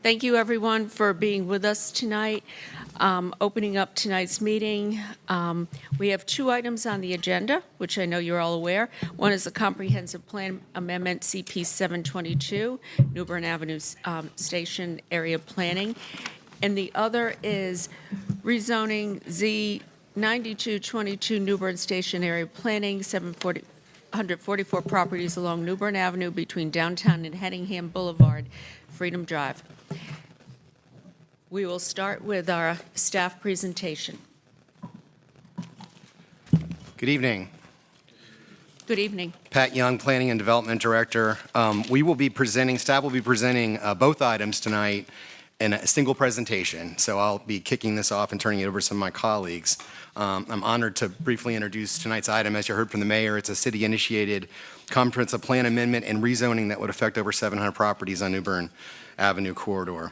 Thank you, everyone, for being with us tonight. Opening up tonight's meeting, we have two items on the agenda, which I know you're all aware. One is the Comprehensive Plan Amendment, CP 722, New Bern Avenue Station Area Planning, and the other is rezoning Z 9222 New Bern Station Area Planning, 144 properties along New Bern Avenue between downtown and Hedingham Boulevard, Freedom Drive. We will start with our staff presentation. Good evening. Good evening. Pat Young, Planning and Development Director. Staff will be presenting both items tonight in a single presentation. So I'll be kicking this off and turning it over to some of my colleagues. I'm honored to briefly introduce tonight's item. As you heard from the mayor, it's a city-initiated comprehensive plan amendment and rezoning that would affect over 700 properties on New Bern Avenue corridor.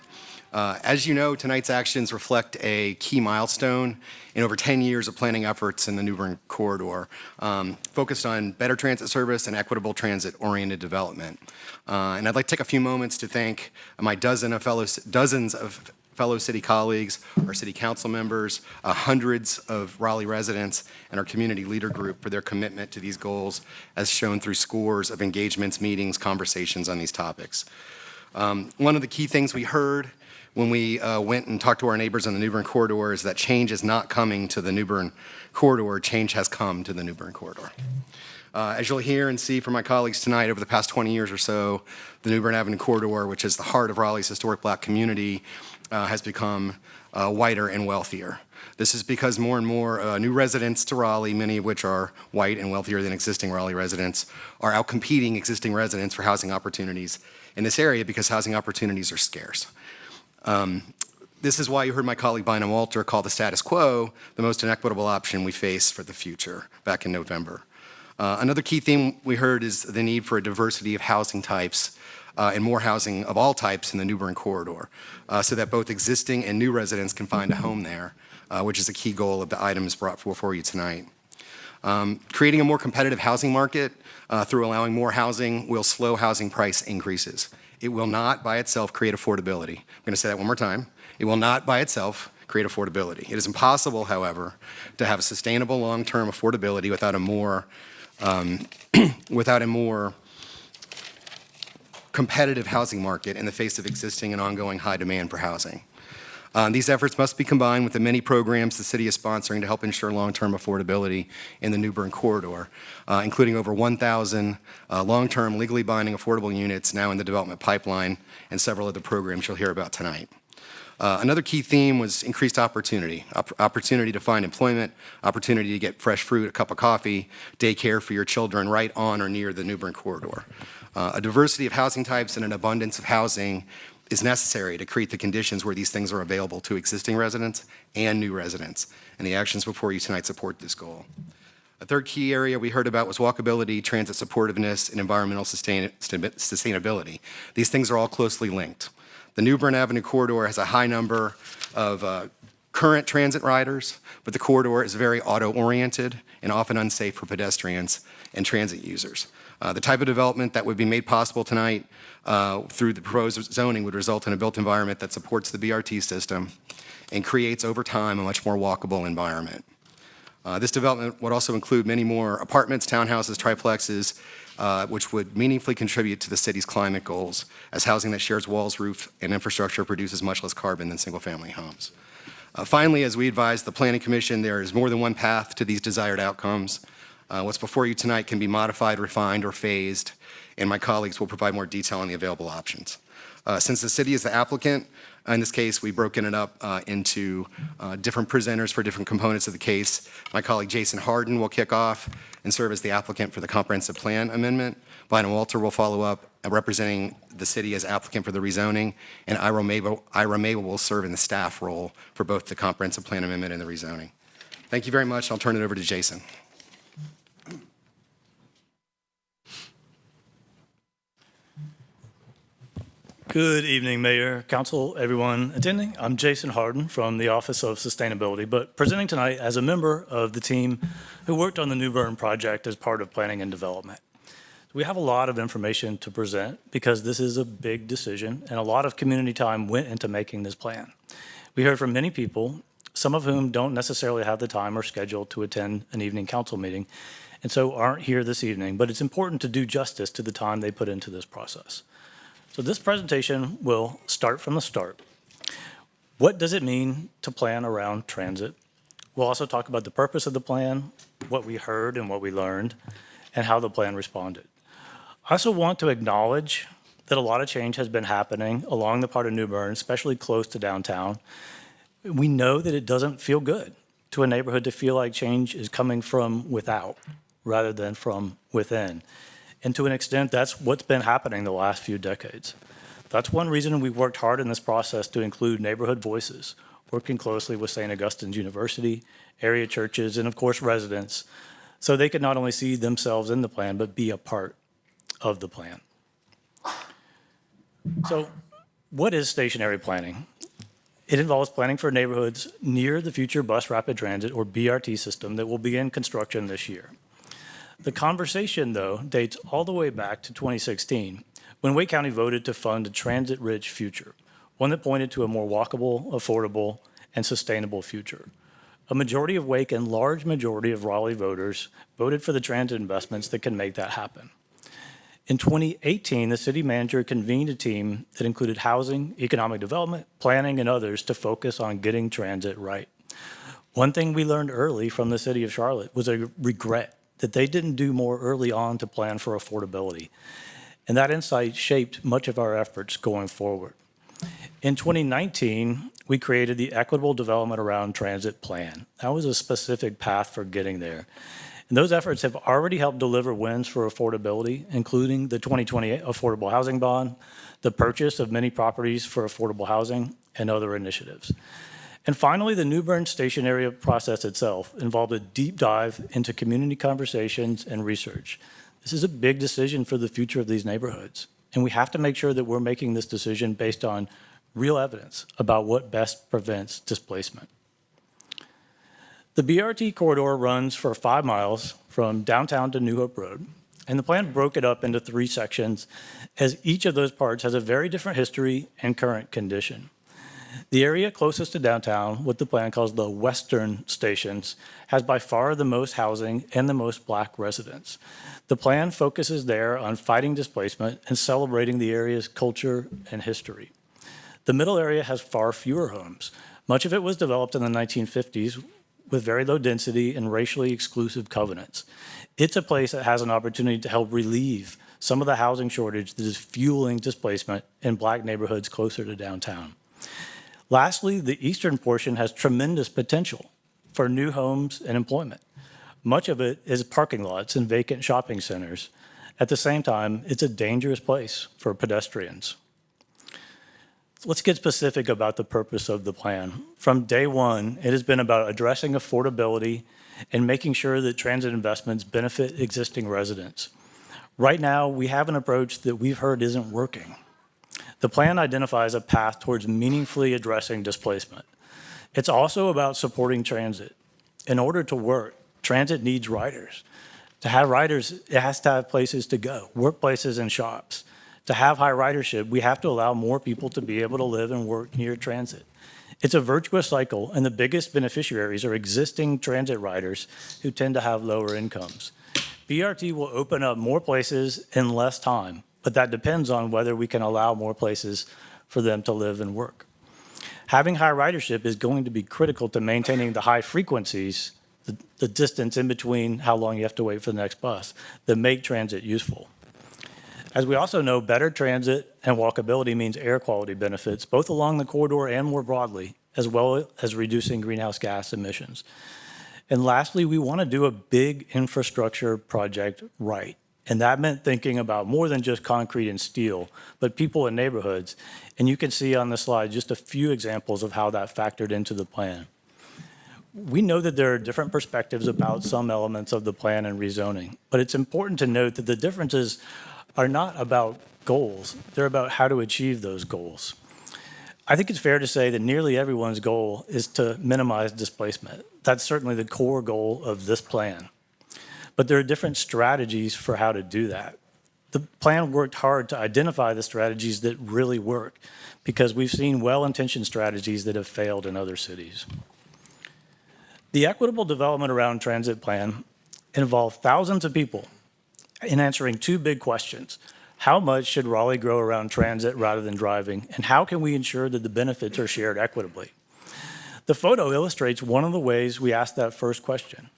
As you know, tonight's actions reflect a key milestone in over 10 years of planning efforts in the New Bern corridor, focused on better transit service and equitable transit-oriented development. And I'd like to take a few moments to thank my dozens of fellow city colleagues, our city council members, hundreds of Raleigh residents, and our community leader group for their commitment to these goals, as shown through scores of engagements, meetings, conversations on these topics. One of the key things we heard when we went and talked to our neighbors on the New Bern corridor is that change is not coming to the New Bern corridor, change has come to the New Bern corridor. As you'll hear and see from my colleagues tonight, over the past 20 years or so, the New Bern Avenue corridor, which is the heart of Raleigh's historic black community, has become whiter and wealthier. This is because more and more new residents to Raleigh, many of which are white and wealthier than existing Raleigh residents, are outcompeting existing residents for housing opportunities in this area because housing opportunities are scarce. This is why you heard my colleague Bynum Walter call the status quo the most inequitable option we face for the future back in November. Another key theme we heard is the need for a diversity of housing types and more housing of all types in the New Bern corridor so that both existing and new residents can find a home there, which is a key goal of the items brought before you tonight. Creating a more competitive housing market through allowing more housing will slow housing price increases. It will not by itself create affordability. I'm going to say that one more time. It will not by itself create affordability. It is impossible, however, to have a sustainable long-term affordability without a more competitive housing market in the face of existing and ongoing high demand for housing. These efforts must be combined with the many programs the city is sponsoring to help ensure long-term affordability in the New Bern corridor, including over 1,000 long-term legally binding affordable units now in the development pipeline and several other programs you'll hear about tonight. Another key theme was increased opportunity, opportunity to find employment, opportunity to get fresh fruit, a cup of coffee, daycare for your children right on or near the New Bern corridor. A diversity of housing types and an abundance of housing is necessary to create the conditions where these things are available to existing residents and new residents, and the actions before you tonight support this goal. A third key area we heard about was walkability, transit supportiveness, and environmental sustainability. These things are all closely linked. The New Bern Avenue corridor has a high number of current transit riders, but the corridor is very auto-oriented and often unsafe for pedestrians and transit users. The type of development that would be made possible tonight through the proposed zoning would result in a built environment that supports the BRT system and creates over time a much more walkable environment. This development would also include many more apartments, townhouses, triplexes, which would meaningfully contribute to the city's climate goals, as housing that shares walls, roof, and infrastructure produces much less carbon than single-family homes. Finally, as we advised the Planning Commission, there is more than one path to these desired outcomes. What's before you tonight can be modified, refined, or phased, and my colleagues will provide more detail on the available options. Since the city is the applicant, in this case, we've broken it up into different presenters for different components of the case. My colleague Jason Harden will kick off and serve as the applicant for the comprehensive plan amendment. Bynum Walter will follow up representing the city as applicant for the rezoning, and Ira Mabel will serve in the staff role for both the comprehensive plan amendment and the rezoning. Thank you very much. I'll turn it over to Jason. Good evening, Mayor, Council, everyone attending. I'm Jason Harden from the Office of Sustainability, but presenting tonight as a member of the team who worked on the New Bern project as part of planning and development. We have a lot of information to present because this is a big decision and a lot of community time went into making this plan. We heard from many people, some of whom don't necessarily have the time or schedule to attend an evening council meeting and so aren't here this evening, but it's important to do justice to the time they put into this process. So this presentation will start from the start. What does it mean to plan around transit? We'll also talk about the purpose of the plan, what we heard and what we learned, and how the plan responded. I also want to acknowledge that a lot of change has been happening along the part of New Bern, especially close to downtown. We know that it doesn't feel good to a neighborhood to feel like change is coming from without rather than from within. And to an extent, that's what's been happening the last few decades. That's one reason we worked hard in this process to include neighborhood voices, working closely with St. Augustine's University, area churches, and of course residents, so they could not only see themselves in the plan, but be a part of the plan. So what is stationary planning? It involves planning for neighborhoods near the future bus rapid transit or BRT system that will begin construction this year. The conversation, though, dates all the way back to 2016, when Wake County voted to fund a transit-rich future, one that pointed to a more walkable, affordable, and sustainable future. A majority of Wake and large majority of Raleigh voters voted for the transit investments that can make that happen. In 2018, the city manager convened a team that included housing, economic development, planning, and others to focus on getting transit right. One thing we learned early from the city of Charlotte was a regret that they didn't do more early on to plan for affordability. And that insight shaped much of our efforts going forward. In 2019, we created the Equitable Development Around Transit Plan. That was a specific path for getting there. And those efforts have already helped deliver wins for affordability, including the 2020 Affordable Housing Bond, the purchase of many properties for affordable housing, and other initiatives. And finally, the New Bern Station area process itself involved a deep dive into community conversations and research. This is a big decision for the future of these neighborhoods, and we have to make sure that we're making this decision based on real evidence about what best prevents displacement. The BRT corridor runs for 5 miles from downtown to New Hope Road, and the plan broke it up into 3 sections, as each of those parts has a very different history and current condition. The area closest to downtown, what the plan calls the western stations, has by far the most housing and the most Black residents. The plan focuses there on fighting displacement and celebrating the area's culture and history. The middle area has far fewer homes. Much of it was developed in the 1950s with very low density and racially exclusive covenants. It's a place that has an opportunity to help relieve some of the housing shortage that is fueling displacement in Black neighborhoods closer to downtown. Lastly, the eastern portion has tremendous potential for new homes and employment. Much of it is parking lots and vacant shopping centers. At the same time, it's a dangerous place for pedestrians. Let's get specific about the purpose of the plan. From day one, it has been about addressing affordability and making sure that transit investments benefit existing residents. Right now, we have an approach that we've heard isn't working. The plan identifies a path towards meaningfully addressing displacement. It's also about supporting transit. In order to work, transit needs riders. To have riders, it has to have places to go, workplaces and shops. To have high ridership, we have to allow more people to be able to live and work near transit. It's a virtuous cycle, and the biggest beneficiaries are existing transit riders who tend to have lower incomes. BRT will open up more places in less time, but that depends on whether we can allow more places for them to live and work. Having high ridership is going to be critical to maintaining the high frequencies, the distance in between how long you have to wait for the next bus, that make transit useful. As we also know, better transit and walkability means air quality benefits, both along the corridor and more broadly, as well as reducing greenhouse gas emissions. And lastly, we want to do a big infrastructure project right. And that meant thinking about more than just concrete and steel, but people and neighborhoods. And you can see on the slide just a few examples of how that factored into the plan. We know that there are different perspectives about some elements of the plan and rezoning, but it's important to note that the differences are not about goals. They're about how to achieve those goals. I think it's fair to say that nearly everyone's goal is to minimize displacement. That's certainly the core goal of this plan. But there are different strategies for how to do that. The plan worked hard to identify the strategies that really work, because we've seen well-intentioned strategies that have failed in other cities. The equitable development around transit plan involved thousands of people in answering two big questions. How much should Raleigh grow around transit rather than driving? And how can we ensure that the benefits are shared equitably? The photo illustrates one of the ways we asked that first question.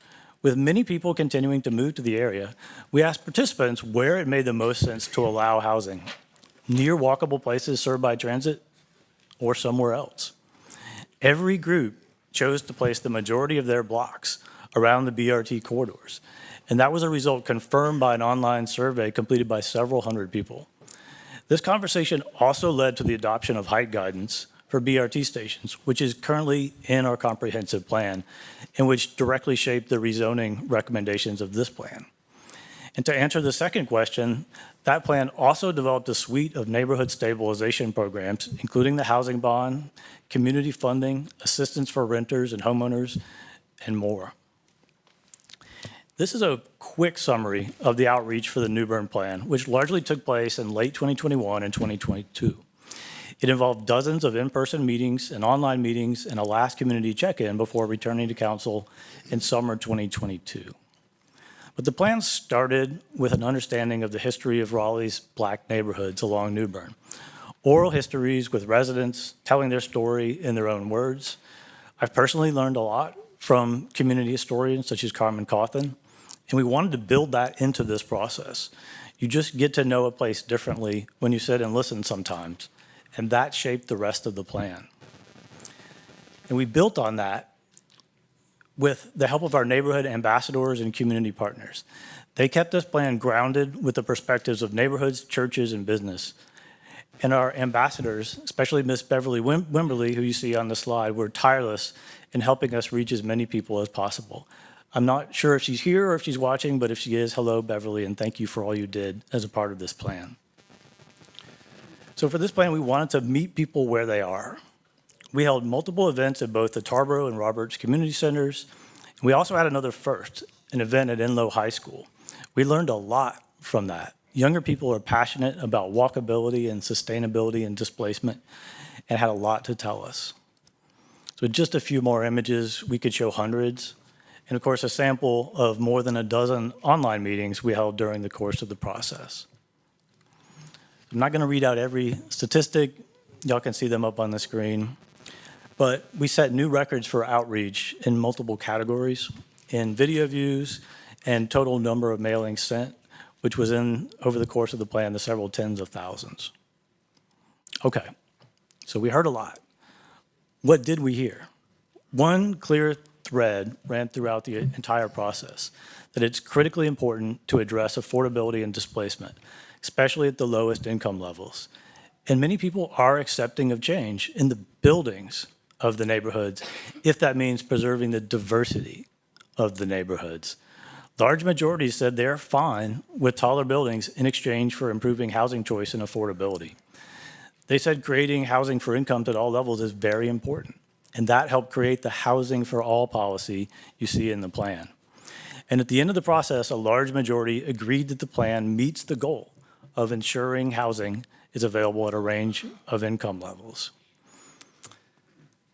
With many people continuing to move to the area, we asked participants where it made the most sense to allow housing, near walkable places served by transit or somewhere else. Every group chose to place the majority of their blocks around the BRT corridors. And that was a result confirmed by an online survey completed by several hundred people. This conversation also led to the adoption of height guidance for BRT stations, which is currently in our comprehensive plan, and which directly shaped the rezoning recommendations of this plan. And to answer the second question, that plan also developed a suite of neighborhood stabilization programs, including the housing bond, community funding, assistance for renters and homeowners, and more. This is a quick summary of the outreach for the New Bern Plan, which largely took place in late 2021 and 2022. It involved dozens of in-person meetings and online meetings and a last community check-in before returning to council in summer 2022. But the plan started with an understanding of the history of Raleigh's Black neighborhoods along New Bern. Oral histories with residents telling their story in their own words. I've personally learned a lot from community historians such as Carmen Cawthon, and we wanted to build that into this process. You just get to know a place differently when you sit and listen sometimes, and that shaped the rest of the plan. And we built on that with the help of our neighborhood ambassadors and community partners. They kept this plan grounded with the perspectives of neighborhoods, churches, and business. And our ambassadors, especially Ms. Beverly Wimberly, who you see on the slide, were tireless in helping us reach as many people as possible. I'm not sure if she's here or if she's watching, but if she is, hello, Beverly, and thank you for all you did as a part of this plan. So for this plan, we wanted to meet people where they are. We held multiple events at both the Tarboro and Roberts community centers. We also had another first, an event at Enloe High School. We learned a lot from that. younger people are passionate about walkability and sustainability and displacement and had a lot to tell us. So just a few more images, we could show hundreds. And of course, a sample of more than a dozen online meetings we held during the course of the process. I'm not going to read out every statistic. Y'all can see them up on the screen. But we set new records for outreach in multiple categories, in video views and total number of mailings sent, which was in, over the course of the plan, to several tens of thousands. Okay, so we heard a lot. What did we hear? One clear thread ran throughout the entire process, that it's critically important to address affordability and displacement, especially at the lowest income levels. And many people are accepting of change in the buildings of the neighborhoods, if that means preserving the diversity of the neighborhoods. Large majorities said they're fine with taller buildings in exchange for improving housing choice and affordability. They said creating housing for incomes at all levels is very important, and that helped create the housing for all policy you see in the plan. And at the end of the process, a large majority agreed that the plan meets the goal of ensuring housing is available at a range of income levels.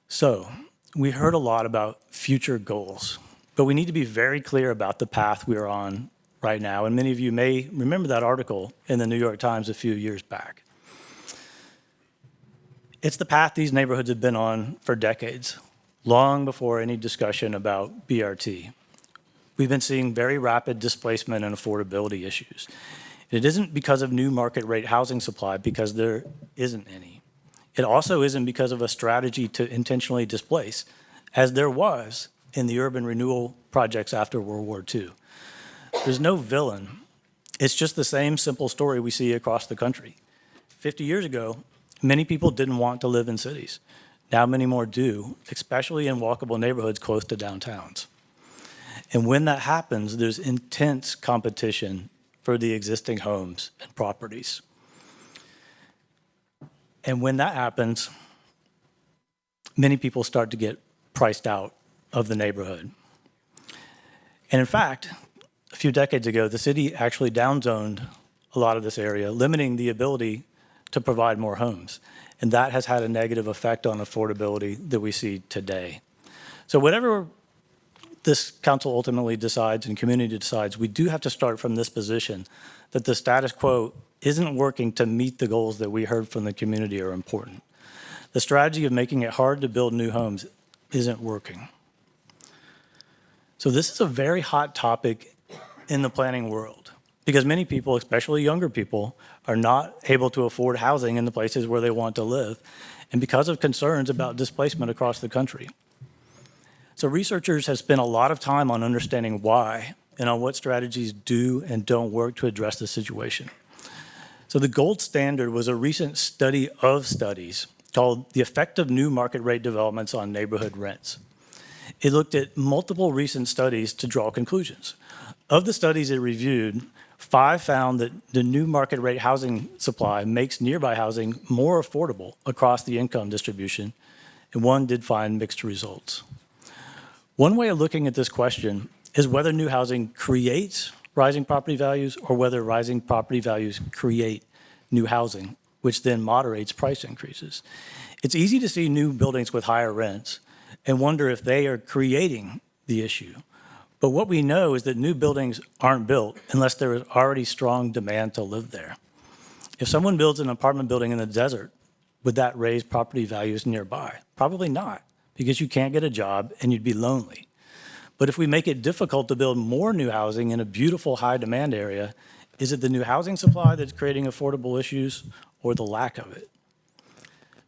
So we heard a lot about future goals, but we need to be very clear about the path we are on right now. And many of you may remember that article in the New York Times a few years back. It's the path these neighborhoods have been on for decades, long before any discussion about BRT. We've been seeing very rapid displacement and affordability issues. It isn't because of new market rate housing supply, because there isn't any. It also isn't because of a strategy to intentionally displace, as there was in the urban renewal projects after World War II. There's no villain. It's just the same simple story we see across the country. 50 years ago, many people didn't want to live in cities. Now many more do, especially in walkable neighborhoods close to downtowns. And when that happens, there's intense competition for the existing homes and properties. And when that happens, many people start to get priced out of the neighborhood. And in fact, a few decades ago, the city actually downzoned a lot of this area, limiting the ability to provide more homes. And that has had a negative effect on affordability that we see today. So whatever this council ultimately decides and community decides, we do have to start from this position that the status quo isn't working to meet the goals that we heard from the community are important. The strategy of making it hard to build new homes isn't working. So this is a very hot topic in the planning world, because many people, especially younger people, are not able to afford housing in the places where they want to live, and because of concerns about displacement across the country. So researchers have spent a lot of time on understanding why and on what strategies do and don't work to address the situation. So the gold standard was a recent study of studies called The Effect of New Market Rate Developments on Neighborhood Rents. It looked at multiple recent studies to draw conclusions. Of the studies it reviewed, 5 found that the new market rate housing supply makes nearby housing more affordable across the income distribution, and 1 did find mixed results. One way of looking at this question is whether new housing creates rising property values or whether rising property values create new housing, which then moderates price increases. It's easy to see new buildings with higher rents and wonder if they are creating the issue. But what we know is that new buildings aren't built unless there is already strong demand to live there. If someone builds an apartment building in the desert, would that raise property values nearby? Probably not, because you can't get a job and you'd be lonely. But if we make it difficult to build more new housing in a beautiful high demand area, is it the new housing supply that's creating affordable issues or the lack of it?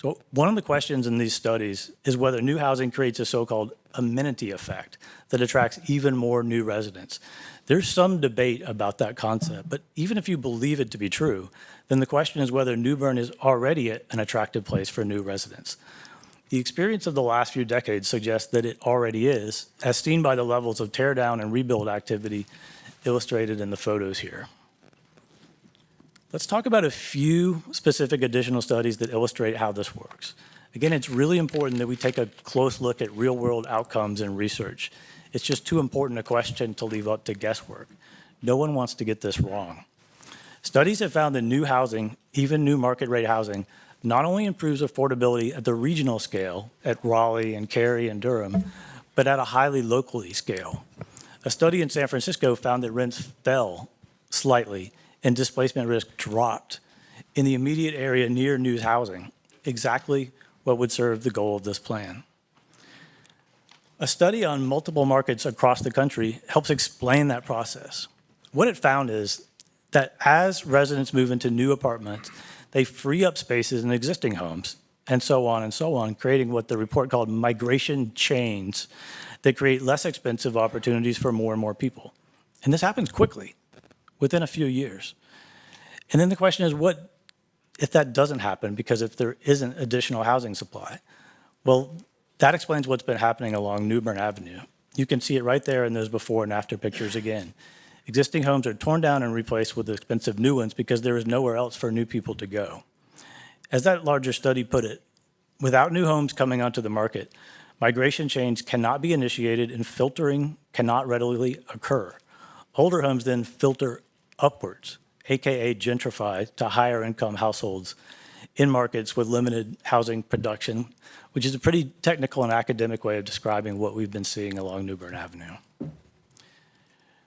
So one of the questions in these studies is whether new housing creates a so-called amenity effect that attracts even more new residents. There's some debate about that concept, but even if you believe it to be true, then the question is whether New Bern is already an attractive place for new residents. The experience of the last few decades suggests that it already is, as seen by the levels of tear down and rebuild activity illustrated in the photos here. Let's talk about a few specific additional studies that illustrate how this works. Again, it's really important that we take a close look at real-world outcomes in research. It's just too important a question to leave up to guesswork. No one wants to get this wrong. Studies have found that new housing, even new market rate housing, not only improves affordability at the regional scale at Raleigh and Cary and Durham, but at a highly locally scale. A study in San Francisco found that rents fell slightly and displacement risk dropped in the immediate area near new housing, exactly what would serve the goal of this plan. A study on multiple markets across the country helps explain that process. What it found is that as residents move into new apartments, they free up spaces in existing homes, and so on, creating what the report called migration chains that create less expensive opportunities for more and more people. And this happens quickly, within a few years. And then the question is, what if that doesn't happen, because if there isn't additional housing supply? Well, that explains what's been happening along New Bern Avenue. You can see it right there in those before and after pictures again. Existing homes are torn down and replaced with expensive new ones because there is nowhere else for new people to go. As that larger study put it, without new homes coming onto the market, migration change cannot be initiated and filtering cannot readily occur. Older homes then filter upwards, AKA gentrify to higher income households in markets with limited housing production, which is a pretty technical and academic way of describing what we've been seeing along New Bern Avenue.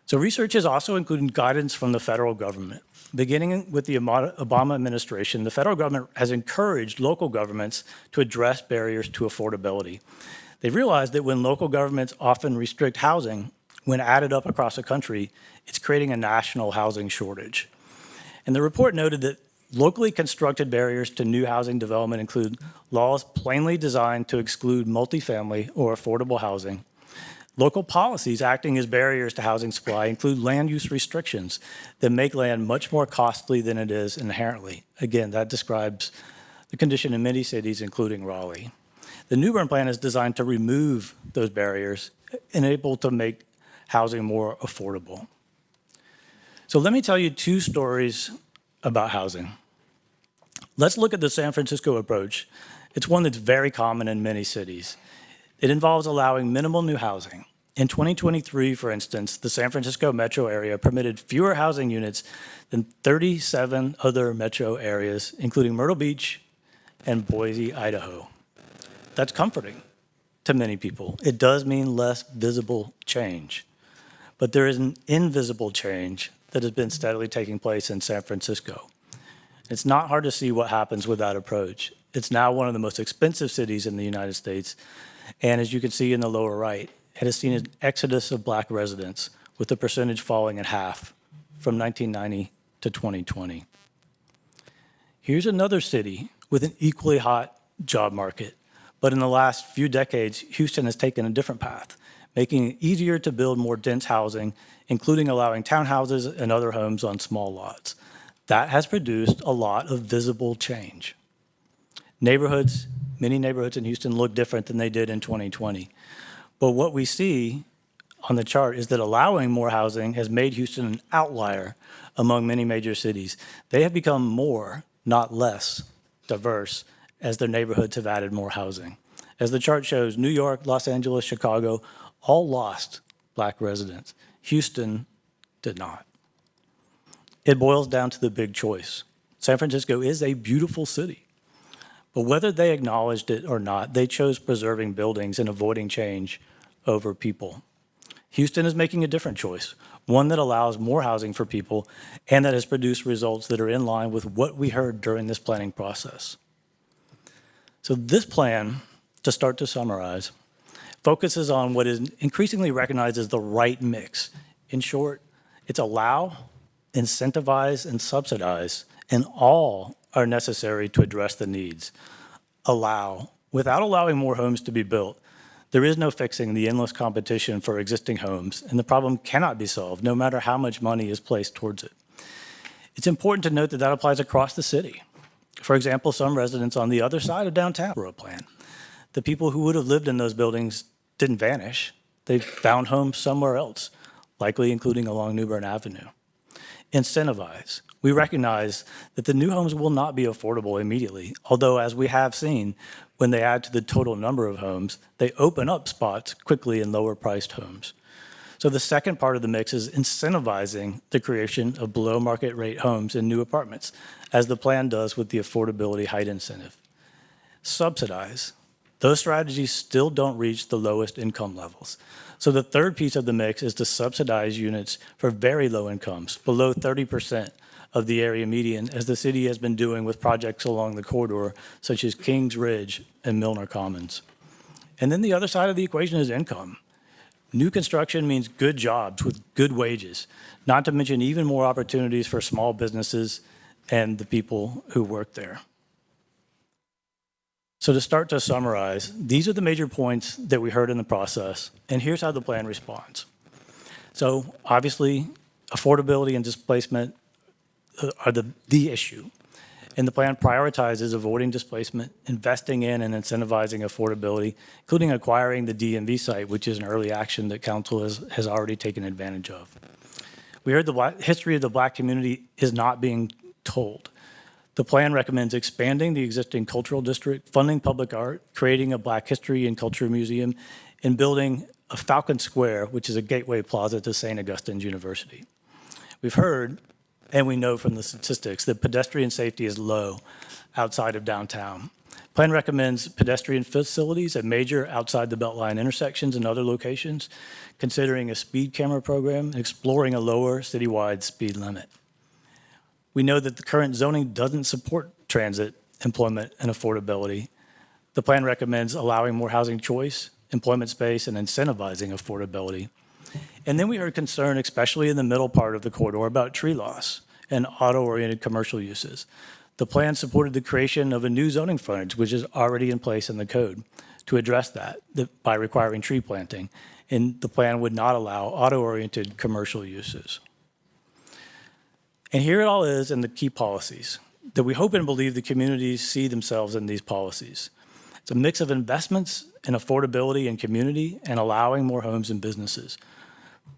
So research has also included guidance from the federal government. Beginning with the Obama administration, the federal government has encouraged local governments to address barriers to affordability. They've realized that when local governments often restrict housing, when added up across the country, it's creating a national housing shortage. And the report noted that locally constructed barriers to new housing development include laws plainly designed to exclude multifamily or affordable housing. Local policies acting as barriers to housing supply include land use restrictions that make land much more costly than it is inherently. Again, that describes the condition in many cities, including Raleigh. The New Bern plan is designed to remove those barriers and able to make housing more affordable. So let me tell you two stories about housing. Let's look at the San Francisco approach. It's one that's very common in many cities. It involves allowing minimal new housing. In 2023, for instance, the San Francisco metro area permitted fewer housing units than 37 other metro areas, including Myrtle Beach and Boise, Idaho. That's comforting to many people. It does mean less visible change. But there is an invisible change that has been steadily taking place in San Francisco. It's not hard to see what happens with that approach. It's now one of the most expensive cities in the United States. And as you can see in the lower right, it has seen an exodus of Black residents, with the percentage falling in half from 1990 to 2020. Here's another city with an equally hot job market. But in the last few decades, Houston has taken a different path, making it easier to build more dense housing, including allowing townhouses and other homes on small lots. That has produced a lot of visible change. Many neighborhoods in Houston look different than they did in 2020. But what we see on the chart is that allowing more housing has made Houston an outlier among many major cities. They have become more, not less, diverse as their neighborhoods have added more housing. As the chart shows, New York, Los Angeles, Chicago all lost Black residents. Houston did not. It boils down to the big choice. San Francisco is a beautiful city. But whether they acknowledged it or not, they chose preserving buildings and avoiding change over people. Houston is making a different choice, one that allows more housing for people and that has produced results that are in line with what we heard during this planning process. So this plan, to start to summarize, focuses on what is increasingly recognized as the right mix. In short, it's allow, incentivize, and subsidize, and all are necessary to address the needs. Allow. Without allowing more homes to be built, there is no fixing the endless competition for existing homes, and the problem cannot be solved, no matter how much money is placed towards it. It's important to note that that applies across the city. For example, some residents on the other side of downtown were a plan. The people who would have lived in those buildings didn't vanish. They found homes somewhere else, likely including along New Bern Avenue. Incentivize. We recognize that the new homes will not be affordable immediately, although as we have seen, when they add to the total number of homes, they open up spots quickly in lower priced homes. So the second part of the mix is incentivizing the creation of below market rate homes and new apartments, as the plan does with the affordability height incentive. Subsidize. Those strategies still don't reach the lowest income levels. So the third piece of the mix is to subsidize units for very low incomes, below 30% of the area median, as the city has been doing with projects along the corridor, such as Kings Ridge and Milner Commons. And then the other side of the equation is income. New construction means good jobs with good wages, not to mention even more opportunities for small businesses and the people who work there. So to start to summarize, these are the major points that we heard in the process, and here's how the plan responds. So obviously, affordability and displacement are the issue. And the plan prioritizes avoiding displacement, investing in and incentivizing affordability, including acquiring the DMV site, which is an early action that council has already taken advantage of. We heard the history of the Black community is not being told. The plan recommends expanding the existing cultural district, funding public art, creating a Black history and culture museum, and building a Falcon Square, which is a gateway plaza to St. Augustine's University. We've heard, and we know from the statistics, that pedestrian safety is low outside of downtown. Plan recommends pedestrian facilities at major outside the Beltline intersections and other locations, considering a speed camera program and exploring a lower citywide speed limit. We know that the current zoning doesn't support transit, employment, and affordability. The plan recommends allowing more housing choice, employment space, and incentivizing affordability. And then we heard concern, especially in the middle part of the corridor, about tree loss and auto-oriented commercial uses. The plan supported the creation of a new zoning frontage, which is already in place in the code, to address that by requiring tree planting. And the plan would not allow auto-oriented commercial uses. And here it all is in the key policies that we hope and believe the communities see themselves in these policies. It's a mix of investments in affordability and community and allowing more homes and businesses.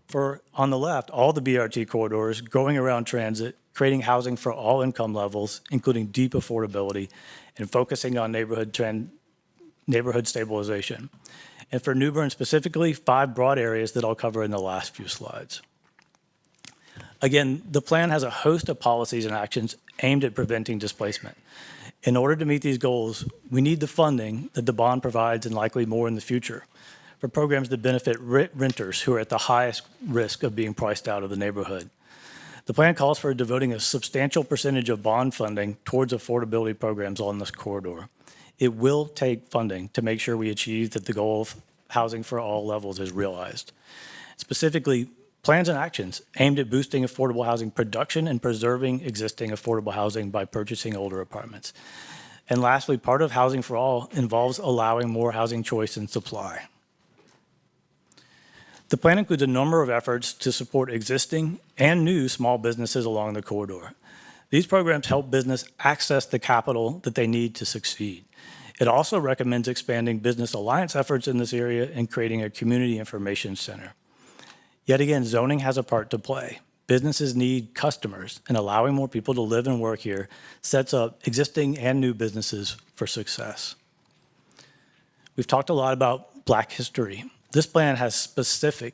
For, on the left, all the BRT corridors, growing around transit, creating housing for all income levels, including deep affordability, and focusing on neighborhood stabilization. And for New Bern specifically, 5 broad areas that I'll cover in the last few slides. Again, the plan has a host of policies and actions aimed at preventing displacement. In order to meet these goals, we need the funding that the bond provides and likely more in the future for programs that benefit renters who are at the highest risk of being priced out of the neighborhood. The plan calls for devoting a substantial percentage of bond funding towards affordability programs on this corridor. It will take funding to make sure we achieve that the goal of housing for all levels is realized. Specifically, plans and actions aimed at boosting affordable housing production and preserving existing affordable housing by purchasing older apartments. And lastly, part of Housing for All involves allowing more housing choice and supply. The plan includes a number of efforts to support existing and new small businesses along the corridor. These programs help business access the capital that they need to succeed. It also recommends expanding business alliance efforts in this area and creating a community information center. Yet again, zoning has a part to play. Businesses need customers, and allowing more people to live and work here sets up existing and new businesses for success. We've talked a lot about Black history. This plan has specific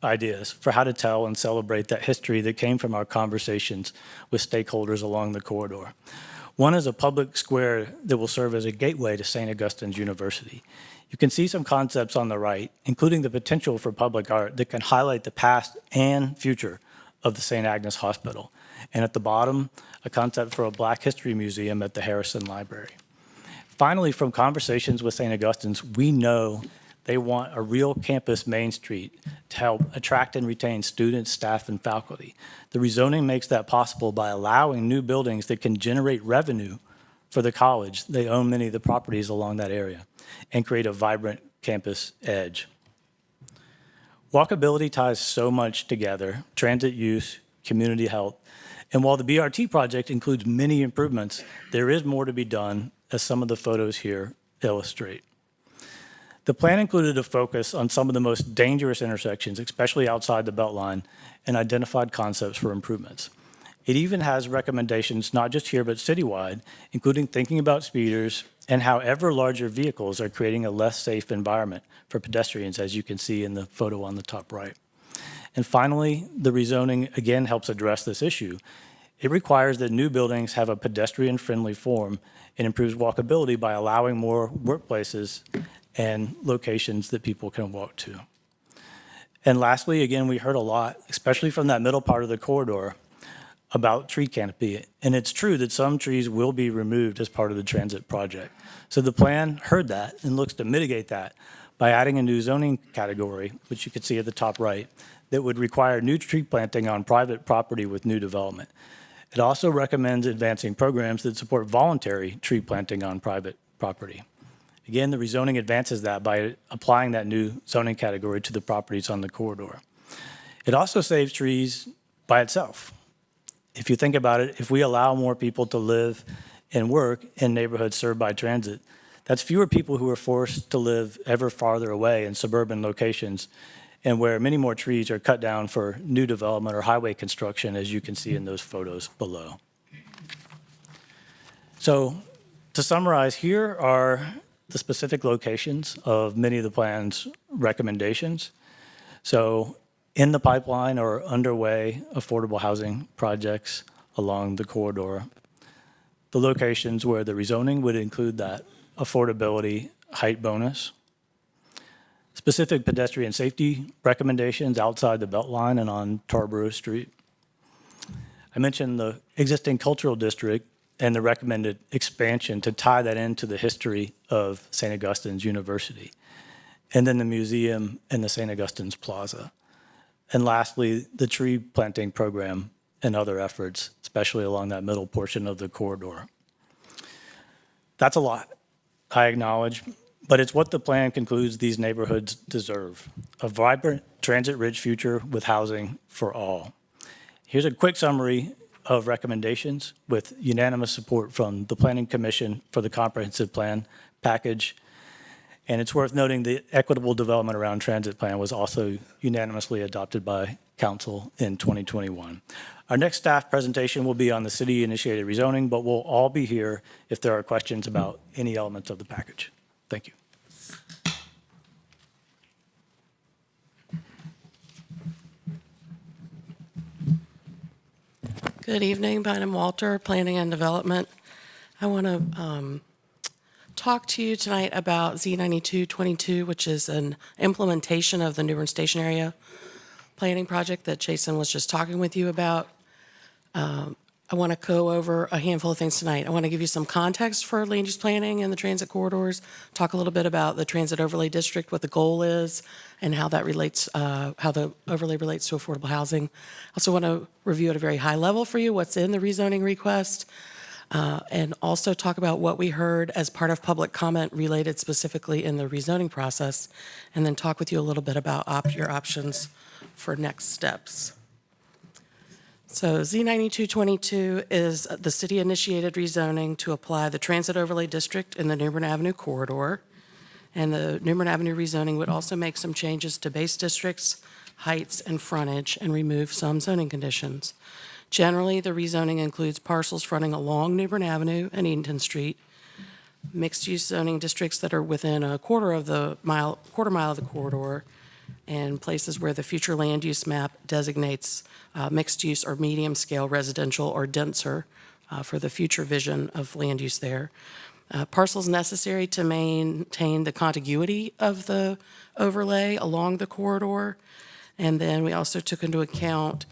ideas for how to tell and celebrate that history that came from our conversations with stakeholders along the corridor. One is a public square that will serve as a gateway to St. Augustine's University. You can see some concepts on the right, including the potential for public art that can highlight the past and future of the St. Agnes Hospital. And at the bottom, a concept for a Black History Museum at the Harrison Library. Finally, from conversations with St. Augustine's, we know they want a real campus Main Street to help attract and retain students, staff, and faculty. The rezoning makes that possible by allowing new buildings that can generate revenue for the college. They own many of the properties along that area and create a vibrant campus edge. Walkability ties so much together: transit use, community health. And while the BRT project includes many improvements, there is more to be done, as some of the photos here illustrate. The plan included a focus on some of the most dangerous intersections, especially outside the Beltline, and identified concepts for improvements. It even has recommendations, not just here, but citywide, including thinking about speeders and how ever larger vehicles are creating a less safe environment for pedestrians, as you can see in the photo on the top right. And finally, the rezoning again helps address this issue. It requires that new buildings have a pedestrian-friendly form and improves walkability by allowing more workplaces and locations that people can walk to. And lastly, again, we heard a lot, especially from that middle part of the corridor, about tree canopy. And it's true that some trees will be removed as part of the transit project. So the plan heard that and looks to mitigate that by adding a new zoning category, which you can see at the top right, that would require new tree planting on private property with new development. It also recommends advancing programs that support voluntary tree planting on private property. Again, the rezoning advances that by applying that new zoning category to the properties on the corridor. It also saves trees by itself. If you think about it, if we allow more people to live and work in neighborhoods served by transit, that's fewer people who are forced to live ever farther away in suburban locations and where many more trees are cut down for new development or highway construction, as you can see in those photos below. So to summarize, here are the specific locations of many of the plan's recommendations. So in the pipeline or underway affordable housing projects along the corridor, the locations where the rezoning would include that affordability height bonus, specific pedestrian safety recommendations outside the Beltline and on Tarboro Street. I mentioned the existing cultural district and the recommended expansion to tie that into the history of St. Augustine's University, and then the museum and the St. Augustine's Plaza. And lastly, the tree planting program and other efforts, especially along that middle portion of the corridor. That's a lot, I acknowledge, but it's what the plan concludes these neighborhoods deserve: a vibrant, transit-rich future with housing for all. Here's a quick summary of recommendations with unanimous support from the Planning Commission for the comprehensive plan package. And it's worth noting the equitable development around transit plan was also unanimously adopted by Council in 2021. Our next staff presentation will be on the city-initiated rezoning, but we'll all be here if there are questions about any elements of the package. Thank you. Good evening, Bynum Walter, Planning and Development. I want to talk to you tonight about Z9222, which is an implementation of the New Bern Station Area Planning Project that Jason was just talking with you about. I want to go over a handful of things tonight. I want to give you some context for land use planning and the transit corridors, talk a little bit about the transit overlay district, what the goal is, and how that relates, how the overlay relates to affordable housing. I also want to review at a very high level for you what's in the rezoning request, and also talk about what we heard as part of public comment related specifically in the rezoning process, and then talk with you a little bit about your options for next steps. So Z9222 is the city-initiated rezoning to apply the transit overlay district in the New Bern Avenue corridor. And the New Bern Avenue rezoning would also make some changes to base districts, heights, and frontage, and remove some zoning conditions. Generally, the rezoning includes parcels fronting along New Bern Avenue and Eatonton Street, mixed-use zoning districts that are within a quarter mile of the corridor, and places where the future land use map designates mixed use or medium scale residential or denser for the future vision of land use there. Parcels necessary to maintain the contiguity of the overlay along the corridor. And then we also took into account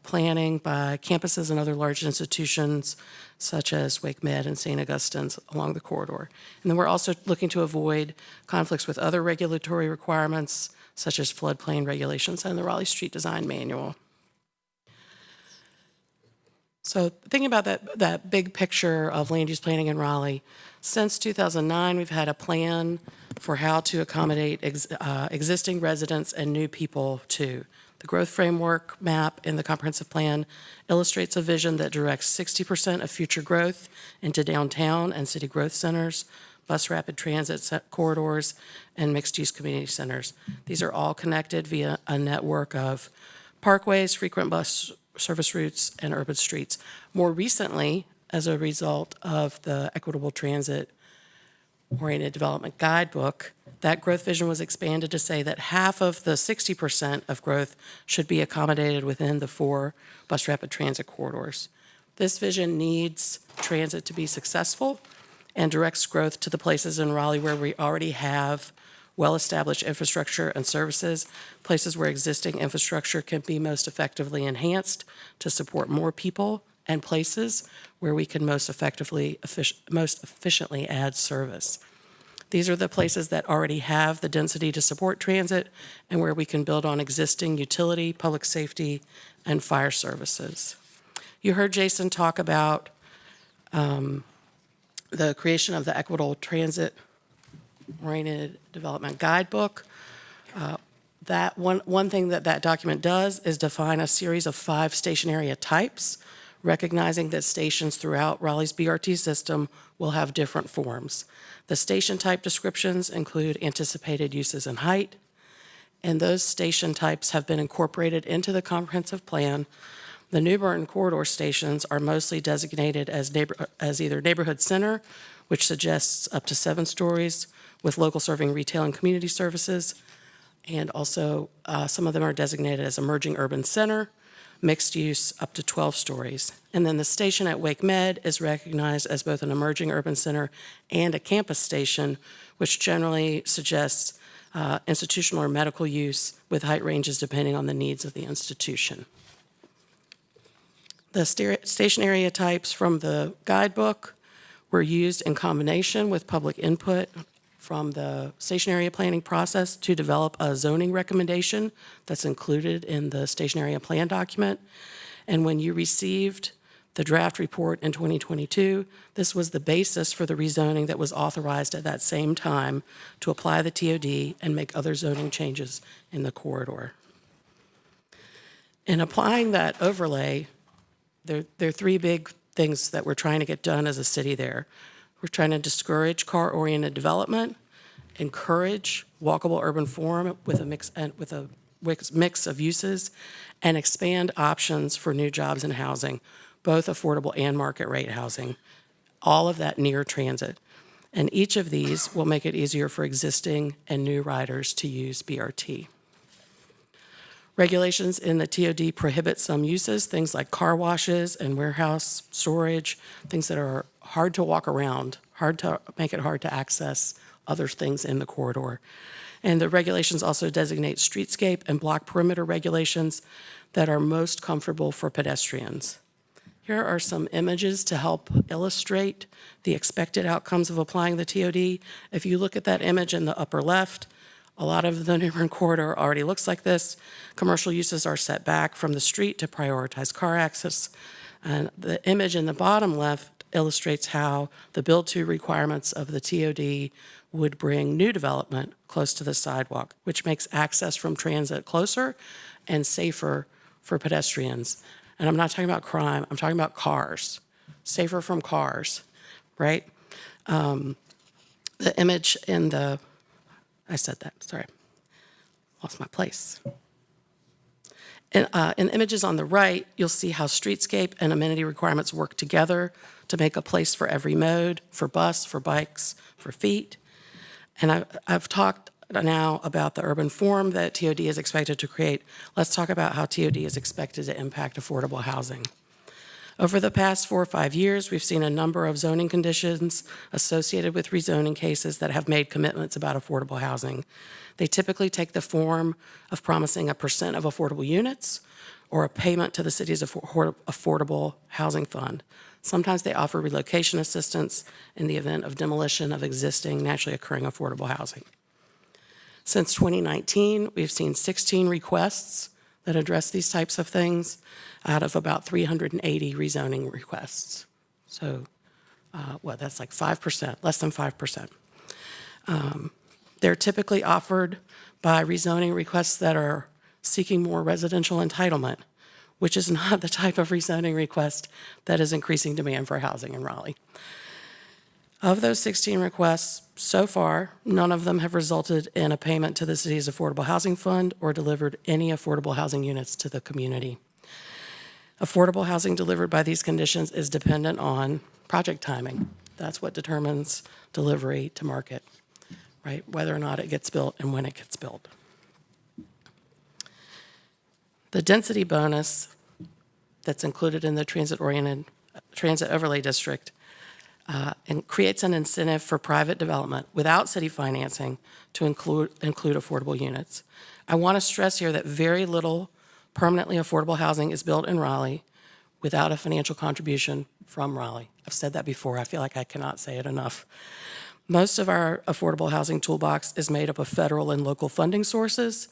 planning by campuses and other large institutions such as Wake Med and St. Augustine's along the corridor. And then we're also looking to avoid conflicts with other regulatory requirements such as floodplain regulations and the Raleigh Street Design Manual. So thinking about that big picture of land use planning in Raleigh, since 2009, we've had a plan for how to accommodate existing residents and new people too. The growth framework map in the comprehensive plan illustrates a vision that directs 60% of future growth into downtown and city growth centers, bus rapid transit corridors, and mixed-use community centers. These are all connected via a network of parkways, frequent bus service routes, and urban streets. More recently, as a result of the equitable transit Oriented Development Guidebook, that growth vision was expanded to say that half of the 60% of growth should be accommodated within the 4 bus rapid transit corridors. This vision needs transit to be successful and directs growth to the places in Raleigh where we already have well-established infrastructure and services, places where existing infrastructure can be most effectively enhanced to support more people, and places where we can most efficiently add service. These are the places that already have the density to support transit and where we can build on existing utility, public safety, and fire services. You heard Jason talk about the creation of the Equitable Transit Oriented Development Guidebook. That one thing that document does is define a series of 5 station area types, recognizing that stations throughout Raleigh's BRT system will have different forms. The station type descriptions include anticipated uses and height, and those station types have been incorporated into the comprehensive plan. The New Bern corridor stations are mostly designated as either neighborhood center, which suggests up to 7 stories, with local serving retail and community services, and also some of them are designated as emerging urban center, mixed use up to 12 stories. And then the station at Wake Med is recognized as both an emerging urban center and a campus station, which generally suggests institutional or medical use with height ranges depending on the needs of the institution. The station area types from the guidebook were used in combination with public input from the station area planning process to develop a zoning recommendation that's included in the station area plan document. And when you received the draft report in 2022, this was the basis for the rezoning that was authorized at that same time to apply the TOD and make other zoning changes in the corridor. In applying that overlay, there are 3 big things that we're trying to get done as a city there. We're trying to discourage car-oriented development, encourage walkable urban form with a mix of uses, and expand options for new jobs and housing, both affordable and market rate housing, all of that near transit. And each of these will make it easier for existing and new riders to use BRT. Regulations in the TOD prohibit some uses, things like car washes and warehouse storage, things that are hard to walk around, make it hard to access other things in the corridor. And the regulations also designate streetscape and block perimeter regulations that are most comfortable for pedestrians. Here are some images to help illustrate the expected outcomes of applying the TOD. If you look at that image in the upper left, a lot of the New Bern corridor already looks like this. Commercial uses are set back from the street to prioritize car access. And the image in the bottom left illustrates how the build-to requirements of the TOD would bring new development close to the sidewalk, which makes access from transit closer and safer for pedestrians. And I'm not talking about crime, I'm talking about cars, safer from cars, right? The image in the, I said that, sorry, lost my place. In images on the right, you'll see how streetscape and amenity requirements work together to make a place for every mode, for bus, for bikes, for feet. And I've talked now about the urban form that TOD is expected to create. Let's talk about how TOD is expected to impact affordable housing. Over the past 4 or 5 years, we've seen a number of zoning conditions associated with rezoning cases that have made commitments about affordable housing. They typically take the form of promising a % of affordable units or a payment to the city's affordable housing fund. Sometimes they offer relocation assistance in the event of demolition of existing naturally occurring affordable housing. Since 2019, we've seen 16 requests that address these types of things out of about 380 rezoning requests. So, that's like 5%, less than 5%. They're typically offered by rezoning requests that are seeking more residential entitlement, which is not the type of rezoning request that is increasing demand for housing in Raleigh. Of those 16 requests, so far, none of them have resulted in a payment to the city's Affordable Housing Fund or delivered any affordable housing units to the community. Affordable housing delivered by these conditions is dependent on project timing. That's what determines delivery to market, right? Whether or not it gets built and when it gets built. The density bonus that's included in the transit overlay district and creates an incentive for private development without city financing to include affordable units. I want to stress here that very little permanently affordable housing is built in Raleigh without a financial contribution from Raleigh. I've said that before. I feel like I cannot say it enough. Most of our affordable housing toolbox is made up of federal and local funding sources,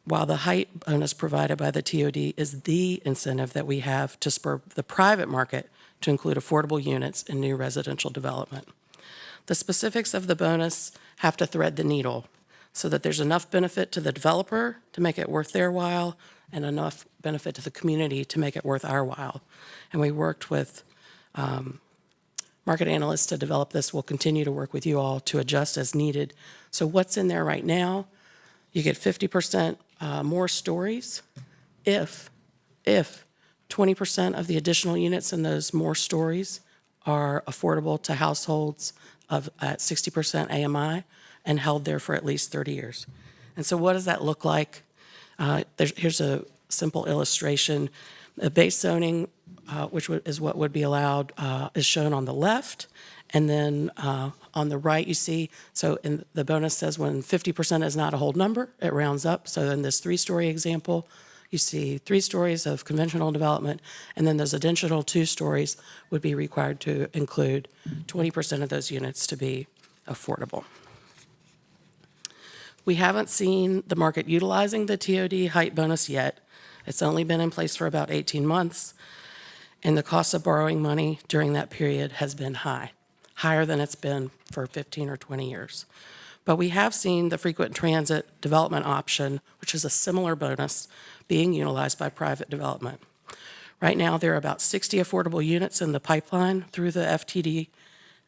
while the height bonus provided by the TOD is the incentive that we have to spur the private market to include affordable units in new residential development. The specifics of the bonus have to thread the needle so that there's enough benefit to the developer to make it worth their while and enough benefit to the community to make it worth our while. And we worked with market analysts to develop this. We'll continue to work with you all to adjust as needed. So what's in there right now? You get 50% more stories if 20% of the additional units in those more stories are affordable to households at 60% AMI and held there for at least 30 years. And so what does that look like? Here's a simple illustration. The base zoning, which is what would be allowed, is shown on the left. And then on the right, you see, so in the bonus says when 50% is not a whole number, it rounds up. So in this 3-story example, you see 3 stories of conventional development, and then those additional 2 stories would be required to include 20% of those units to be affordable. We haven't seen the market utilizing the TOD height bonus yet. It's only been in place for about 18 months, and the cost of borrowing money during that period has been high, higher than it's been for 15 or 20 years. But we have seen the frequent transit development option, which is a similar bonus, being utilized by private development. Right now, there are about 60 affordable units in the pipeline through the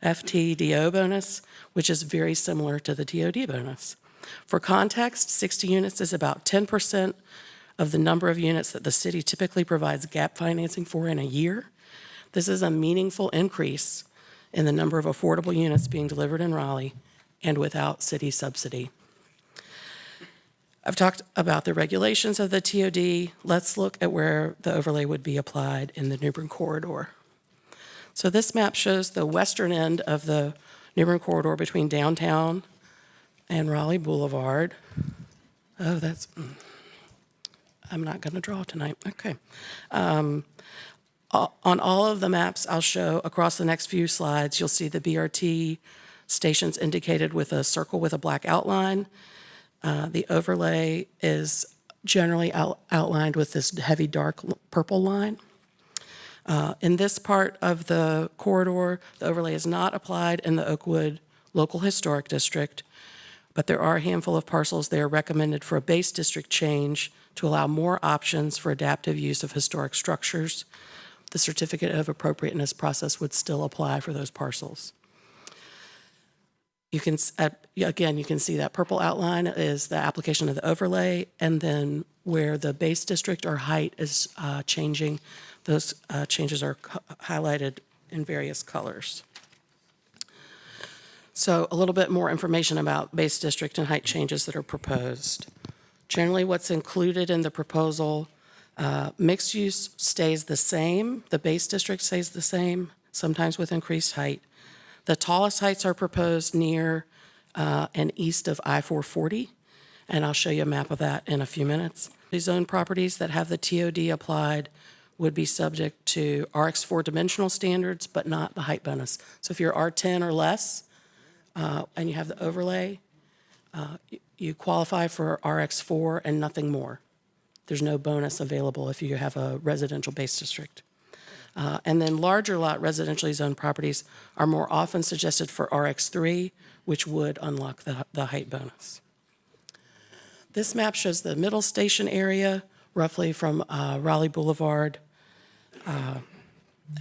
FTDO bonus, which is very similar to the TOD bonus. For context, 60 units is about 10% of the number of units that the city typically provides gap financing for in a year. This is a meaningful increase in the number of affordable units being delivered in Raleigh and without city subsidy. I've talked about the regulations of the TOD. Let's look at where the overlay would be applied in the New Bern corridor. So this map shows the western end of the New Bern corridor between downtown and Raleigh Boulevard. Oh, I'm not going to draw tonight. Okay. On all of the maps I'll show across the next few slides, you'll see the BRT stations indicated with a circle with a black outline. The overlay is generally outlined with this heavy dark purple line. In this part of the corridor, the overlay is not applied in the Oakwood Local Historic District, but there are a handful of parcels there recommended for a base district change to allow more options for adaptive use of historic structures. The certificate of appropriateness process would still apply for those parcels. You can, again, you can see that purple outline is the application of the overlay, and then where the base district or height is changing, those changes are highlighted in various colors. So a little bit more information about base district and height changes that are proposed. Generally, what's included in the proposal, mixed use stays the same. The base district stays the same, sometimes with increased height. The tallest heights are proposed near and east of I-440, and I'll show you a map of that in a few minutes. These owned properties that have the TOD applied would be subject to RX4 dimensional standards, but not the height bonus. So if you're R10 or less, and you have the overlay, you qualify for RX4 and nothing more. There's no bonus available if you have a residential base district. And then larger lot residentially zoned properties are more often suggested for RX3, which would unlock the height bonus. This map shows the middle station area, roughly from Raleigh Boulevard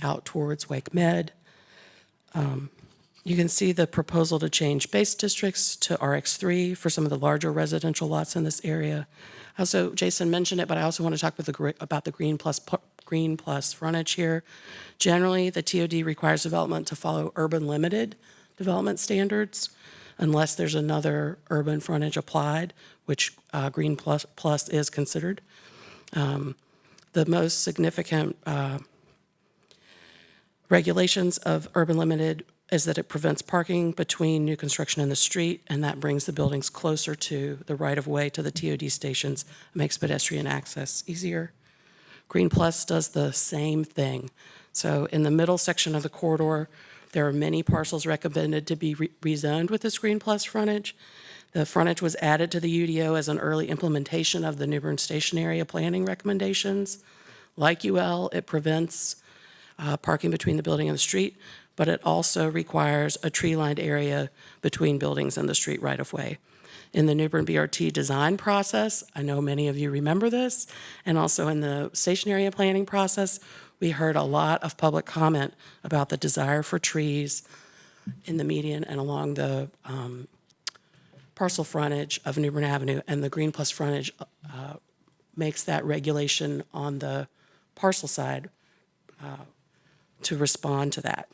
out towards Wake Med. You can see the proposal to change base districts to RX3 for some of the larger residential lots in this area. Also, Jason mentioned it, but I also want to talk about the Green Plus green plus frontage here. Generally, the TOD requires development to follow urban limited development standards unless there's another urban frontage applied, which green plus is considered. The most significant regulations of urban limited is that it prevents parking between new construction and the street, and that brings the buildings closer to the right-of-way to the TOD stations, makes pedestrian access easier. Green Plus does the same thing. So in the middle section of the corridor, there are many parcels recommended to be rezoned with this Green Plus frontage. The frontage was added to the UDO as an early implementation of the New Bern Station area planning recommendations. Like UL, it prevents parking between the building and the street, but it also requires a tree-lined area between buildings and the street right-of-way. In the New Bern BRT design process, I know many of you remember this, and also in the station area planning process, we heard a lot of public comment about the desire for trees in the median and along the parcel frontage of New Bern Avenue, and the Green Plus frontage makes that regulation on the parcel side to respond to that.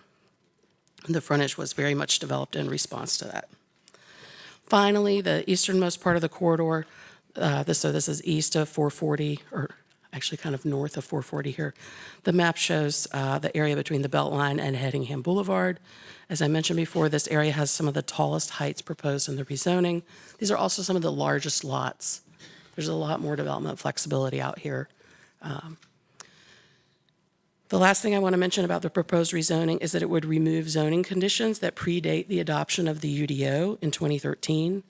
The frontage was very much developed in response to that. Finally, the easternmost part of the corridor, this is east of 440, or actually kind of north of 440 here. The map shows the area between the Beltline and Hedingham Boulevard. As I mentioned before, this area has some of the tallest heights proposed in the rezoning. These are also some of the largest lots. There's a lot more development flexibility out here. The last thing I want to mention about the proposed rezoning is that it would remove zoning conditions that predate the adoption of the UDO in 2013.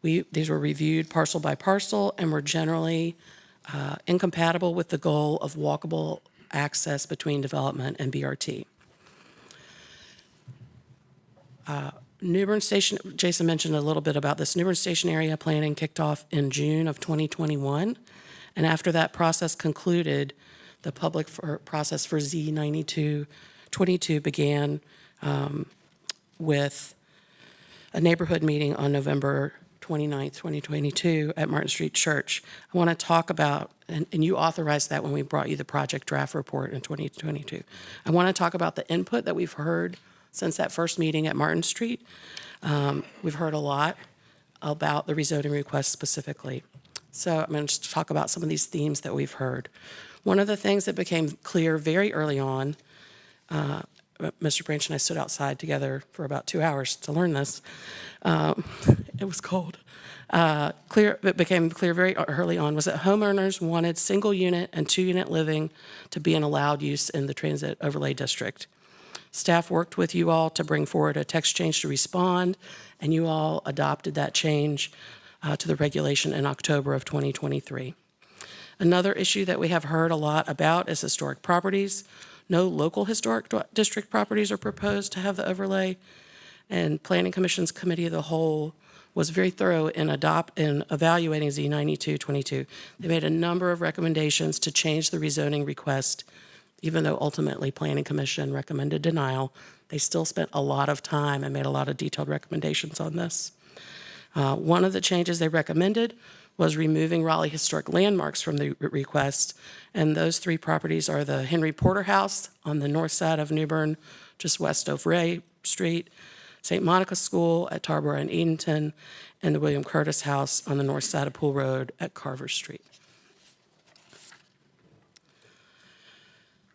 These were reviewed parcel by parcel and were generally incompatible with the goal of walkable access between development and BRT. New Bern Station, Jason mentioned a little bit about this. New Bern Station area planning kicked off in June of 2021, and after that process concluded, the public process for Z9222 began with a neighborhood meeting on November 29th, 2022 at Martin Street Church. I want to talk about, and you authorized that when we brought you the project draft report in 2022. I want to talk about the input that we've heard since that first meeting at Martin Street. We've heard a lot about the rezoning request specifically. So I'm going to just talk about some of these themes that we've heard. One of the things that became clear very early on, Mr. Branch and I stood outside together for about 2 hours to learn this. It was cold. It became clear very early on was that homeowners wanted single unit and 2-unit living to be an allowed use in the transit overlay district. Staff worked with you all to bring forward a text change to respond, and you all adopted that change to the regulation in October of 2023. Another issue that we have heard a lot about is historic properties. No local historic district properties are proposed to have the overlay, and Planning Commission's Committee of the Whole was very thorough in evaluating Z9222. They made a number of recommendations to change the rezoning request, even though ultimately Planning Commission recommended denial. They still spent a lot of time and made a lot of detailed recommendations on this. One of the changes they recommended was removing Raleigh historic landmarks from the request, and those 3 properties are the Henry Porter House on the north side of New Bern, just west of Ray Street, St. Monica School at Tarboro and Edenton, and the William Curtis House on the north side of Pool Road at Carver Street.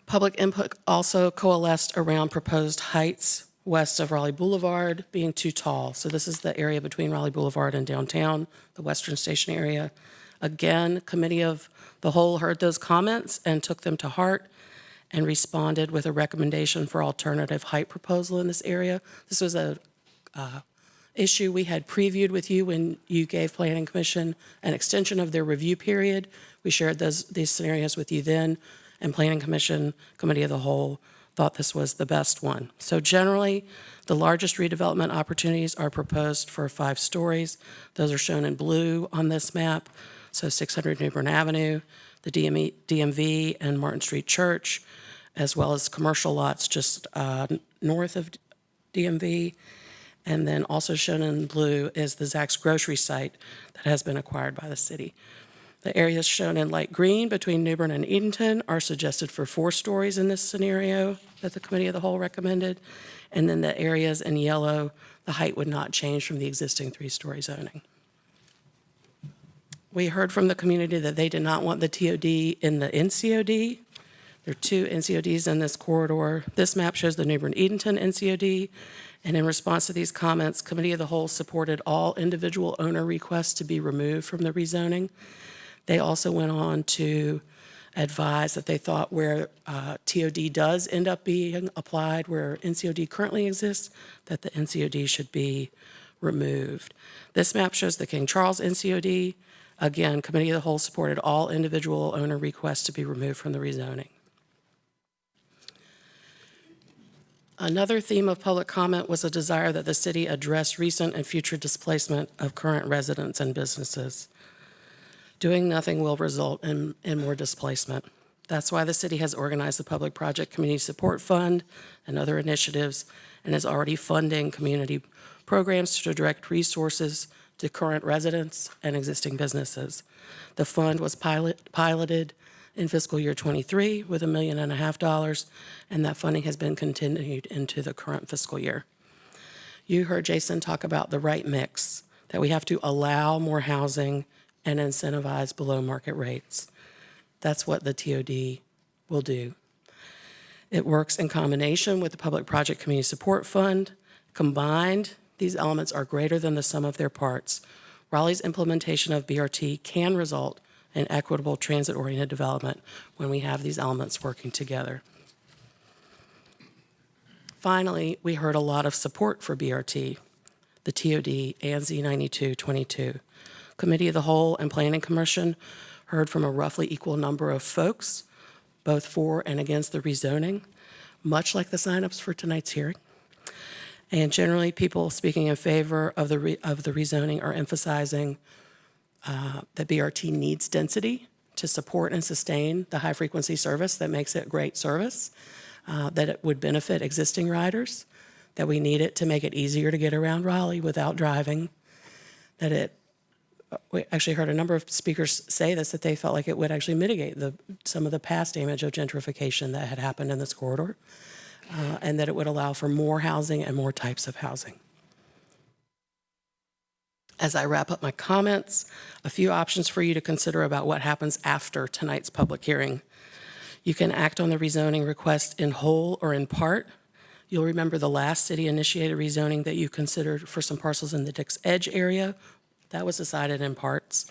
Public input also coalesced around proposed heights west of Raleigh Boulevard being too tall. So this is the area between Raleigh Boulevard and downtown, the Western Station area. Again, Committee of the Whole heard those comments and took them to heart and responded with a recommendation for alternative height proposal in this area. This was a issue we had previewed with you when you gave Planning Commission an extension of their review period. We shared these scenarios with you then, and Planning Commission, Committee of the Whole, thought this was the best one. So generally, the largest redevelopment opportunities are proposed for 5 stories. Those are shown in blue on this map. So 600 New Bern Avenue, the DMV and Martin Street Church, as well as commercial lots just north of DMV. And then also shown in blue is the Zach's Grocery site that has been acquired by the city. The areas shown in light green between Newbern and Edenton are suggested for 4 stories in this scenario that the Committee of the Whole recommended. And then the areas in yellow, the height would not change from the existing 3-story zoning. We heard from the community that they did not want the TOD in the NCOD. There are 2 NCODs in this corridor. This map shows the Newbern-Edenton NCOD. And in response to these comments, Committee of the Whole supported all individual owner requests to be removed from the rezoning. They also went on to advise that they thought where TOD does end up being applied, where NCOD currently exists, that the NCOD should be removed. This map shows the King Charles NCOD. Again, Committee of the Whole supported all individual owner requests to be removed from the rezoning. Another theme of public comment was a desire that the city address recent and future displacement of current residents and businesses. Doing nothing will result in more displacement. That's why the city has organized the Public Project Community Support Fund and other initiatives and is already funding community programs to direct resources to current residents and existing businesses. The fund was piloted in fiscal year 23 with $1.5 million, and that funding has been continued into the current fiscal year. You heard Jason talk about the right mix, that we have to allow more housing and incentivize below market rates. That's what the TOD will do. It works in combination with the Public Project Community Support Fund. Combined, these elements are greater than the sum of their parts. Raleigh's implementation of BRT can result in equitable transit-oriented development when we have these elements working together. Finally, we heard a lot of support for BRT, the TOD, and Z9222. Committee of the Whole and Planning Commission heard from a roughly equal number of folks, both for and against the rezoning, much like the signups for tonight's hearing. And generally, people speaking in favor of the rezoning are emphasizing that BRT needs density to support and sustain the high-frequency service that makes it a great service, that it would benefit existing riders, that we need it to make it easier to get around Raleigh without driving, that we actually heard a number of speakers say this, that they felt like it would actually mitigate some of the past damage of gentrification that had happened in this corridor, and that it would allow for more housing and more types of housing. As I wrap up my comments, a few options for you to consider about what happens after tonight's public hearing. You can act on the rezoning request in whole or in part. You'll remember the last city-initiated rezoning that you considered for some parcels in the Dix Edge area. That was decided in parts.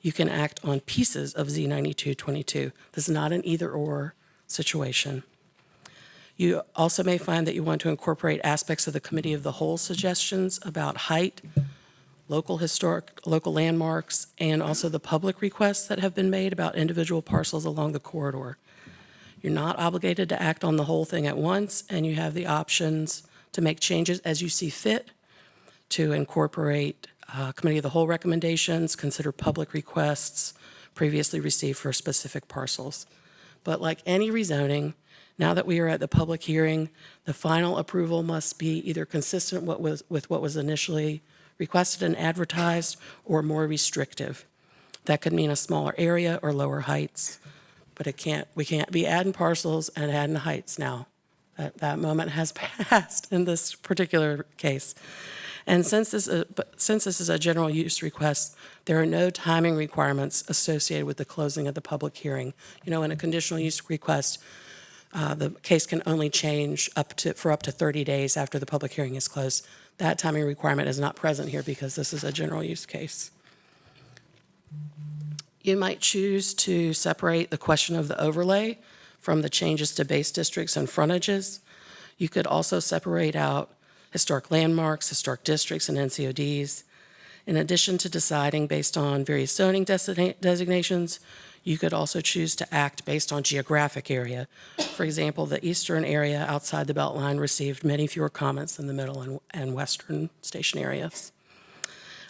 You can act on pieces of Z9222. This is not an either-or situation. You also may find that you want to incorporate aspects of the Committee of the Whole suggestions about height, local landmarks, and also the public requests that have been made about individual parcels along the corridor. You're not obligated to act on the whole thing at once, and you have the options to make changes as you see fit, to incorporate Committee of the Whole recommendations, consider public requests previously received for specific parcels. But like any rezoning, now that we are at the public hearing, the final approval must be either consistent with what was initially requested and advertised, or more restrictive. That could mean a smaller area or lower heights, but we can't be adding parcels and adding heights now. That moment has passed in this particular case. And since this is a general use request, there are no timing requirements associated with the closing of the public hearing. You know, in a conditional use request, the case can only change for up to 30 days after the public hearing is closed. That timing requirement is not present here because this is a general use case. You might choose to separate the question of the overlay from the changes to base districts and frontages. You could also separate out historic landmarks, historic districts, and NCODs. In addition to deciding based on various zoning designations, you could also choose to act based on geographic area. For example, the eastern area outside the Beltline received many fewer comments than the middle and western station areas.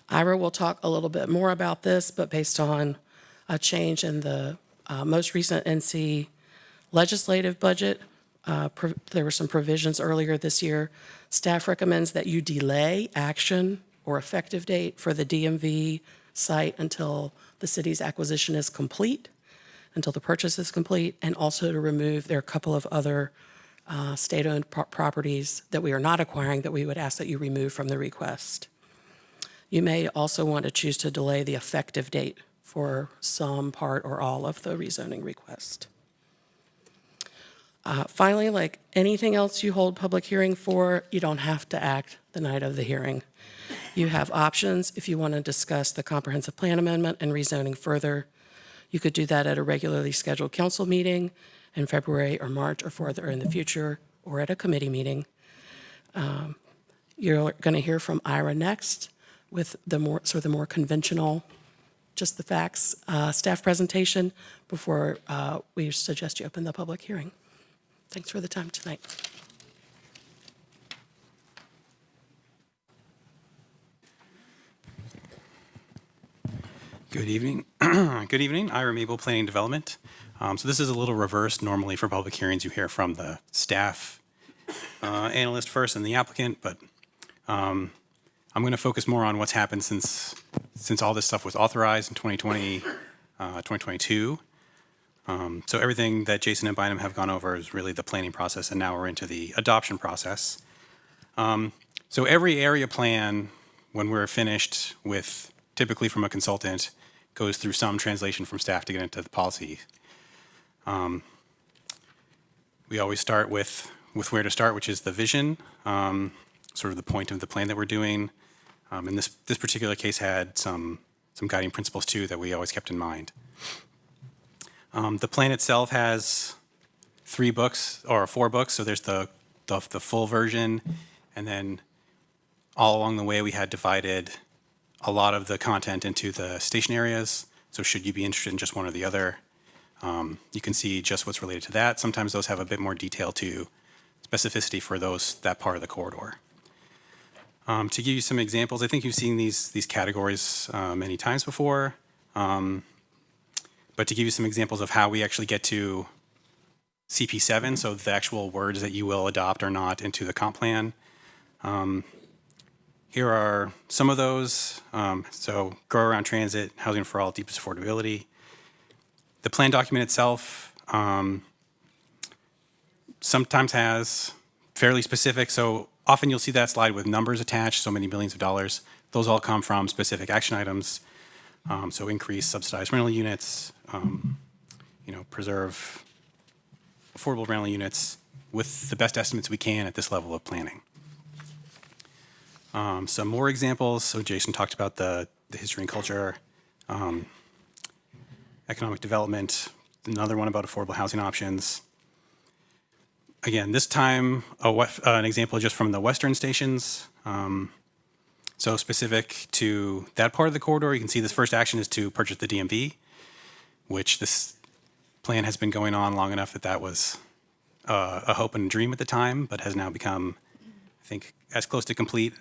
Ira will talk a little bit more about this, but based on a change in the most recent NC legislative budget, there were some provisions earlier this year. Staff recommends that you delay action or effective date for the DMV site until the city's acquisition is complete, until the purchase is complete, and also to remove, there are a couple of other state-owned properties that we are not acquiring that we would ask that you remove from the request. You may also want to choose to delay the effective date for some, part, or all of the rezoning request. Finally, like anything else you hold public hearing for, you don't have to act the night of the hearing. You have options if you want to discuss the comprehensive plan amendment and rezoning further. You could do that at a regularly scheduled council meeting in February or March or further in the future, or at a committee meeting. You're going to hear from Ira next with the more conventional, just the facts, staff presentation before we suggest you open the public hearing. Thanks for the time tonight. Good evening. Good evening. Ira Mabel, Planning Development. So this is a little reversed. Normally for public hearings, you hear from the staff analyst first and the applicant, but I'm going to focus more on what's happened since all this stuff was authorized in 2020, 2022. So everything that Jason and Bynum have gone over is really the planning process, and now we're into the adoption process. So every area plan, when we're finished with, typically from a consultant, goes through some translation from staff to get into the policy. We always start with where to start, which is the vision, sort of the point of the plan that we're doing. And this particular case had some guiding principles too that we always kept in mind. The plan itself has 4 books. So there's the full version, and then all along the way we had divided a lot of the content into the station areas. So should you be interested in just one or the other, you can see just what's related to that. Sometimes those have a bit more detail to specificity for that part of the corridor. To give you some examples, I think you've seen these categories many times before. But to give you some examples of how we actually get to CP7, so the actual words that you will adopt or not into the comp plan. Here are some of those. So grow around transit, housing for all, deepest affordability. The plan document itself sometimes has fairly specific, so often you'll see that slide with numbers attached, so many millions of dollars. Those all come from specific action items. So increase subsidized rental units, preserve affordable rental units with the best estimates we can at this level of planning. Some more examples. So Jason talked about the history and culture, economic development, another one about affordable housing options. Again, this time an example just from the western stations. So specific to that part of the corridor, you can see this first action is to purchase the DMV, which this plan has been going on long enough that was a hope and a dream at the time, but has now become, I think, as close to complete,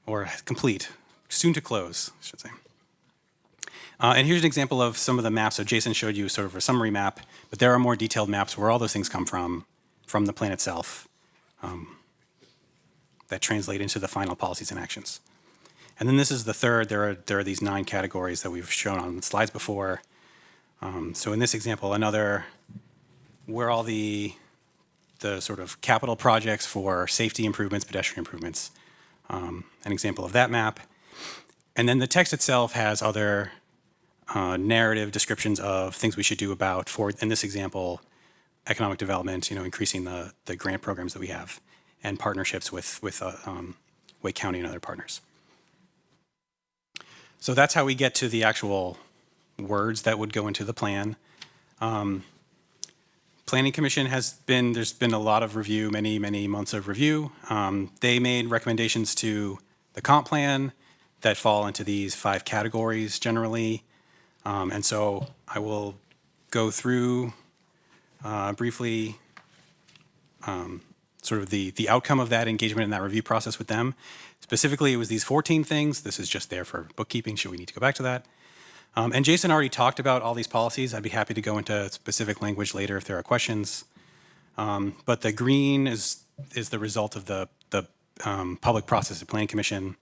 or complete, soon to close, I should say. And here's an example of some of the maps. So Jason showed you sort of a summary map, but there are more detailed maps where all those things come from the plan itself, that translate into the final policies and actions. And then this is the third. There are these 9 categories that we've shown on the slides before. So in this example, where all the sort of capital projects for safety improvements, pedestrian improvements, an example of that map. And then the text itself has other narrative descriptions of things we should do about, for, in this example, economic development, increasing the grant programs that we have, and partnerships with Wake County and other partners. So that's how we get to the actual words that would go into the plan. Planning Commission there's been a lot of review, many, many months of review. They made recommendations to the comp plan that fall into these 5 categories generally. And so I will go through briefly sort of the outcome of that engagement in that review process with them. Specifically, it was these 14 things. This is just there for bookkeeping, should we need to go back to that. And Jason already talked about all these policies. I'd be happy to go into specific language later if there are questions. But the green is the result of the public process at Planning Commission.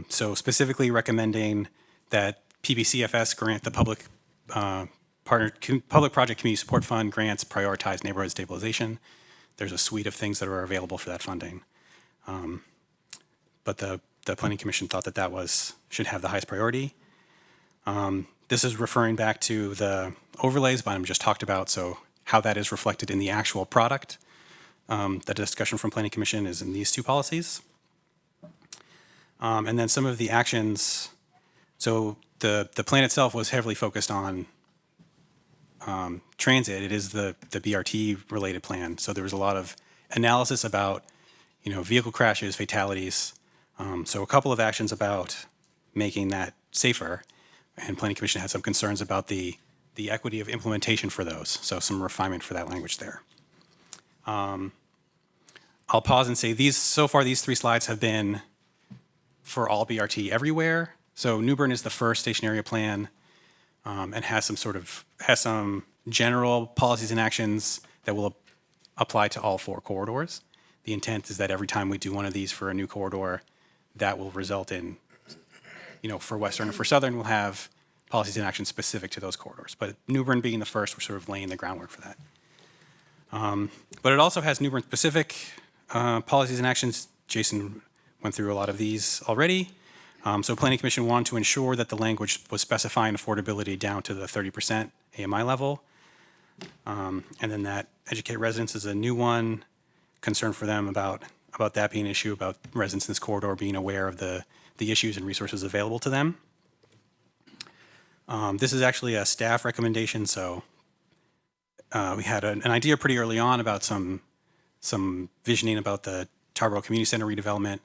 So specifically recommending that PBCFS grant the public project community support fund grants prioritize neighborhood stabilization. There's a suite of things that are available for that funding. But the Planning Commission thought that should have the highest priority. This is referring back to the overlays Bynum just talked about, so how that is reflected in the actual product. The discussion from Planning Commission is in these two policies. And then some of the actions, so the plan itself was heavily focused on transit. It is the BRT related plan. So there was a lot of analysis about, vehicle crashes, fatalities. So a couple of actions about making that safer. And Planning Commission had some concerns about the equity of implementation for those. So some refinement for that language there. I'll pause and say so far these 3 slides have been for all BRT everywhere. So New Bern is the first station area plan and has some general policies and actions that will apply to all 4 corridors. The intent is that every time we do one of these for a new corridor, that will result in, for Western or for Southern, we'll have policies and actions specific to those corridors. But New Bern being the first, we're sort of laying the groundwork for that. But it also has New Bern specific policies and actions. Jason went through a lot of these already. So Planning Commission wanted to ensure that the language was specifying affordability down to the 30% AMI level. And then that educate residents is a new one, concern for them about that being an issue, about residents in this corridor being aware of the issues and resources available to them. This is actually a staff recommendation, so we had an idea pretty early on about some visioning about the Tarboro Community Center redevelopment,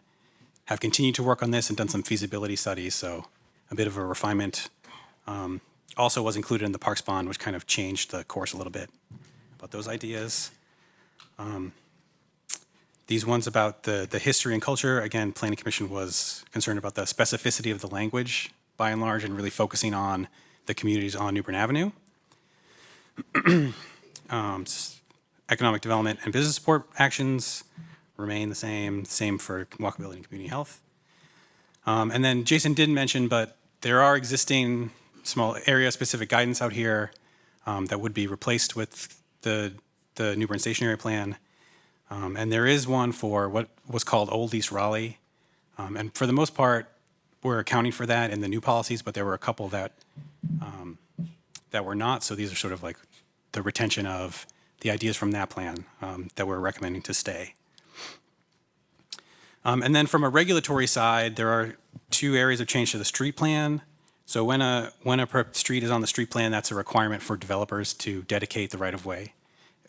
have continued to work on this and done some feasibility studies, so a bit of a refinement. Also was included in the Parks Bond, which kind of changed the course a little bit about those ideas. These ones about the history and culture, again, Planning Commission was concerned about the specificity of the language by and large and really focusing on the communities on New Bern Avenue. Economic development and business support actions remain the same for walkability and community health. And then Jason did mention, but there are existing small area-specific guidance out here that would be replaced with the New Bern Station Area Plan. And there is one for what was called Old East Raleigh. And for the most part, we're accounting for that in the new policies, but there were a couple that were not. So these are sort of like the retention of the ideas from that plan that we're recommending to stay. And then from a regulatory side, there are 2 areas of change to the street plan. So when a street is on the street plan, that's a requirement for developers to dedicate the right-of-way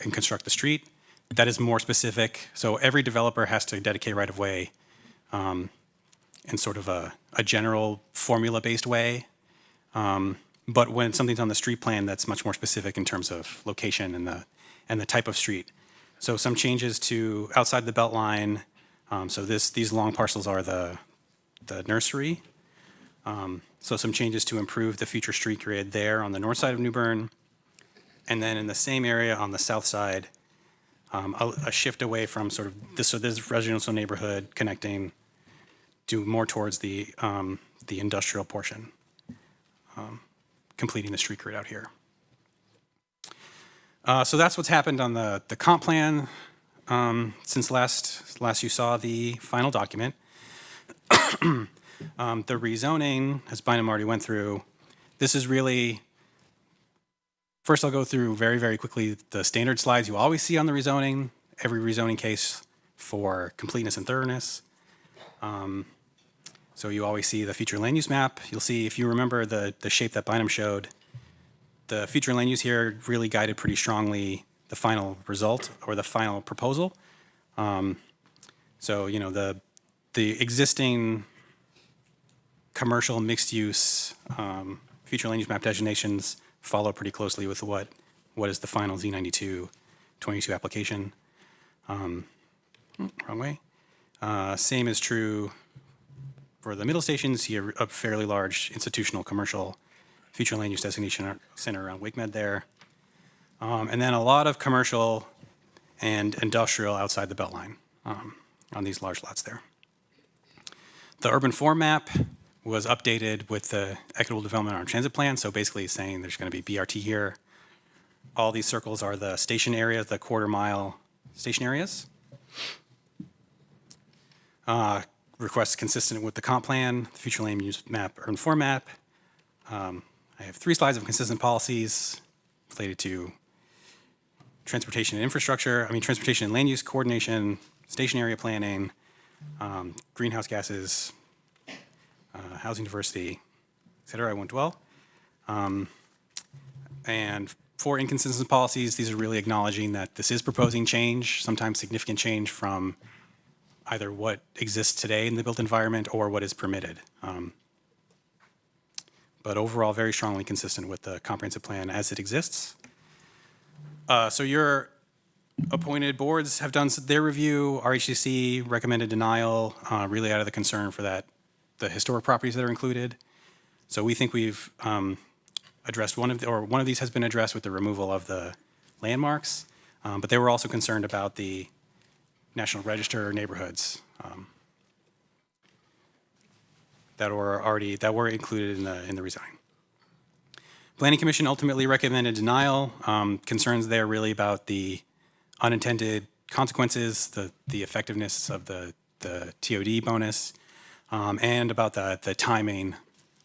and construct the street. That is more specific. So every developer has to dedicate right-of-way in sort of a general formula-based way. But when something's on the street plan, that's much more specific in terms of location and the type of street. So some changes to outside the belt line. So these long parcels are the nursery. So some changes to improve the future street grid there on the north side of New Bern. And then in the same area on the south side, a shift away from sort of this residential neighborhood connecting to more towards the industrial portion, completing the street grid out here. So that's what's happened on the comp plan since last you saw the final document. The rezoning, as Bynum already went through, this is really, first I'll go through very, very quickly the standard slides you always see on the rezoning, every rezoning case for completeness and thoroughness. So you always see the future land use map. You'll see, if you remember the shape that Bynum showed, the future land use here really guided pretty strongly the final result or the final proposal. So, the existing commercial mixed use future land use map designations follow pretty closely with what is the final Z92 22 application. Wrong way. Same is true for the middle stations. Here, a fairly large institutional commercial future land use designation center around WakeMed there. And then a lot of commercial and industrial outside the Beltline on these large lots there. The urban form map was updated with the equitable development on transit plan. So basically saying there's going to be BRT here. All these circles are the station areas, the quarter-mile station areas. Requests consistent with the comp plan, the future land use map, urban form map. I have 3 slides of consistent policies related to transportation and infrastructure. Transportation and land use coordination, station area planning, greenhouse gases, housing diversity, et cetera. I won't dwell. And 4 inconsistent policies, these are really acknowledging that this is proposing change, sometimes significant change from either what exists today in the built environment or what is permitted. But overall, very strongly consistent with the comprehensive plan as it exists. So your appointed boards have done their review. RHCC recommended denial, really out of the concern for the historic properties that are included. So we think we've addressed one of these has been addressed with the removal of the landmarks, but they were also concerned about the National Register neighborhoods that were included in the rezoning. Planning Commission ultimately recommended denial. Concerns there really about the unintended consequences, the effectiveness of the TOD bonus, and about the timing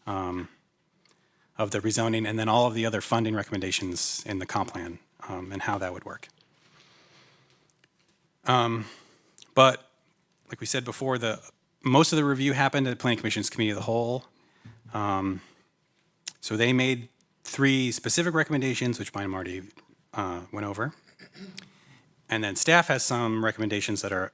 of the rezoning, and then all of the other funding recommendations in the comp plan and how that would work. But like we said before, most of the review happened at the Planning Commission's Committee of the Whole. So they made 3 specific recommendations, which Bynum already went over. And then staff has some recommendations that are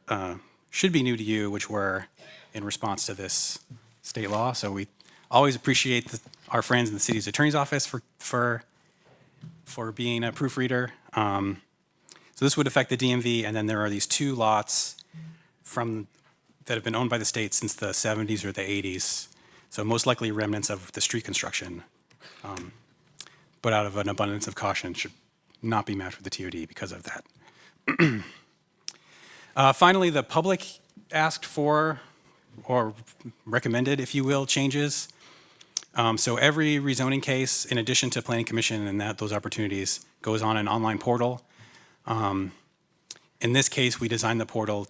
should be new to you, which were in response to this state law. So we always appreciate our friends in the city's attorney's office for being a proofreader. So this would affect the DMV, and then there are these 2 lots that have been owned by the state since the 70s or the 80s. So most likely remnants of the street construction, but out of an abundance of caution should not be matched with the TOD because of that. Finally, the public asked for, or recommended, if you will, changes. So every rezoning case, in addition to Planning Commission and those opportunities, goes on an online portal. In this case, we designed the portal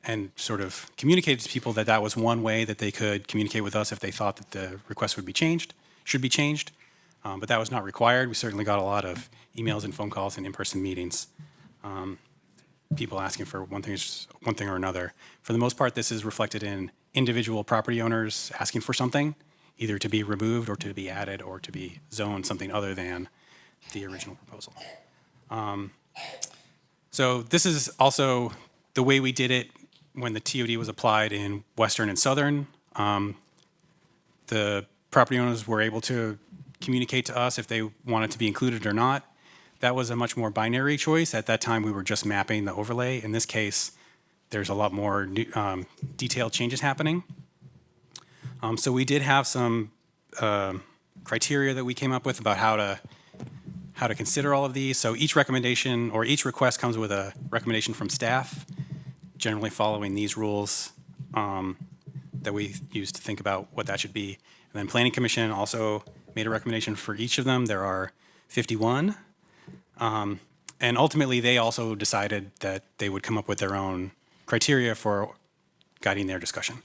and sort of communicated to people that was one way that they could communicate with us if they thought that the request should be changed. But that was not required. We certainly got a lot of emails and phone calls and in-person meetings. People asking for one thing or another. For the most part, this is reflected in individual property owners asking for something, either to be removed or to be added or to be zoned something other than the original proposal. So this is also the way we did it when the TOD was applied in Western and Southern. The property owners were able to communicate to us if they wanted to be included or not. That was a much more binary choice. At that time, we were just mapping the overlay. In this case, there's a lot more detailed changes happening. So we did have some criteria that we came up with about how to consider all of these. So each recommendation or each request comes with a recommendation from staff, generally following these rules that we use to think about what that should be. And then Planning Commission also made a recommendation for each of them. There are 51. And ultimately, they also decided that they would come up with their own criteria for guiding their discussion.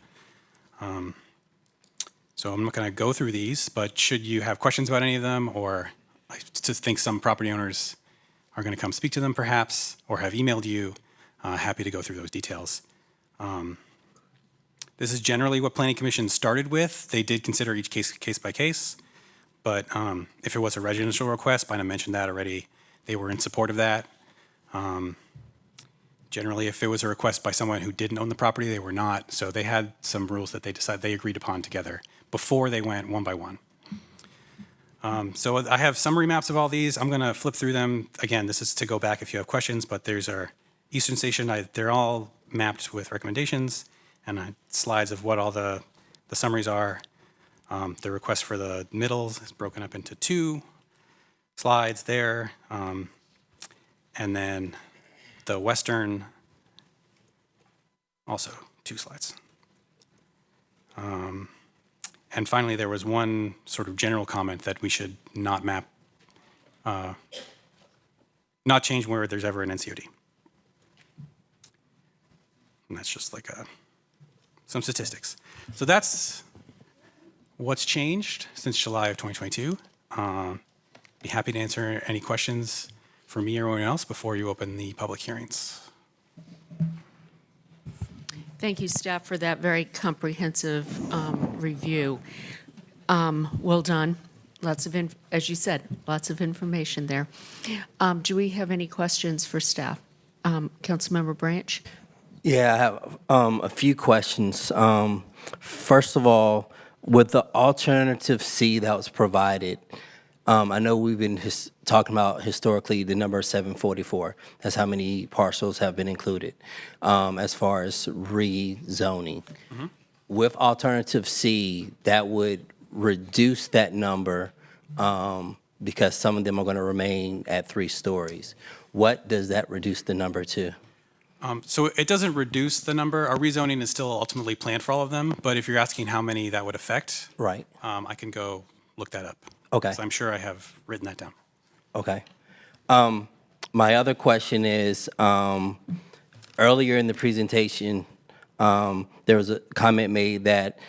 So I'm not going to go through these, but should you have questions about any of them, or I just think some property owners are going to come speak to them perhaps, or have emailed you, happy to go through those details. This is generally what Planning Commission started with. They did consider each case by case, but if it was a residential request, Bynum mentioned that already, they were in support of that. Generally, if it was a request by someone who didn't own the property, they were not. So they had some rules that they agreed upon together before they went one by one. So I have summary maps of all these. I'm going to flip through them. Again, this is to go back if you have questions, but there's our Eastern Station. They're all mapped with recommendations and slides of what all the summaries are. The request for the middles is broken up into 2 slides there. And then the Western, also 2 slides. And finally, there was one sort of general comment that we should not map, not change where there's ever an NCOD. And that's just like some statistics. So that's what's changed since July of 2022. Be happy to answer any questions for me or anyone else before you open the public hearings. Thank you, staff, for that very comprehensive review. Well done. Lots of, as you said, lots of information there. Do we have any questions for staff? Councilmember Branch? Yeah, I have a few questions. First of all, with the alternative C that was provided, I know we've been talking about historically the number 744. That's how many parcels have been included as far as rezoning. Mm-hmm. With alternative C, that would reduce that number because some of them are going to remain at 3 stories. What does that reduce the number to? So it doesn't reduce the number. Our rezoning is still ultimately planned for all of them, but if you're asking how many that would affect, Right. I can go look that up. Okay. So I'm sure I have written that down. Okay. My other question is, earlier in the presentation, there was a comment made that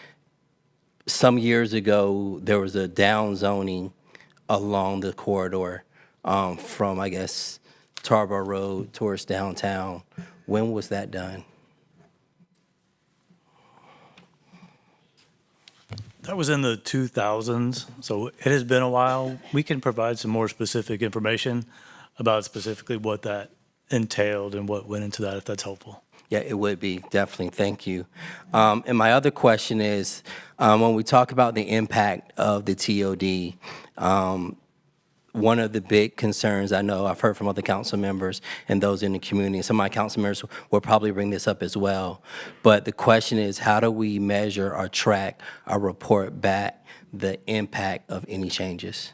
some years ago, there was a down zoning along the corridor from, I guess, Tarboro Road towards downtown. When was that done? That was in the 2000s, so it has been a while. We can provide some more specific information about specifically what that entailed and what went into that, if that's helpful. Yeah, it would be, definitely. Thank you. And my other question is, when we talk about the impact of the TOD, one of the big concerns I know I've heard from other council members and those in the community, and some of my council members will probably bring this up as well, but the question is, how do we measure or track or report back the impact of any changes?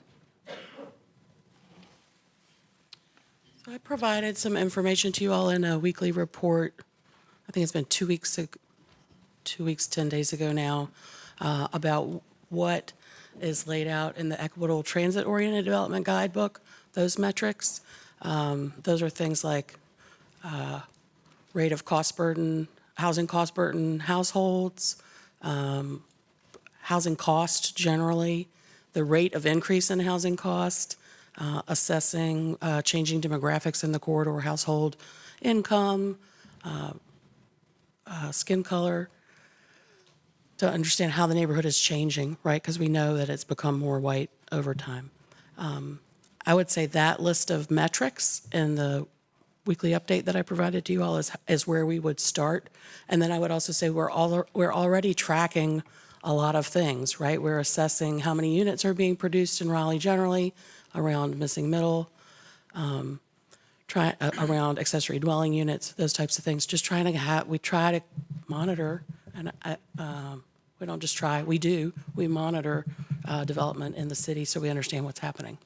So I provided some information to you all in a weekly report. I think it's been 2 weeks, 10 days ago now, about what is laid out in the Equitable Transit-Oriented Development Guidebook, those metrics. Those are things like rate of cost burden, housing cost burden households, housing cost generally, the rate of increase in housing cost, assessing changing demographics in the corridor household income, skin color, to understand how the neighborhood is changing, right? Because we know that it's become more white over time. I would say that list of metrics in the weekly update that I provided to you all is where we would start. And then I would also say we're already tracking a lot of things, right? We're assessing how many units are being produced in Raleigh generally, around missing middle, around accessory dwelling units, those types of things. Just trying to we try to monitor, and we don't just try, we do. We monitor development in the city so we understand what's happening.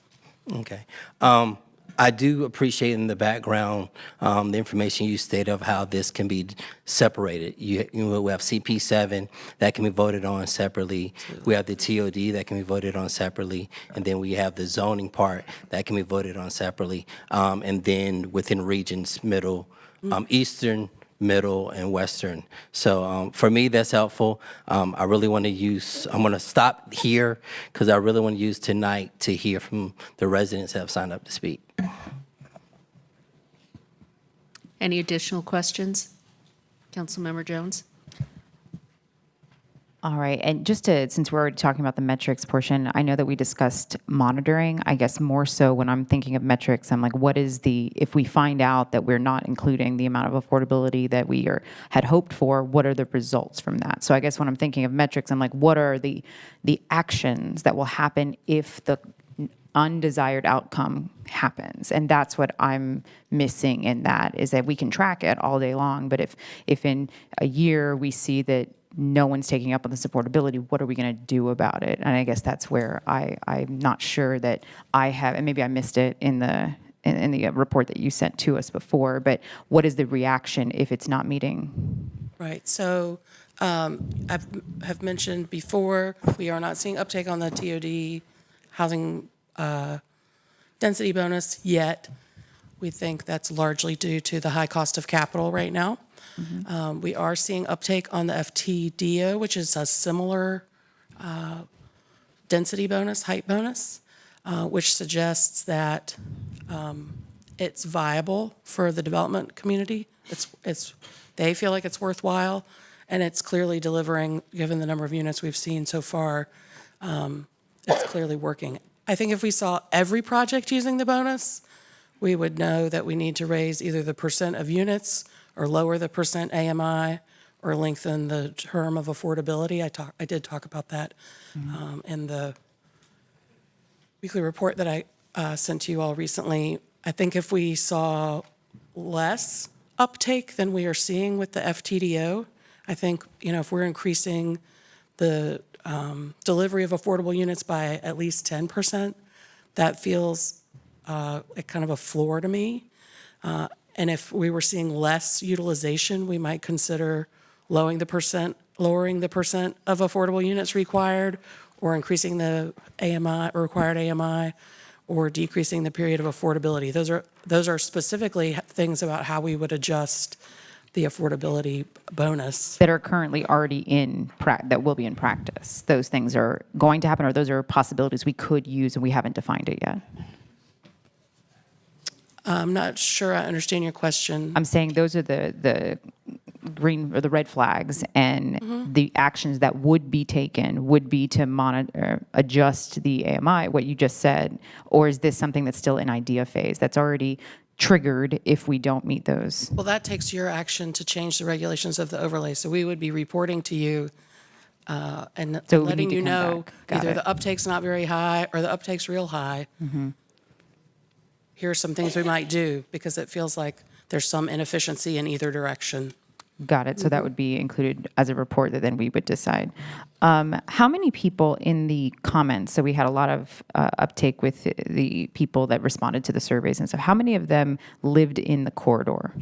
Okay. I do appreciate in the background the information you stated of how this can be separated. We have CP7 that can be voted on separately. We have the TOD that can be voted on separately. And then we have the zoning part that can be voted on separately. And then within regions, middle, eastern, middle, and western. So for me, that's helpful. I really want to I'm going to stop here because I really want to use tonight to hear from the residents that have signed up to speak. Any additional questions? Councilmember Jones? All right, and just to, since we're already talking about the metrics portion, I know that we discussed monitoring. I guess more so when I'm thinking of metrics, I'm like, what is if we find out that we're not including the amount of affordability that we had hoped for, what are the results from that? So I guess when I'm thinking of metrics, I'm like, what are the actions that will happen if the undesired outcome happens? And that's what I'm missing in that, is that we can track it all day long, but if in a year we see that no one's taking up on this affordability, what are we going to do about it? And I guess that's where I'm not sure that I have, and maybe I missed it in the report that you sent to us before, but what is the reaction if it's not meeting? Right, so Have mentioned before, we are not seeing uptake on the TOD housing density bonus yet. We think that's largely due to the high cost of capital right now. We are seeing uptake on the FTDO, which is a similar density bonus, height bonus, which suggests that it's viable for the development community. They feel like it's worthwhile, and it's clearly delivering, given the number of units we've seen so far. It's clearly working. I think if we saw every project using the bonus, we would know that we need to raise either the percent of units or lower the percent AMI or lengthen the term of affordability. I did talk about that in the weekly report that I sent to you all recently. I think if we saw less uptake than we are seeing with the FTDO, I think, if we're increasing the delivery of affordable units by at least 10%, that feels like kind of a floor to me. And if we were seeing less utilization, we might consider lowering the percent of affordable units required, or increasing the AMI, or required AMI, or decreasing the period of affordability. Those are specifically things about how we would adjust the affordability bonus. That are currently already that will be in practice. Those things are going to happen, or those are possibilities we could use and we haven't defined it yet? I'm not sure I understand your question. I'm saying those are the green or the red flags, and the actions that would be taken would be to monitor, adjust the AMI, what you just said, or is this something that's still in idea phase that's already triggered if we don't meet those? Well, that takes your action to change the regulations of the overlay. So we would be reporting to you and So we letting need to you come know back. Got either it. the uptake's not very high or the uptake's real high. Here are some things we might do because it feels like there's some inefficiency in either direction. Got it. So that would be included as a report that then we would decide. How many people in the comments, so we had a lot of uptake with the people that responded to the surveys and stuff, how many of them lived in the corridor?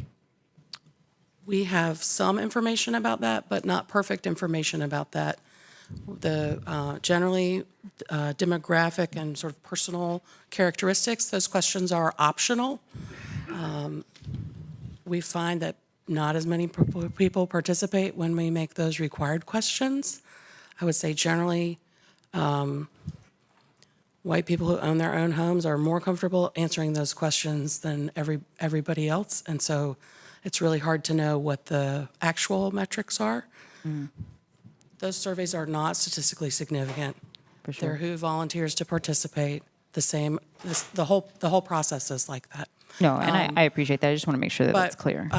We have some information about that, but not perfect information about that. The generally demographic and sort of personal characteristics, those questions are optional. We find that not as many people participate when we make those required questions. I would say generally, white people who own their own homes are more comfortable answering those questions than everybody else. And so it's really hard to know what the actual metrics are. Those surveys are not statistically significant. For sure. They're who volunteers to participate. The whole process is like that. No, and I appreciate that. I just want to make sure that that's clear.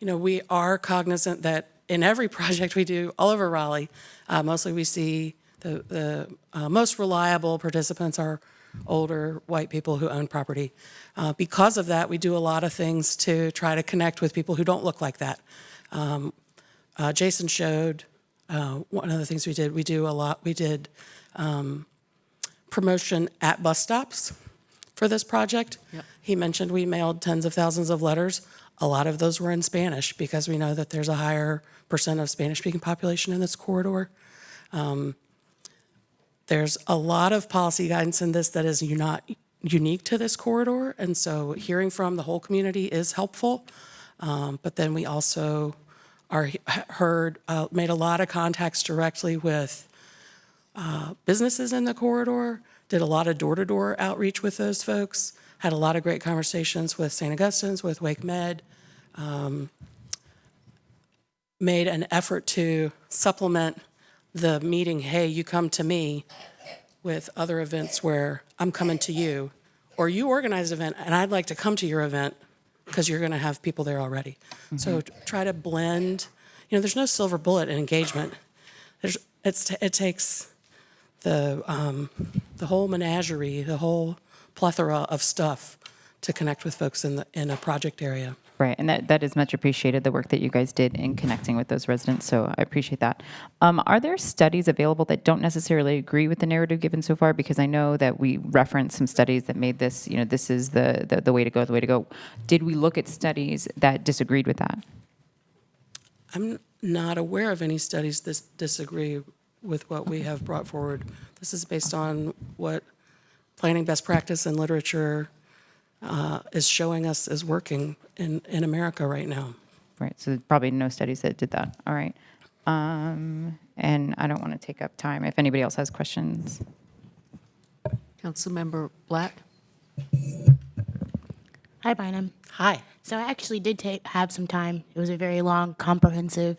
We are cognizant that in every project we do all over Raleigh, mostly we see the most reliable participants are older white people who own property. Because of that, we do a lot of things to try to connect with people who don't look like that. Jason showed one of the things we did. We did promotion at bus stops for this project. Yep. He mentioned we mailed tens of thousands of letters. A lot of those were in Spanish because we know that there's a higher percent of Spanish-speaking population in this corridor. There's a lot of policy guidance in this that is not unique to this corridor, and so hearing from the whole community is helpful. But then we also made a lot of contacts directly with businesses in the corridor, did a lot of door-to-door outreach with those folks, had a lot of great conversations with St. Augustine's, with Wake Med, made an effort to supplement the meeting, hey, you come to me, with other events where I'm coming to you, or you organize an event and I'd like to come to your event because you're going to have people there already. So try to blend, there's no silver bullet in engagement. It takes the whole menagerie, the whole plethora of stuff to connect with folks in a project area. Right, and that is much appreciated, the work that you guys did in connecting with those residents, so I appreciate that. Are there studies available that don't necessarily agree with the narrative given so far? Because I know that we referenced some studies that made this, this is the way to go, the way to go. Did we look at studies that disagreed with that? I'm not aware of any studies that disagree with what we have brought forward. This is based on what planning best practice and literature is showing us is working in America right now. Right, so probably no studies that did that. All right. And I don't want to take up time if anybody else has questions. Councilmember Black? Hi, Bynum. Hi. So I actually did have some time. It was a very long, comprehensive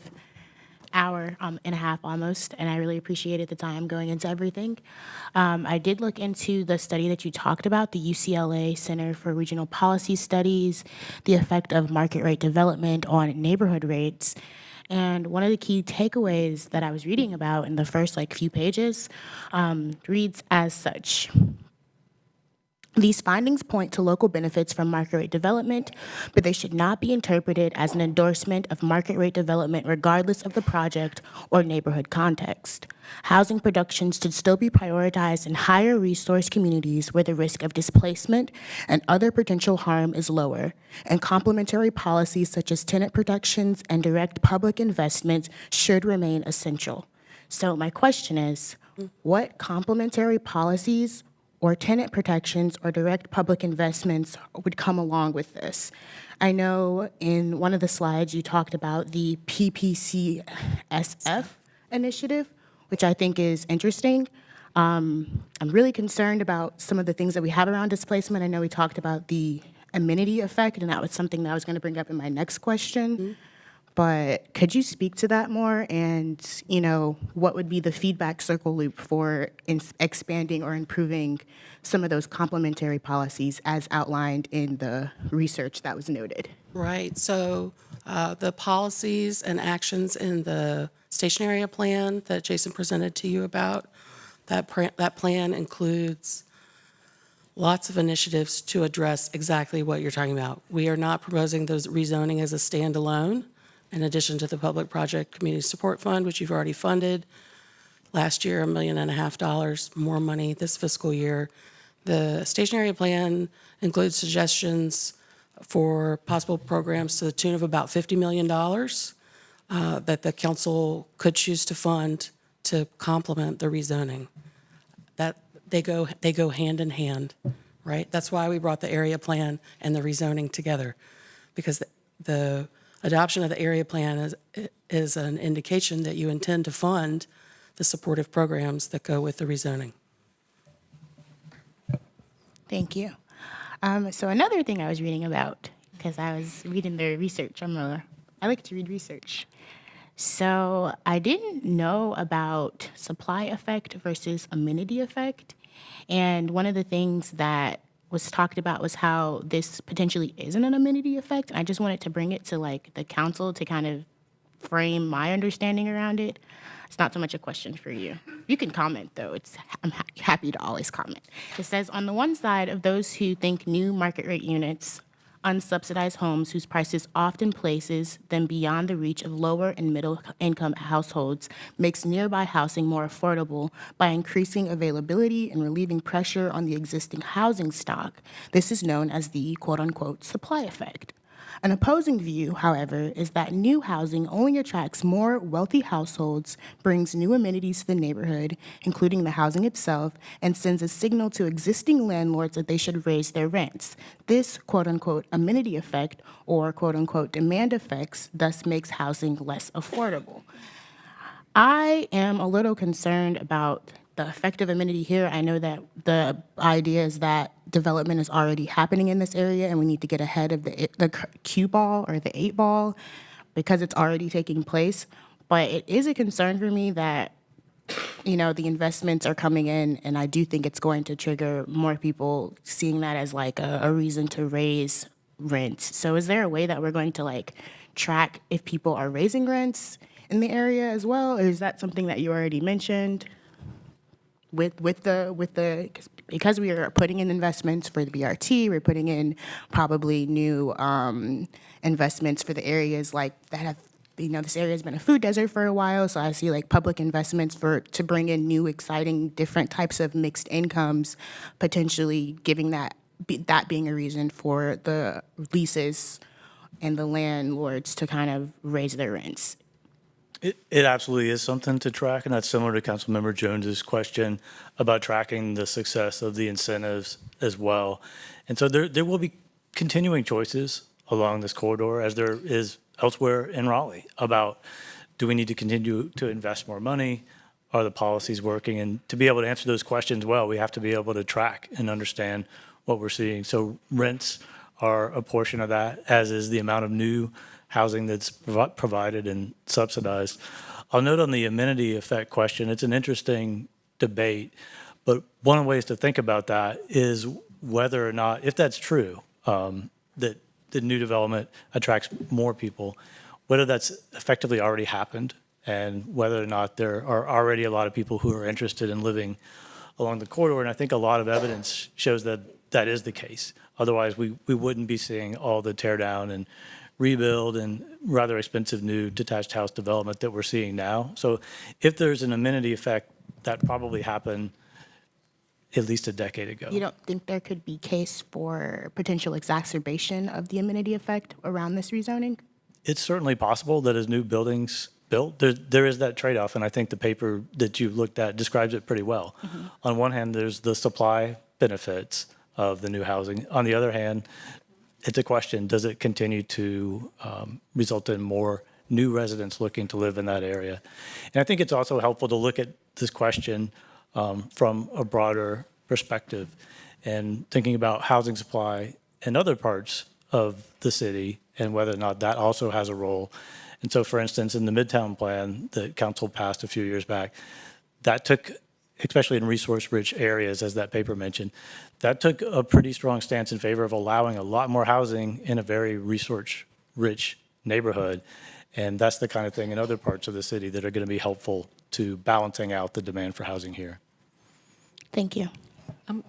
hour and a half almost, and I really appreciated the time going into everything. I did look into the study that you talked about, the UCLA Center for Regional Policy Studies, the effect of market rate development on neighborhood rates. And one of the key takeaways that I was reading about in the first few pages reads as such. These findings point to local benefits from market rate development, but they should not be interpreted as an endorsement of market rate development regardless of the project or neighborhood context. Housing production should still be prioritized in higher resource communities where the risk of displacement and other potential harm is lower, and complementary policies such as tenant protections and direct public investment should remain essential. So my question is, what complementary policies or tenant protections or direct public investments would come along with this? I know in one of the slides you talked about the PPCSF initiative, which I think is interesting. I'm really concerned about some of the things that we have around displacement. I know we talked about the amenity effect, and that was something that I was going to bring up in my next question. Mm-hmm. But could you speak to that more, and what would be the feedback circle loop for expanding or improving some of those complementary policies as outlined in the research that was noted? Right. So the policies and actions in the station area plan that Jason presented to you about, that plan includes lots of initiatives to address exactly what you're talking about. We are not proposing those rezoning as a standalone. In addition to the Public Project Community Support Fund, which you've already funded. Last year, $1.5 million, more money this fiscal year. The station area plan includes suggestions for possible programs to the tune of about $50 million that the council could choose to fund to complement the rezoning. That they go hand in hand, right? That's why we brought the area plan and the rezoning together, because the adoption of the area plan is an indication that you intend to fund the supportive programs that go with the rezoning. Thank you. So another thing I was reading about, because I was reading the research, I like to read research. So I didn't know about supply effect versus amenity effect. And one of the things that was talked about was how this potentially isn't an amenity effect. And I just wanted to bring it to the council to kind of frame my understanding around it. It's not so much a question for you. You can comment though. I'm happy to always comment. It says, on the one side of those who think new market rate units, unsubsidized homes whose prices often places them beyond the reach of lower and middle income households, makes nearby housing more affordable by increasing availability and relieving pressure on the existing housing stock. This is known as the quote-unquote supply effect. An opposing view, however, is that new housing only attracts more wealthy households, brings new amenities to the neighborhood, including the housing itself, and sends a signal to existing landlords that they should raise their rents. This quote-unquote amenity effect or quote-unquote demand effects thus makes housing less affordable. I am a little concerned about the effect of amenity here. I know that the idea is that development is already happening in this area and we need to get ahead of the cue ball or the 8 ball because it's already taking place. But it is a concern for me that, the investments are coming in, and I do think it's going to trigger more people seeing that as a reason to raise rents. So is there a way that we're going to track if people are raising rents in the area as well? Or is that something that you already mentioned? Because we are putting in investments for the BRT, we're putting in probably new investments for the areas that have, this area has been a food desert for a while, so I see public investments to bring in new, exciting, different types of mixed incomes, potentially giving that being a reason for the leases and the landlords to kind of raise their rents. It absolutely is something to track, and that's similar to Councilmember Jones's question about tracking the success of the incentives as well. And so there will be continuing choices along this corridor, as there is elsewhere in Raleigh, about do we need to continue to invest more money? Are the policies working? And to be able to answer those questions well, we have to be able to track and understand what we're seeing. So rents are a portion of that, as is the amount of new housing that's provided and subsidized. I'll note on the amenity effect question, it's an interesting debate, but one of the ways to think about that is whether or not, if that's true, that the new development attracts more people, whether that's effectively already happened, and whether or not there are already a lot of people who are interested in living along the corridor. And I think a lot of evidence shows that that is the case. Otherwise, we wouldn't be seeing all the tear down and rebuild and rather expensive new detached house development that we're seeing now. So if there's an amenity effect, that probably happened at least a decade ago. You don't think there could be case for potential exacerbation of the amenity effect around this rezoning? It's certainly possible that as new buildings built, there is that trade-off, and I think the paper that you looked at describes it pretty well. On one hand, there's the supply benefits of the new housing. On the other hand, it's a question, does it continue to result in more new residents looking to live in that area? And I think it's also helpful to look at this question from a broader perspective and thinking about housing supply in other parts of the city and whether or not that also has a role. And so, for instance, in the Midtown Plan that Council passed a few years back, that took, especially in resource-rich areas, as that paper mentioned, that took a pretty strong stance in favor of allowing a lot more housing in a very resource-rich neighborhood. And that's the kind of thing in other parts of the city that are going to be helpful to balancing out the demand for housing here. Thank you. I'm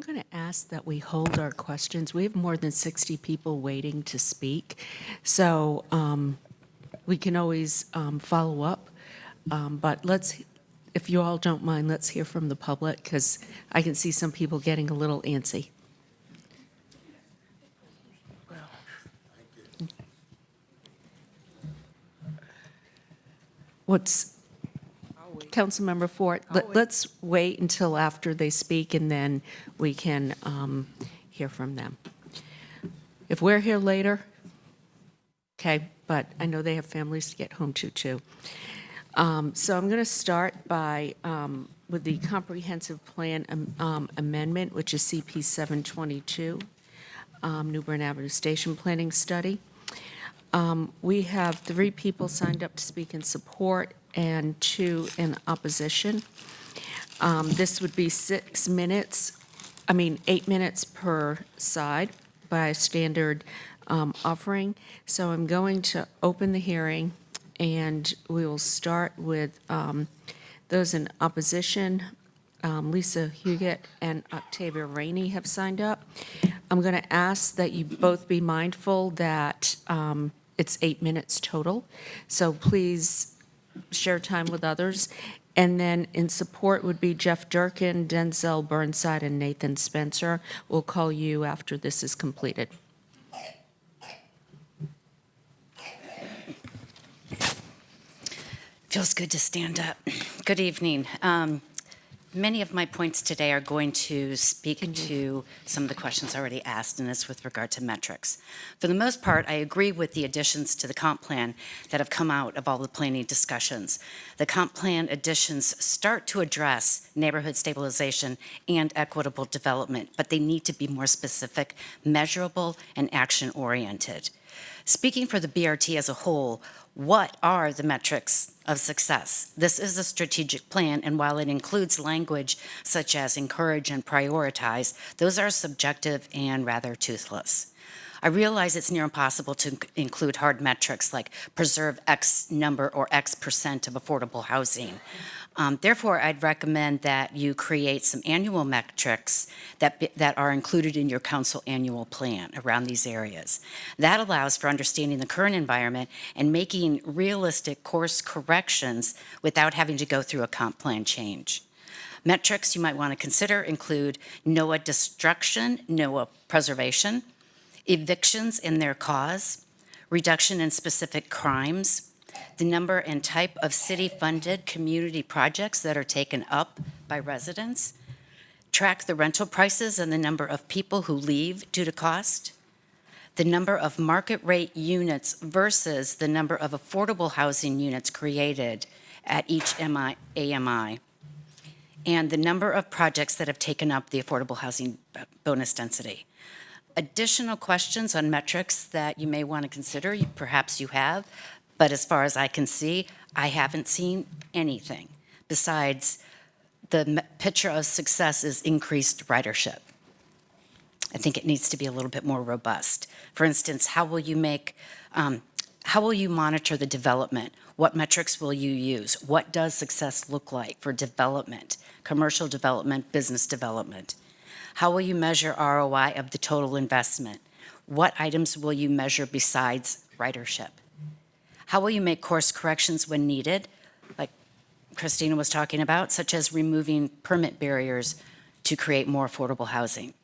going to ask that we hold our questions. We have more than 60 people waiting to speak, so we can always follow up. But let's, if you all don't mind, let's hear from the public, because I can see some people getting a little antsy. What's, Councilmember Fort, let's wait until after they speak, and then we can hear from them. If we're here later, okay, but I know they have families to get home to, too. So I'm going to start by, with the comprehensive plan amendment, which is CP 722, New Bern Avenue Station Planning Study. We have 3 people signed up to speak in support and 2 in opposition. This would be 8 minutes per side by a standard offering. So I'm going to open the hearing, and we will start with those in opposition. Lisa Huguet and Octavia Rainey have signed up. I'm going to ask that you both be mindful that it's 8 minutes total. So please share time with others. And then in support would be Jeff Durkin, Denzel Burnside, and Nathan Spencer. We'll call you after this is completed. Feels good to stand up. Good evening. Many of my points today are going to speak to some of the questions already asked, and it's with regard to metrics. For the most part, I agree with the additions to the comp plan that have come out of all the planning discussions. The comp plan additions start to address neighborhood stabilization and equitable development, but they need to be more specific, measurable, and action-oriented. Speaking for the BRT as a whole, what are the metrics of success? This is a strategic plan, and while it includes language such as encourage and prioritize, those are subjective and rather toothless. I realize it's near impossible to include hard metrics like preserve X number or X percent of affordable housing. Therefore, I'd recommend that you create some annual metrics that are included in your council annual plan around these areas. That allows for understanding the current environment and making realistic course corrections without having to go through a comp plan change. Metrics you might want to consider include NOAA destruction, NOAA preservation, evictions and their cause, reduction in specific crimes, the number and type of city-funded community projects that are taken up by residents, track the rental prices and the number of people who leave due to cost, the number of market rate units versus the number of affordable housing units created at each AMI, and the number of projects that have taken up the affordable housing bonus density. Additional questions on metrics that you may want to consider, perhaps you have, but as far as I can see, I haven't seen anything besides the picture of success is increased ridership. I think it needs to be a little bit more robust. For instance, how will you monitor the development? What metrics will you use? What does success look like for development, commercial development, business development? How will you measure ROI of the total investment? What items will you measure besides ridership? How will you make course corrections when needed, like Christina was talking about, such as removing permit barriers to create more affordable housing?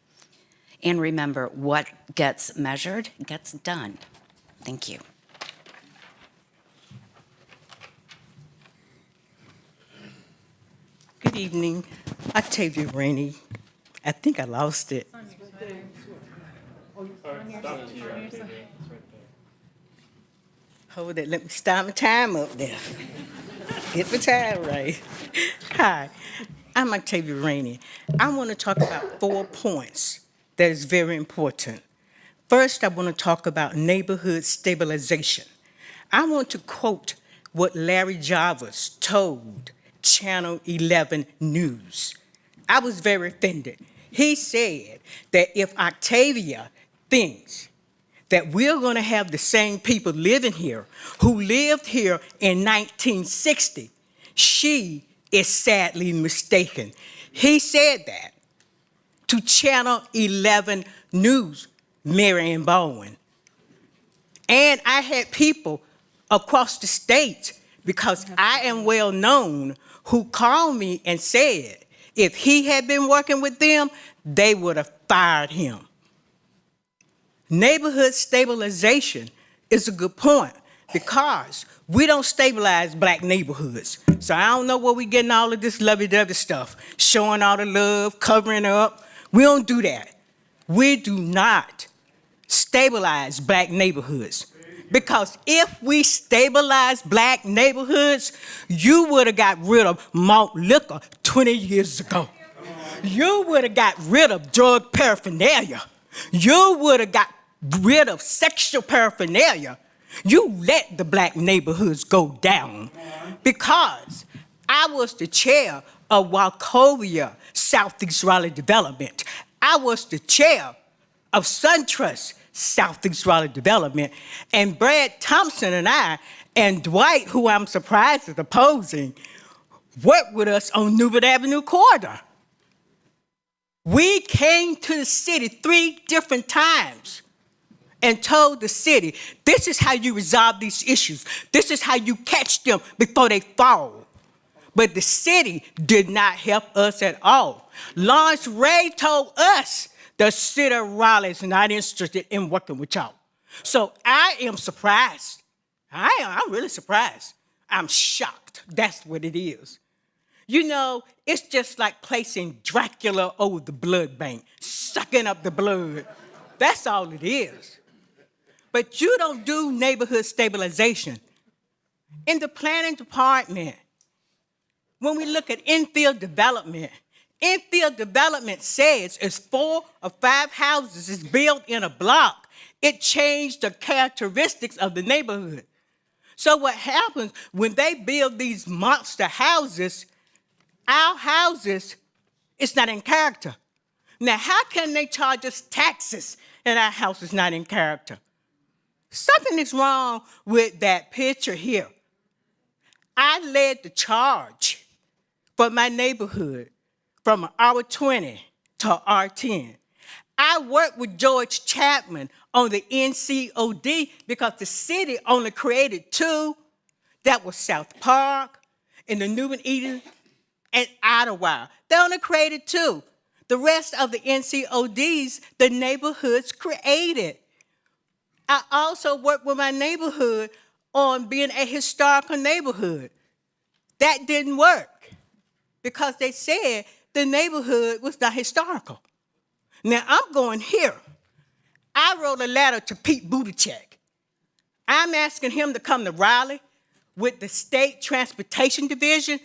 And remember, what gets measured gets done. Thank you. Good evening. Octavia Rainey. I think I lost it. Hold it. Let me start my time up there. Get the time right. Hi, I'm Octavia Rainey. I want to talk about 4 points that is very important. First, I want to talk about neighborhood stabilization. I want to quote what Larry Jarvis told Channel 11 News. I was very offended. He said that if Octavia thinks that we're going to have the same people living here who lived here in 1960, she is sadly mistaken. He said that to Channel 11 News, Marion Baldwin. And I had people across the state, because I am well known, who called me and said if he had been working with them, they would have fired him. Neighborhood stabilization is a good point because we don't stabilize black neighborhoods. So I don't know where we getting all of this lovey-dovey stuff, showing all the love, covering up. We don't do that. We do not stabilize black neighborhoods. Because if we stabilize black neighborhoods, you would have got rid of malt liquor 20 years ago. You would have got rid of drug paraphernalia. You would have got rid of sexual paraphernalia. You let the black neighborhoods go down. Because I was the chair of Wachovia Southeast Raleigh Development. I was the chair of SunTrust Southeast Raleigh Development, and Brad Thompson and I, and Dwight, who I'm surprised is opposing, worked with us on Newbert Avenue corridor. We came to the city 3 different times and told the city, this is how you resolve these issues. This is how you catch them before they fall. But the city did not help us at all. Lawrence Ray told us the city of Raleigh is not interested in working with y'all. So I am surprised. I'm really surprised. I'm shocked. That's what it is. You know, it's just like placing Dracula over the blood bank, sucking up the blood. That's all it is. But you don't do neighborhood stabilization. In the planning department, when we look at infill development says if 4 or 5 houses is built in a block, it changed the characteristics of the neighborhood. So what happens when they build these monster houses, our houses, it's not in character. Now, how can they charge us taxes and our house is not in character? Something is wrong with that picture here. I led the charge for my neighborhood from R20 to R10. I worked with George Chapman on the NCOD because the city only created 2. That was South Park and the New Eden and Idlewild. They only created 2. The rest of the NCODs, the neighborhoods created. I also worked with my neighborhood on being a historical neighborhood. That didn't work because they said the neighborhood was not historical. Now, I'm going here. I wrote a letter to Pete Buttigieg. I'm asking him to come to Raleigh with the state transportation division.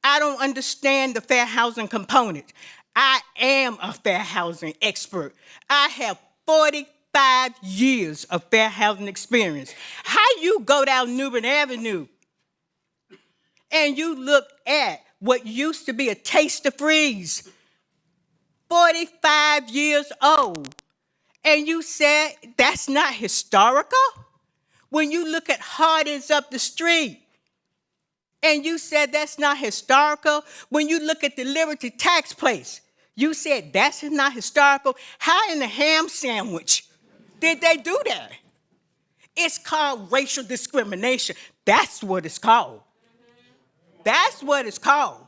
I don't understand the fair housing component. I am a fair housing expert. I have 45 years of fair housing experience. How you go down New Bern Avenue and you look at what used to be a Taste Freeze, 45 years old, and you said that's not historical? When you look at Hardin's up the street, and you said that's not historical. When you look at the Liberty Tax Place, you said that's not historical. How in the ham sandwich did they do that? It's called racial discrimination. That's what it's called. That's what it's called.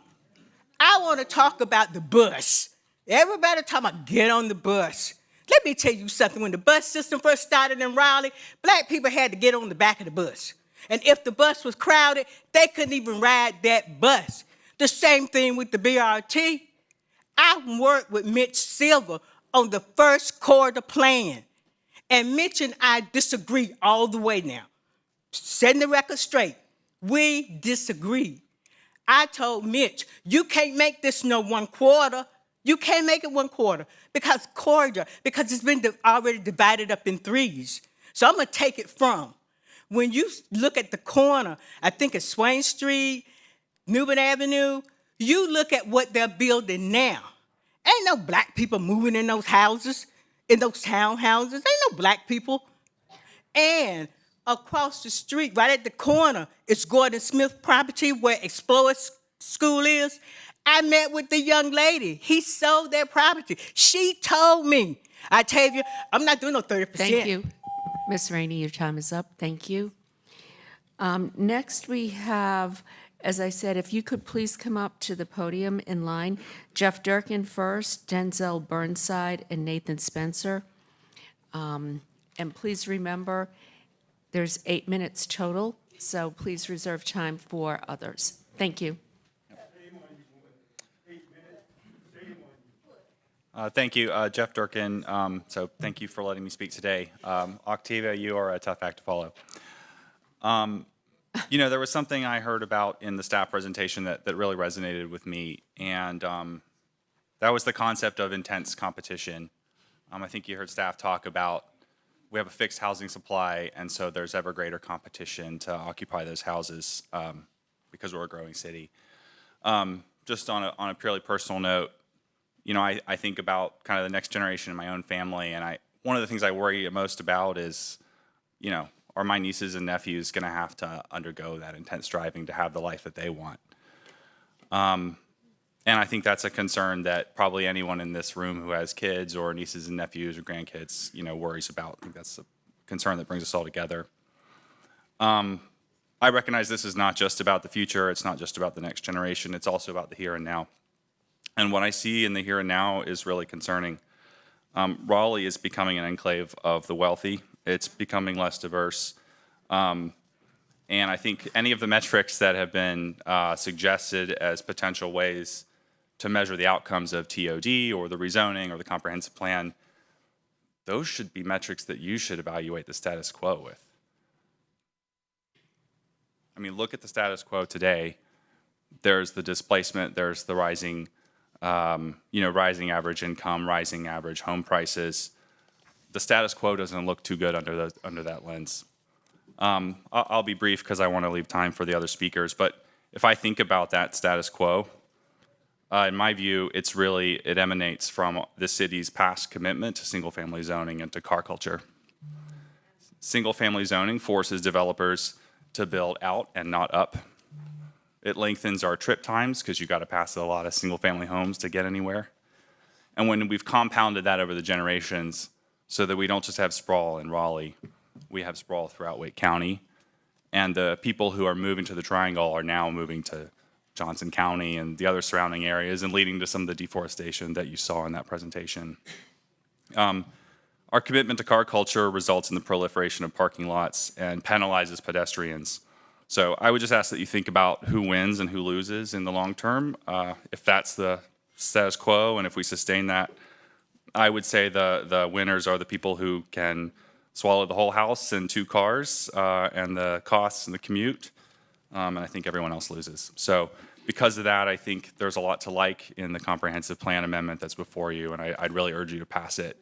I want to talk about the bus. Everybody talking about get on the bus. Let me tell you something. When the bus system first started in Raleigh, black people had to get on the back of the bus. And if the bus was crowded, they couldn't even ride that bus. The same thing with the BRT. I worked with Mitch Silver on the first corridor plan. And Mitch and I disagree all the way now. Setting the record straight, we disagree. I told Mitch, you can't make this no 1/4. You can't make it 1/4 because it's been already divided up in threes. So I'm gonna take it from. When you look at the corner, I think it's Swain Street, New Bern Avenue, you look at what they're building now. Ain't no black people moving in those houses, in those townhouses. Ain't no black people. And across the street, right at the corner, it's Gordon Smith property where Explorer School is. I met with the young lady. He sold their property. She told me, I tell you, I'm not doing no 30%. Thank you. Ms. Rainey, your time is up. Thank you. Next, we have, as I said, if you could please come up to the podium in line. Jeff Durkin first, Denzel Burnside, and Nathan Spencer. And please remember, there's 8 minutes total, so please reserve time for others. Thank you. Thank you, Jeff Durkin. So thank you for letting me speak today. Octavia, you are a tough act to follow. You know, there was something I heard about in the staff presentation that really resonated with me, and that was the concept of intense competition. I think you heard staff talk about we have a fixed housing supply, and so there's ever greater competition to occupy those houses because we're a growing city. Just on a purely personal note, you know, I think about kind of the next generation in my own family, and one of the things I worry most about is, you know, are my nieces and nephews going to have to undergo that intense driving to have the life that they want? And I think that's a concern that probably anyone in this room who has kids or nieces and nephews or grandkids, you know, worries about. I think that's a concern that brings us all together. I recognize this is not just about the future. It's not just about the next generation. It's also about the here and now. And what I see in the here and now is really concerning. Raleigh is becoming an enclave of the wealthy. It's becoming less diverse. And I think any of the metrics that have been suggested as potential ways to measure the outcomes of TOD or the rezoning or the comprehensive plan, those should be metrics that you should evaluate the status quo with. I mean, look at the status quo today. There's the displacement, there's the rising, rising average income, rising average home prices. The status quo doesn't look too good under that lens. I'll be brief because I want to leave time for the other speakers, but if I think about that status quo, in my view, it emanates from the city's past commitment to single-family zoning and to car culture. Single-family zoning forces developers to build out and not up. It lengthens our trip times because you got to pass a lot of single-family homes to get anywhere. And when we've compounded that over the generations so that we don't just have sprawl in Raleigh, we have sprawl throughout Wake County. And the people who are moving to the Triangle are now moving to Johnson County and the other surrounding areas and leading to some of the deforestation that you saw in that presentation. Our commitment to car culture results in the proliferation of parking lots and penalizes pedestrians. So I would just ask that you think about who wins and who loses in the long term. If that's the status quo and if we sustain that, I would say the winners are the people who can swallow the whole house in 2 cars and the costs and the commute, and I think everyone else loses. So because of that, I think there's a lot to like in the comprehensive plan amendment that's before you, and I'd really urge you to pass it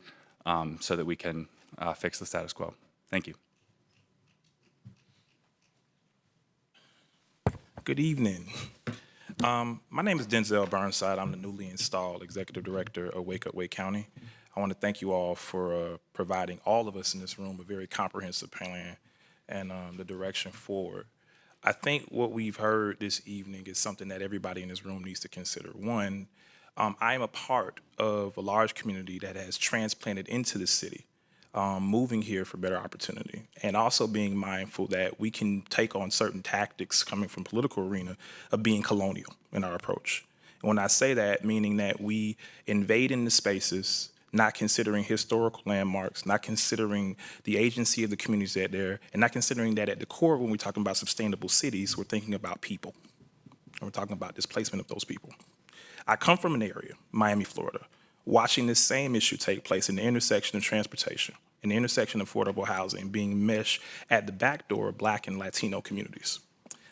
so that we can fix the status quo. Thank you. Good evening. My name is Denzel Burnside. I'm the newly installed Executive Director of Wake Up Wake County. I want to thank you all for providing all of us in this room a very comprehensive plan and the direction forward. I think what we've heard this evening is something that everybody in this room needs to consider. One, I am a part of a large community that has transplanted into the city, moving here for better opportunity, and also being mindful that we can take on certain tactics coming from political arena of being colonial in our approach. And when I say that, meaning that we invade into spaces, not considering historical landmarks, not considering the agency of the communities that are there, and not considering that at the core, when we're talking about sustainable cities, we're thinking about people. And we're talking about displacement of those people. I come from an area, Miami, Florida, watching this same issue take place in the intersection of transportation, in the intersection of affordable housing, being meshed at the back door of Black and Latino communities.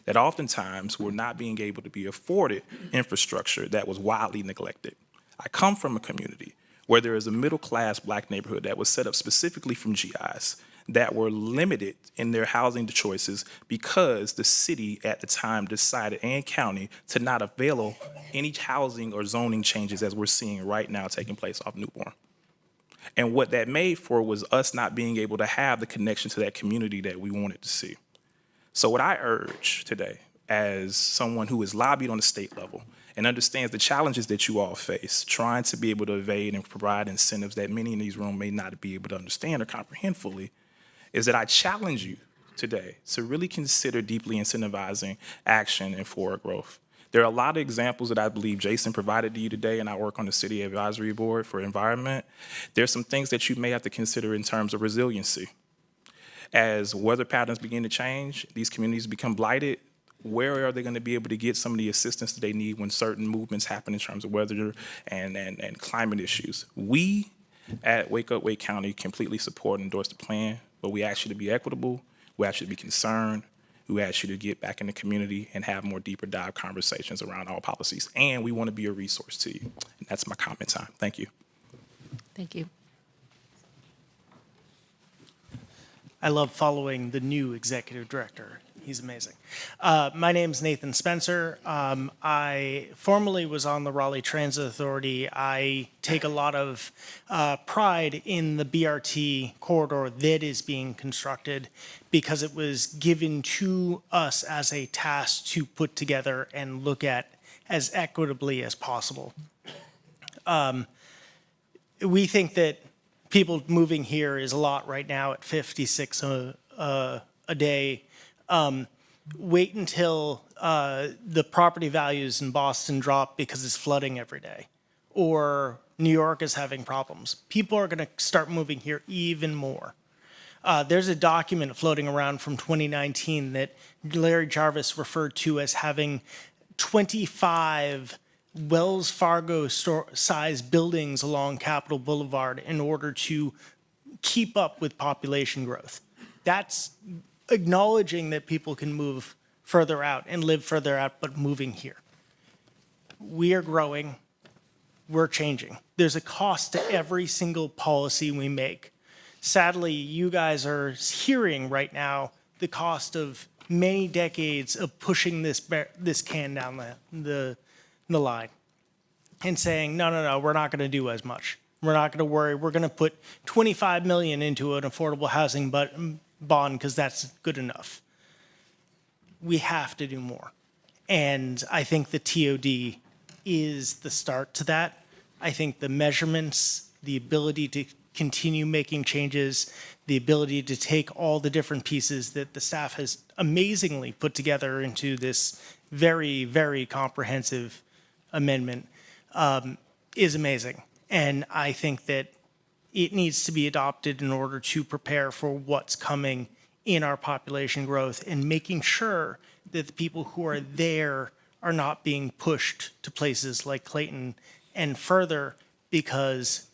That oftentimes were not being able to be afforded infrastructure that was widely neglected. I come from a community where there is a middle-class Black neighborhood that was set up specifically from GIs that were limited in their housing choices because the city at the time decided, and county, to not avail any housing or zoning changes as we're seeing right now taking place off Newborn. And what that made for was us not being able to have the connection to that community that we wanted to see. So what I urge today, as someone who is lobbied on the state level and understands the challenges that you all face, trying to be able to evade and provide incentives that many in these rooms may not be able to understand or comprehend fully, is that I challenge you today to really consider deeply incentivizing action and forward growth. There are a lot of examples that I believe Jason provided to you today, and I work on the City Advisory Board for Environment. There's some things that you may have to consider in terms of resiliency. As weather patterns begin to change, these communities become blighted, where are they going to be able to get some of the assistance that they need when certain movements happen in terms of weather and climate issues? We at Wake Up Wake County completely support and endorse the plan, but we ask you to be equitable, we ask you to be concerned, we ask you to get back in the community and have more deeper dive conversations around all policies. And we want to be a resource to you. And that's my comment time. Thank you. Thank you. I love following the new executive director. He's amazing. My name's Nathan Spencer. I formerly was on the Raleigh Transit Authority. I take a lot of pride in the BRT corridor that is being constructed because it was given to us as a task to put together and look at as equitably as possible. We think that people moving here is a lot right now at 56 a day. Wait until the property values in Boston drop because it's flooding every day, or New York is having problems. People are going to start moving here even more. There's a document floating around from 2019 that Larry Jarvis referred to as having 25 Wells Fargo-sized buildings along Capitol Boulevard in order to keep up with population growth. That's acknowledging that people can move further out and live further out, but moving here. We are growing, we're changing. There's a cost to every single policy we make. Sadly, you guys are hearing right now the cost of many decades of pushing this can down the line and saying, no, we're not gonna do as much. We're not gonna worry, we're gonna put 25 million into an affordable housing bond because that's good enough. We have to do more. And I think the TOD is the start to that. I think the measurements, the ability to continue making changes, the ability to take all the different pieces that the staff has amazingly put together into this very, very comprehensive amendment is amazing. And I think that it needs to be adopted in order to prepare for what's coming in our population growth and making sure that the people who are there are not being pushed to places like Clayton and further because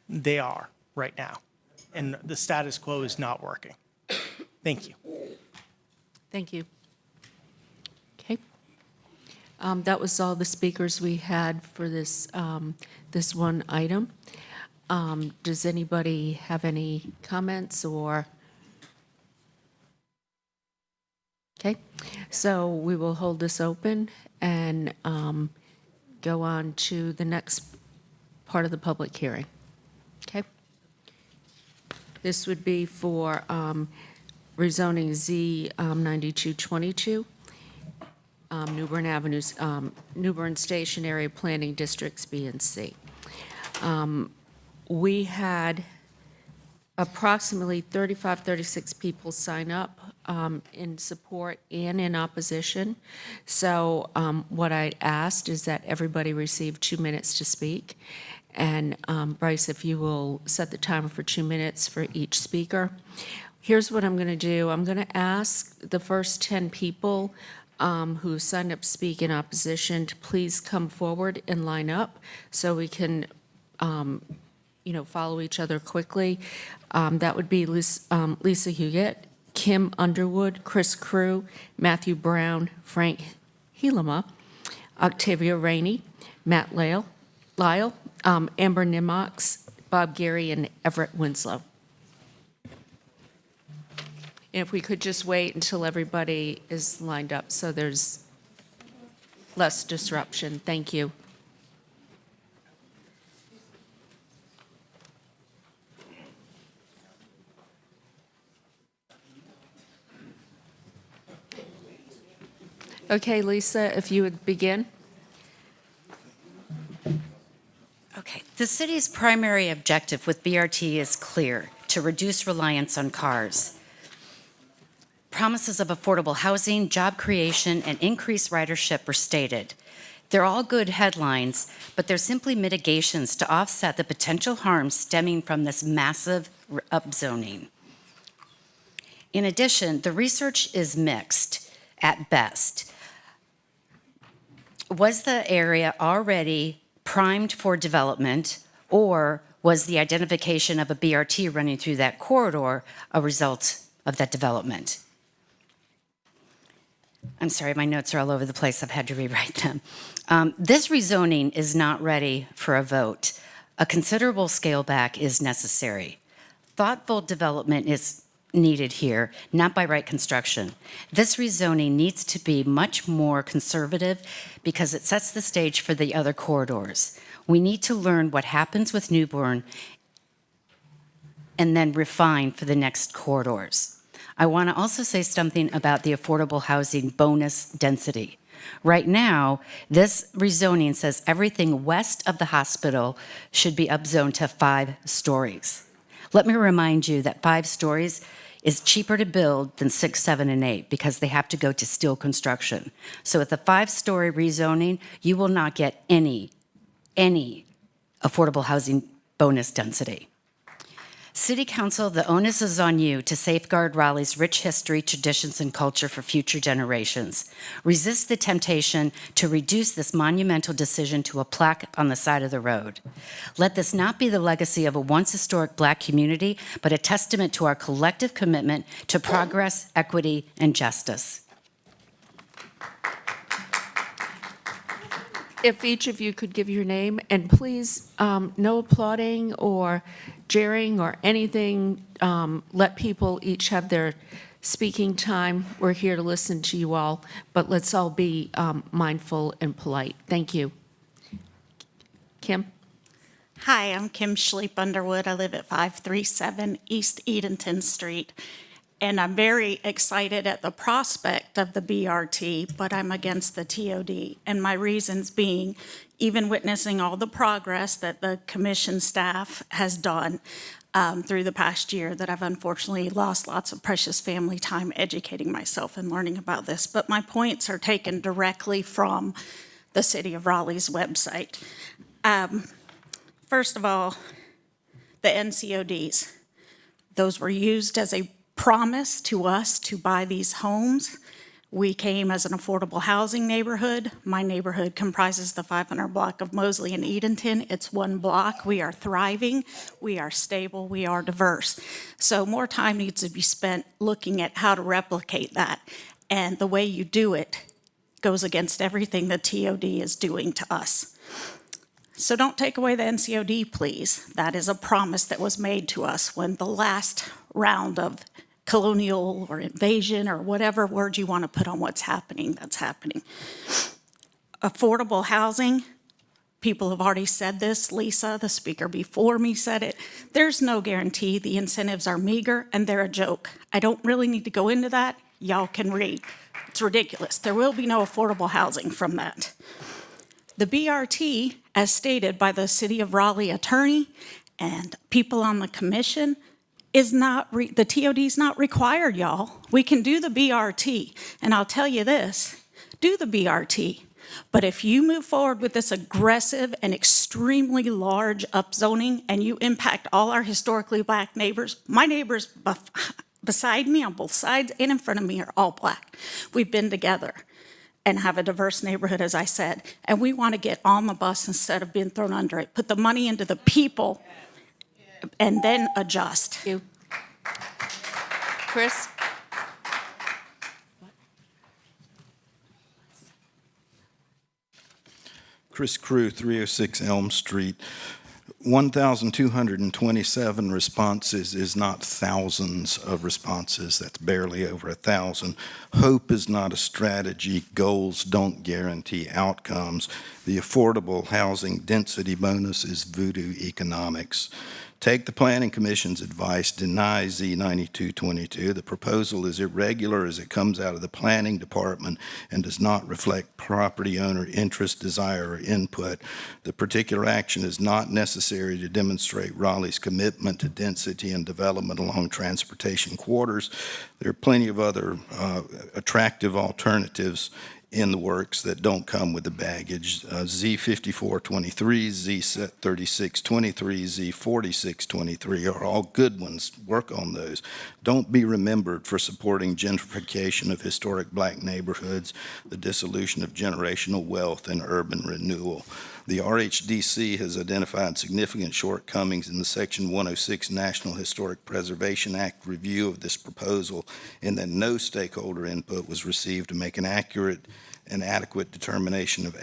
they are right now. And the status quo is not working. Thank you. Thank you. Okay. That was all the speakers we had for this, this one item. Does anybody have any comments or? Okay, so we will hold this open and go on to the next part of the public hearing. Okay? This would be for rezoning Z 9222, Newbern Avenues, Newbern Station Area Planning Districts B and C. We had approximately 35, 36 people sign up in support and in opposition. So what I asked is that everybody receive 2 minutes to speak. And Bryce, if you will set the timer for 2 minutes for each speaker. Here's what I'm going to do. I'm going to ask the first 10 people who signed up to speak in opposition to please come forward and line up so we can follow each other quickly. That would be Lisa Huguette, Kim Underwood, Chris Crew, Matthew Brown, Frank Helema, Octavia Rainey, Matt Lyle, Amber Nimox, Bob Gary, and Everett Winslow. And if we could just wait until everybody is lined up so there's less disruption. Thank you. Okay, Lisa, if you would begin. Okay, the city's primary objective with BRT is clear: to reduce reliance on cars. Promises of affordable housing, job creation, and increased ridership were stated. They're all good headlines, but they're simply mitigations to offset the potential harms stemming from this massive upzoning. In addition, the research is mixed at best. Was the area already primed for development, or was the identification of a BRT running through that corridor a result of that development? I'm sorry, my notes are all over the place. I've had to rewrite them. This rezoning is not ready for a vote. A considerable scale back is necessary. Thoughtful development is needed here, not by right construction. This rezoning needs to be much more conservative because it sets the stage for the other corridors. We need to learn what happens with Newbern and then refine for the next corridors. I want to also say something about the affordable housing bonus density. Right now, this rezoning says everything west of the hospital should be upzoned to 5 stories. Let me remind you that 5 stories is cheaper to build than 6, 7, and 8 because they have to go to steel construction. So with a 5-story rezoning, you will not get any affordable housing bonus density. City Council, the onus is on you to safeguard Raleigh's rich history, traditions, and culture for future generations. Resist the temptation to reduce this monumental decision to a plaque on the side of the road. Let this not be the legacy of a once historic Black community, but a testament to our collective commitment to progress, equity, and justice. If each of you could give your name, and please, no applauding or jeering or anything. Let people each have their speaking time. We're here to listen to you all, but let's all be mindful and polite. Thank you. Kim? Hi, I'm Kim Schleep Underwood. I live at 537 East Edenton Street. And I'm very excited at the prospect of the BRT, but I'm against the TOD. And my reasons being, even witnessing all the progress that the commission staff has done through the past year, that I've unfortunately lost lots of precious family time educating myself and learning about this. But my points are taken directly from the City of Raleigh's website. First of all, the NCODs. Those were used as a promise to us to buy these homes. We came as an affordable housing neighborhood. My neighborhood comprises the 500 block of Mosley and Edenton. It's one block. We are thriving. We are stable. We are diverse. So more time needs to be spent looking at how to replicate that. And the way you do it goes against everything the TOD is doing to us. So don't take away the NCOD, please. That is a promise that was made to us when the last round of colonial or invasion or whatever word you want to put on what's happening, that's happening. Affordable housing, people have already said this. Lisa, the speaker before me, said it. There's no guarantee. The incentives are meager and they're a joke. I don't really need to go into that. Y'all can read. It's ridiculous. There will be no affordable housing from that. The BRT, as stated by the City of Raleigh attorney and people on the commission, is not, the TOD is not required, y'all. We can do the BRT, and I'll tell you this, do the BRT. But if you move forward with this aggressive and extremely large upzoning and you impact all our historically black neighbors, my neighbors beside me on both sides and in front of me are all black. We've been together and have a diverse neighborhood, as I said, and we want to get on the bus instead of being thrown under it. Put the money into the people and then adjust. Thank you. Chris? Chris Crew, 306 Elm Street. 1,227 responses is not thousands of responses. That's barely over 1,000. Hope is not a strategy. Goals don't guarantee outcomes. The affordable housing density bonus is voodoo economics. Take the Planning Commission's advice, deny Z9222. The proposal is irregular as it comes out of the Planning Department and does not reflect property owner interest, desire, or input. The particular action is not necessary to demonstrate Raleigh's commitment to density and development along transportation corridors. There are plenty of other attractive alternatives in the works that don't come with the baggage. Z5423, Z3623, Z4623 are all good ones. Work on those. Don't be remembered for supporting gentrification of historic black neighborhoods, the dissolution of generational wealth, and urban renewal. The RHDC has identified significant shortcomings in the Section 106 National Historic Preservation Act review of this proposal, in that no stakeholder input was received to make an accurate and adequate determination of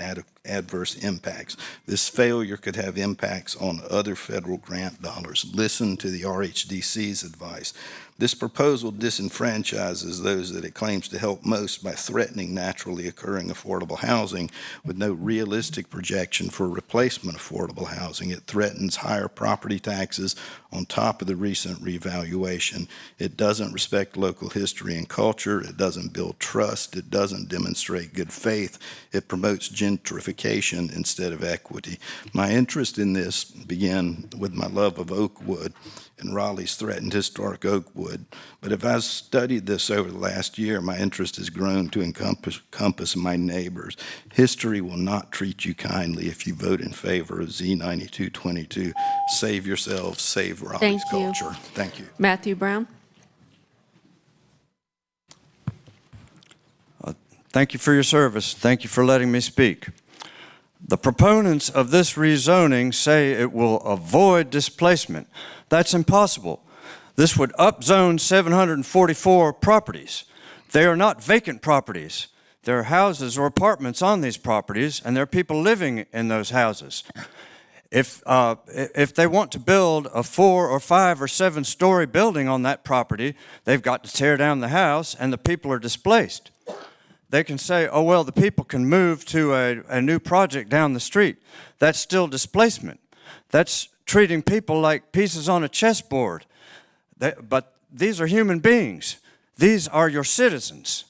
adverse impacts. This failure could have impacts on other federal grant dollars. Listen to the RHDC's advice. This proposal disenfranchises those that it claims to help most by threatening naturally occurring affordable housing with no realistic projection for replacement affordable housing. It threatens higher property taxes on top of the recent revaluation. It doesn't respect local history and culture. It doesn't build trust. It doesn't demonstrate good faith. It promotes gentrification instead of equity. My interest in this began with my love of oak wood and Raleigh's threatened historic oak wood. But if I've studied this over the last year, my interest has grown to encompass my neighbors. History will not treat you kindly if you vote in favor of Z9222. Save yourselves, save Raleigh's culture. Thank you. Matthew Brown? Thank you for your service. Thank you for letting me speak. The proponents of this rezoning say it will avoid displacement. That's impossible. This would upzone 744 properties. They are not vacant properties. There are houses or apartments on these properties, and there are people living in those houses. If they want to build a 4 or 5 or 7 story building on that property, they've got to tear down the house and the people are displaced. They can say, oh, well, the people can move to a new project down the street. That's still displacement. That's treating people like pieces on a chessboard. But these are human beings. These are your citizens.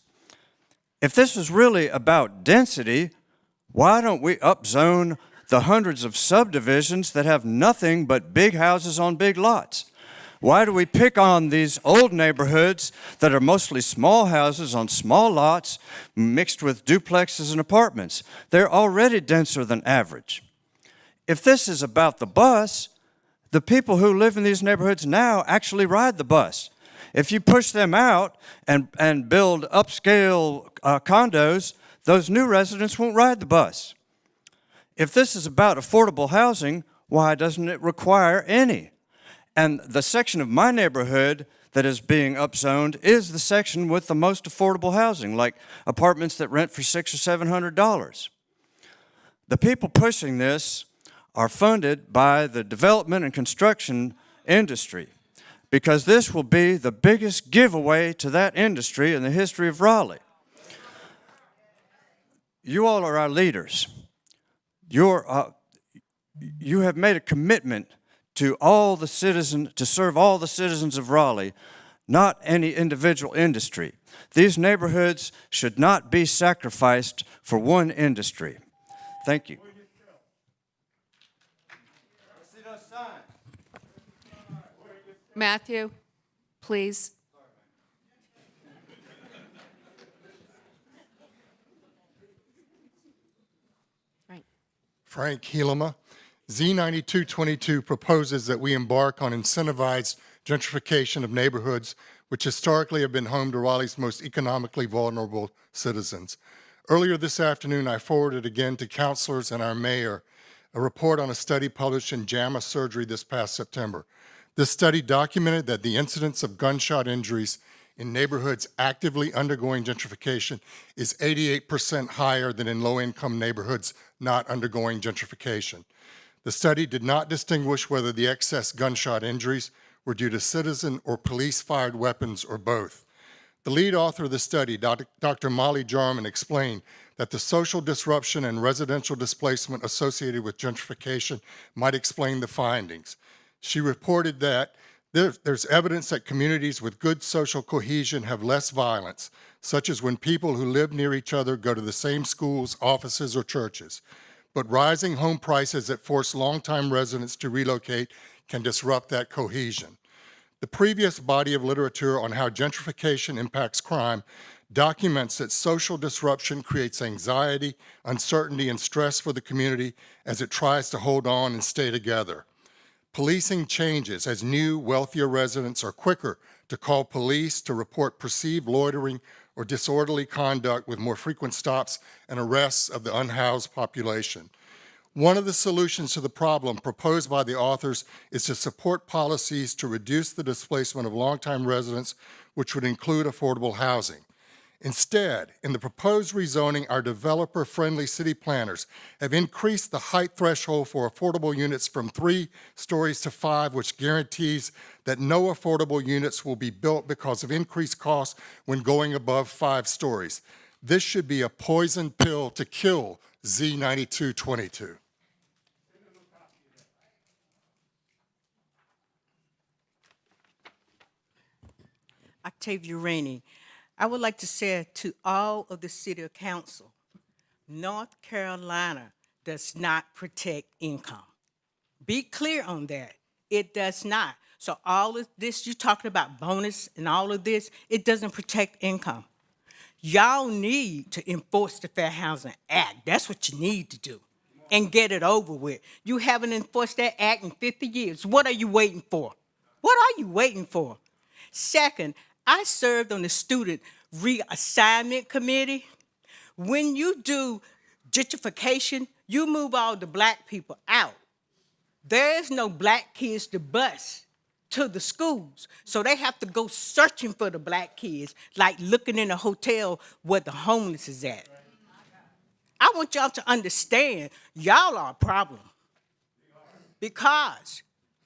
If this was really about density, why don't we upzone the hundreds of subdivisions that have nothing but big houses on big lots? Why do we pick on these old neighborhoods that are mostly small houses on small lots mixed with duplexes and apartments? They're already denser than average. If this is about the bus, the people who live in these neighborhoods now actually ride the bus. If you push them out and build upscale condos, those new residents won't ride the bus. If this is about affordable housing, why doesn't it require any? And the section of my neighborhood that is being upzoned is the section with the most affordable housing, like apartments that rent for $600 or $700. The people pushing this are funded by the development and construction industry, because this will be the biggest giveaway to that industry in the history of Raleigh. You all are our leaders. You have made a commitment to all the citizens, to serve all the citizens of Raleigh, not any individual industry. These neighborhoods should not be sacrificed for one industry. Thank you. Matthew, please. Frank Helema. Z9222 proposes that we embark on incentivized gentrification of neighborhoods which historically have been home to Raleigh's most economically vulnerable citizens. Earlier this afternoon, I forwarded again to councilors and our mayor a report on a study published in JAMA Surgery this past September. This study documented that the incidence of gunshot injuries in neighborhoods actively undergoing gentrification is 88% higher than in low-income neighborhoods not undergoing gentrification. The study did not distinguish whether the excess gunshot injuries were due to citizen or police-fired weapons or both. The lead author of the study, Dr. Molly Jarman, explained that the social disruption and residential displacement associated with gentrification might explain the findings. She reported that there's evidence that communities with good social cohesion have less violence, such as when people who live near each other go to the same schools, offices, or churches. But rising home prices that force longtime residents to relocate can disrupt that cohesion. The previous body of literature on how gentrification impacts crime documents that social disruption creates anxiety, uncertainty, and stress for the community as it tries to hold on and stay together. Policing changes as new, wealthier residents are quicker to call police to report perceived loitering or disorderly conduct, with more frequent stops and arrests of the unhoused population. One of the solutions to the problem proposed by the authors is to support policies to reduce the displacement of longtime residents, which would include affordable housing. Instead, in the proposed rezoning, our developer-friendly city planners have increased the height threshold for affordable units from 3 stories to 5, which guarantees that no affordable units will be built because of increased costs when going above 5 stories. This should be a poison pill to kill Z9222. Octavia Rainey. I would like to say to all of the City Council, North Carolina does not protect income. Be clear on that. It does not. So all of this, you're talking about bonus and all of this, it doesn't protect income. Y'all need to enforce the Fair Housing Act. That's what you need to do and get it over with. You haven't enforced that act in 50 years. What are you waiting for? What are you waiting for? Second, I served on the Student Reassignment Committee. When you do gentrification, you move all the black people out. There's no black kids to bus to the schools, so they have to go searching for the black kids, like looking in a hotel where the homeless is at. I want y'all to understand, y'all are a problem. Because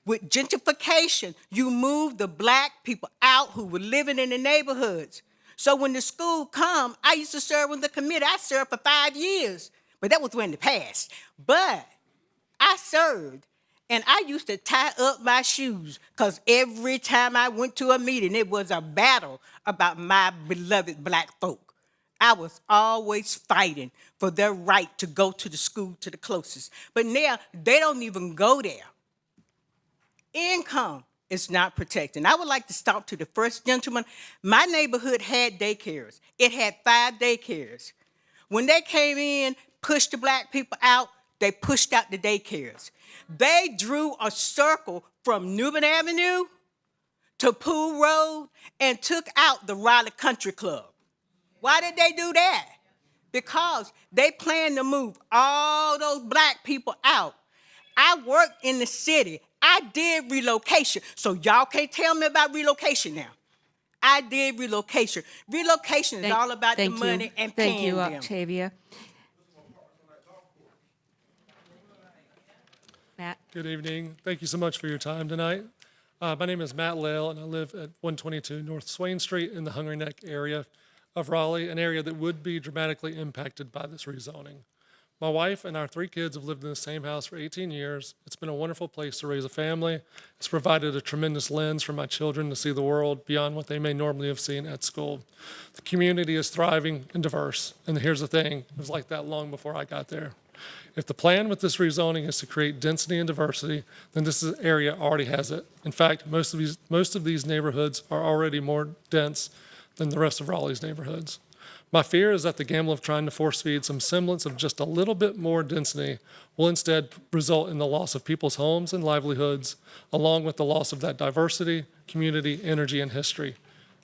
with gentrification, you move the black people out who were living in the neighborhoods. So when the school come, I used to serve on the committee. I served for 5 years, but that was when the past. But I served, and I used to tie up my shoes, because every time I went to a meeting, it was a battle about my beloved black folk. I was always fighting for their right to go to the school to the closest. But now, they don't even go there. Income is not protected. And I would like to talk to the first gentleman. My neighborhood had daycares. It had 5 daycares. When they came in, pushed the black people out, they pushed out the daycares. They drew a circle from Newbern Avenue to Pool Road and took out the Raleigh Country Club. Why did they do that? Because they plan to move all those black people out. I worked in the city. I did relocation. So y'all can't tell me about relocation now. I did relocation. Relocation is all about the money and paying them. Thank you, Octavia. Matt? Good evening. Thank you so much for your time tonight. My name is Matt Lale, and I live at 122 North Swain Street in the Hungry Neck area of Raleigh, an area that would be dramatically impacted by this rezoning. My wife and our 3 kids have lived in the same house for 18 years. It's been a wonderful place to raise a family. It's provided a tremendous lens for my children to see the world beyond what they may normally have seen at school. The community is thriving and diverse, and here's the thing, it was like that long before I got there. If the plan with this rezoning is to create density and diversity, then this area already has it. In fact, most of these neighborhoods are already more dense than the rest of Raleigh's neighborhoods. My fear is that the gamble of trying to force feed some semblance of just a little bit more density will instead result in the loss of people's homes and livelihoods, along with the loss of that diversity, community, energy, and history,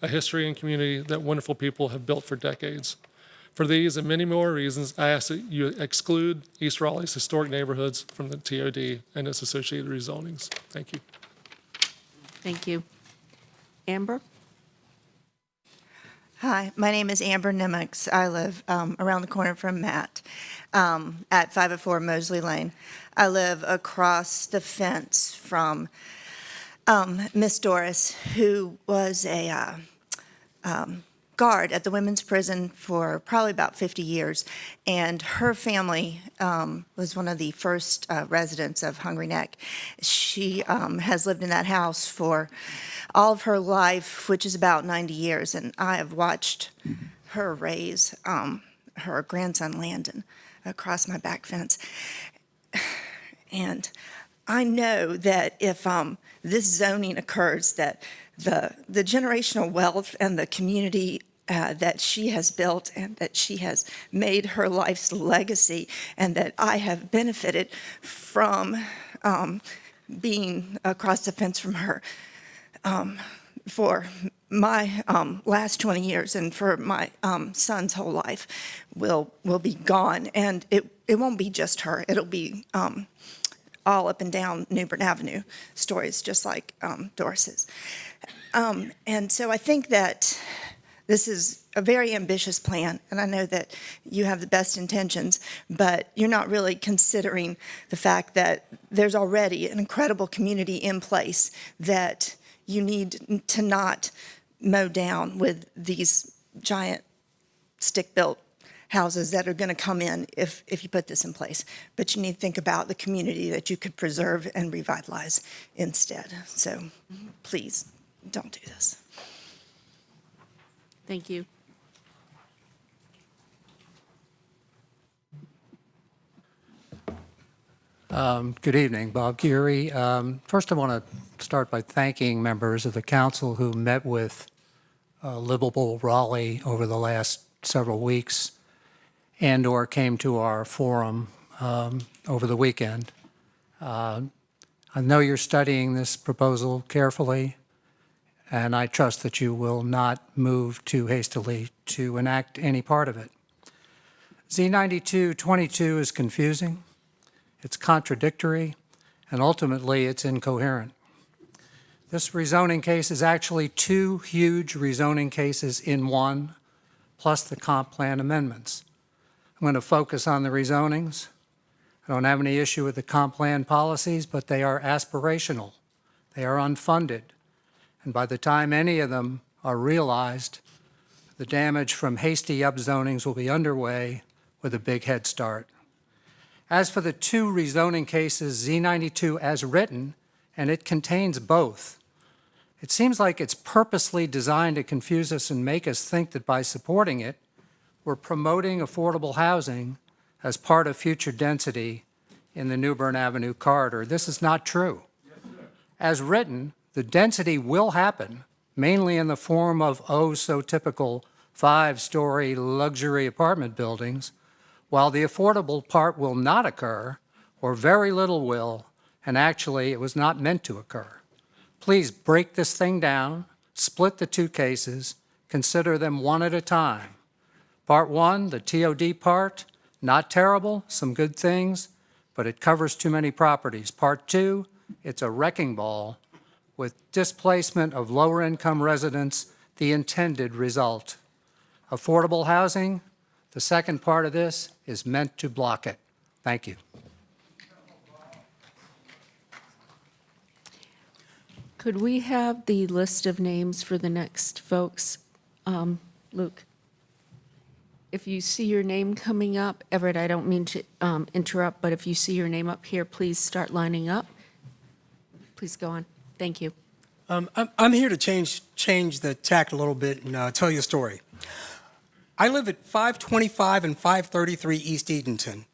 a history and community that wonderful people have built for decades. For these and many more reasons, I ask that you exclude East Raleigh's historic neighborhoods from the TOD and its associated rezonings. Thank you. Thank you. Amber? Hi, my name is Amber Nimmix. I live around the corner from Matt at 504 Mosley Lane. I live across the fence from Miss Doris, who was a guard at the women's prison for probably about 50 years. And her family was one of the first residents of Hungry Neck. She has lived in that house for all of her life, which is about 90 years. And I have watched her raise her grandson, Landon, across my back fence. And I know that if this zoning occurs, that the generational wealth and the community that she has built and that she has made her life's legacy, and that I have benefited from being across the fence from her for my last 20 years and for my son's whole life will be gone. And it won't be just her. It'll be all up and down Newbern Avenue stories, just like Doris's. And so I think that this is a very ambitious plan, and I know that you have the best intentions, but you're not really considering the fact that there's already an incredible community in place that you need to not mow down with these giant stick-built houses that are going to come in if you put this in place. But you need to think about the community that you could preserve and revitalize instead. So please, don't do this. Thank you. Good evening, Bob Geary. First, I want to start by thanking members of the council who met with Livable Raleigh over the last several weeks and/or came to our forum over the weekend. I know you're studying this proposal carefully, and I trust that you will not move too hastily to enact any part of it. Z9222 is confusing, it's contradictory, and ultimately it's incoherent. This rezoning case is actually 2 huge rezoning cases in one, plus the comp plan amendments. I'm going to focus on the rezonings. I don't have any issue with the comp plan policies, but they are aspirational. They are unfunded. And by the time any of them are realized, the damage from hasty upzonings will be underway with a big head start. As for the 2 rezoning cases, Z92 as written, and it contains both, it seems like it's purposely designed to confuse us and make us think that by supporting it, we're promoting affordable housing as part of future density in the Newbern Avenue corridor. This is not true. As written, the density will happen, mainly in the form of oh-so-typical 5-story luxury apartment buildings, while the affordable part will not occur or very little will, and actually it was not meant to occur. Please break this thing down, split the two cases, consider them one at a time. Part one, the TOD part, not terrible, some good things, but it covers too many properties. Part two, it's a wrecking ball with displacement of lower income residents, the intended result. Affordable housing, the second part of this is meant to block it. Thank you. Could we have the list of names for the next folks? Luke, if you see your name coming up, Everett, I don't mean to interrupt, but if you see your name up here, please start lining up. Please go on. Thank you. I'm here to change the tack a little bit and tell you a story. I live at 525 and 533 East Edenton.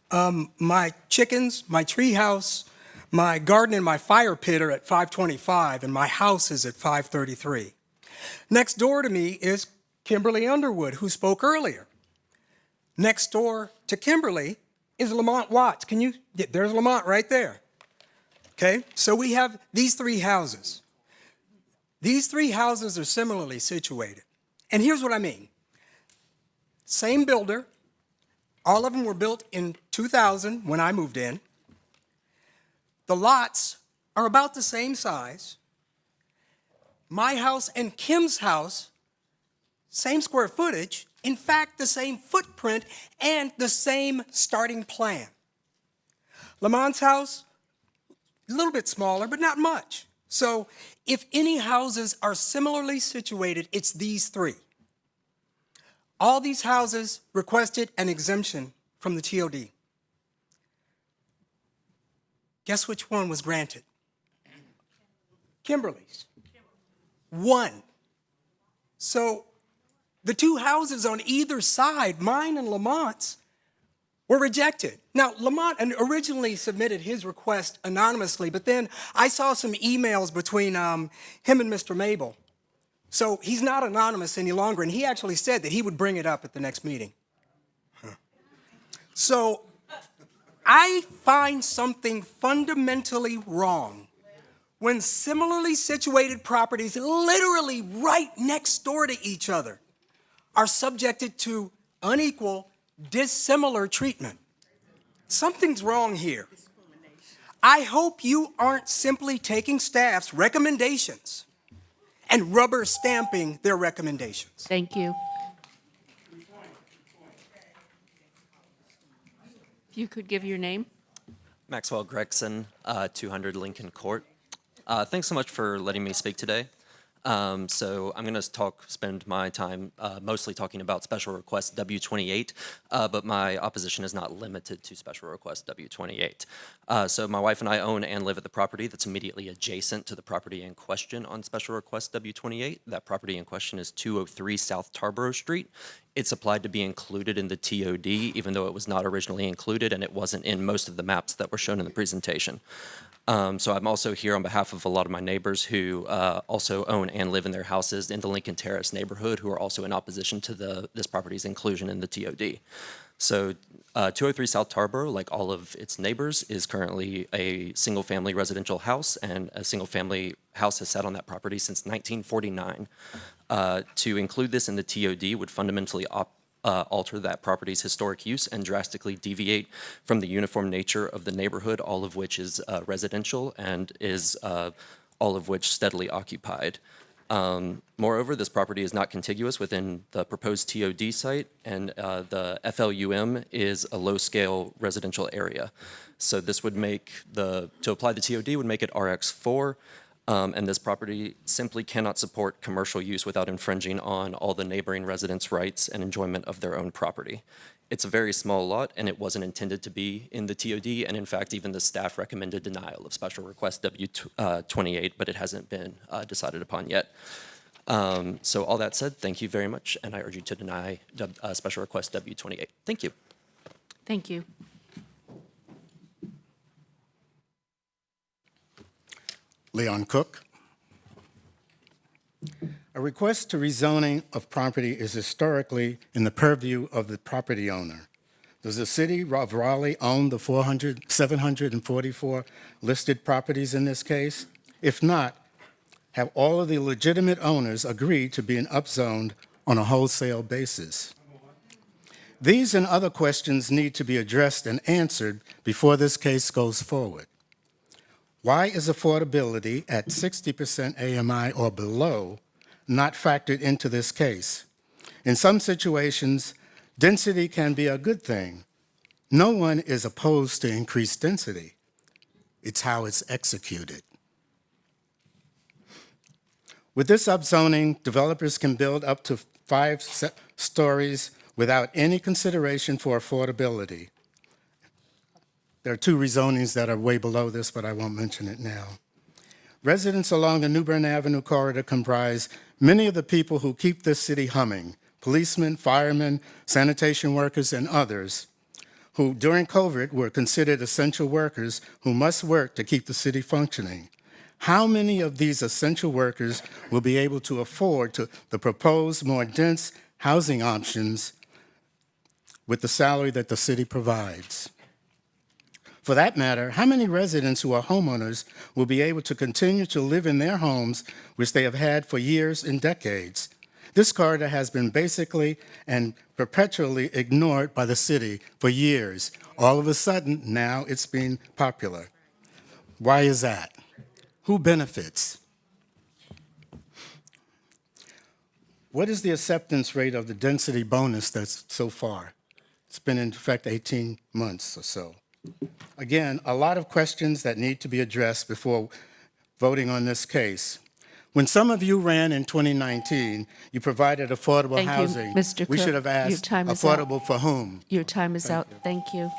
My chickens, my tree house, my garden, and my fire pit are at 525, and my house is at 533. Next door to me is Kimberly Underwood, who spoke earlier. Next door to Kimberly is Lamont Watts. There's Lamont right there. Okay, so we have these three houses. These three houses are similarly situated. And here's what I mean. Same builder. All of them were built in 2000 when I moved in. The lots are about the same size. My house and Kim's house, same square footage, in fact, the same footprint and the same starting plan. Lamont's house, a little bit smaller, but not much. So if any houses are similarly situated, it's these three. All these houses requested an exemption from the TOD. Guess which one was granted? Kimberly's. One. So the two houses on either side, mine and Lamont's, were rejected. Now, Lamont originally submitted his request anonymously, but then I saw some emails between him and Mr. Mabel. So he's not anonymous any longer, and he actually said that he would bring it up at the next meeting. So I find something fundamentally wrong when similarly situated properties literally right next door to each other are subjected to unequal, dissimilar treatment. Something's wrong here. I hope you aren't simply taking staff's recommendations and rubber stamping their recommendations. Thank you. If you could give your name. Maxwell Gregson, 200 Lincoln Court. Thanks so much for letting me speak today. So I'm going to spend my time mostly talking about Special Request W28, but my opposition is not limited to Special Request W28. So my wife and I own and live at the property that's immediately adjacent to the property in question on Special Request W28. That property in question is 203 South Tarboro Street. It's applied to be included in the TOD, even though it was not originally included and it wasn't in most of the maps that were shown in the presentation. So I'm also here on behalf of a lot of my neighbors who also own and live in their houses in the Lincoln Terrace neighborhood who are also in opposition to this property's inclusion in the TOD. So 203 South Tarboro, like all of its neighbors, is currently a single-family residential house, and a single-family house has sat on that property since 1949. To include this in the TOD would fundamentally alter that property's historic use and drastically deviate from the uniform nature of the neighborhood, all of which is residential and is all of which steadily occupied. Moreover, this property is not contiguous within the proposed TOD site, and the FLUM is a low-scale residential area. So this would make to apply the TOD would make it RX4, and this property simply cannot support commercial use without infringing on all the neighboring residents' rights and enjoyment of their own property. It's a very small lot, and it wasn't intended to be in the TOD, and in fact, even the staff recommended denial of Special Request W28, but it hasn't been decided upon yet. So all that said, thank you very much, and I urge you to deny Special Request W28. Thank you. Thank you. Leon Cook. A request to rezoning of property is historically in the purview of the property owner. Does the city of Raleigh own the 744 listed properties in this case? If not, have all of the legitimate owners agreed to being upzoned on a wholesale basis? These and other questions need to be addressed and answered before this case goes forward. Why is affordability at 60% AMI or below not factored into this case? In some situations, density can be a good thing. No one is opposed to increased density. It's how it's executed. With this upzoning, developers can build up to 5 stories without any consideration for affordability. There are 2 rezonings that are way below this, but I won't mention it now. Residents along the New Bern Avenue corridor comprise many of the people who keep this city humming: policemen, firemen, sanitation workers, and others who during COVID were considered essential workers who must work to keep the city functioning. How many of these essential workers will be able to afford the proposed more dense housing options with the salary that the city provides? For that matter, how many residents who are homeowners will be able to continue to live in their homes, which they have had for years and decades? This corridor has been basically and perpetually ignored by the city for years. All of a sudden, now it's being popular. Why is that? Who benefits? What is the acceptance rate of the density bonus that's so far? It's been in effect 18 months or so. Again, a lot of questions that need to be addressed before voting on this case. When some of you ran in 2019, you provided affordable Thank housing. you, Mr. We Cook. should have Your asked time is out. affordable for whom? Your time is out. Thank you.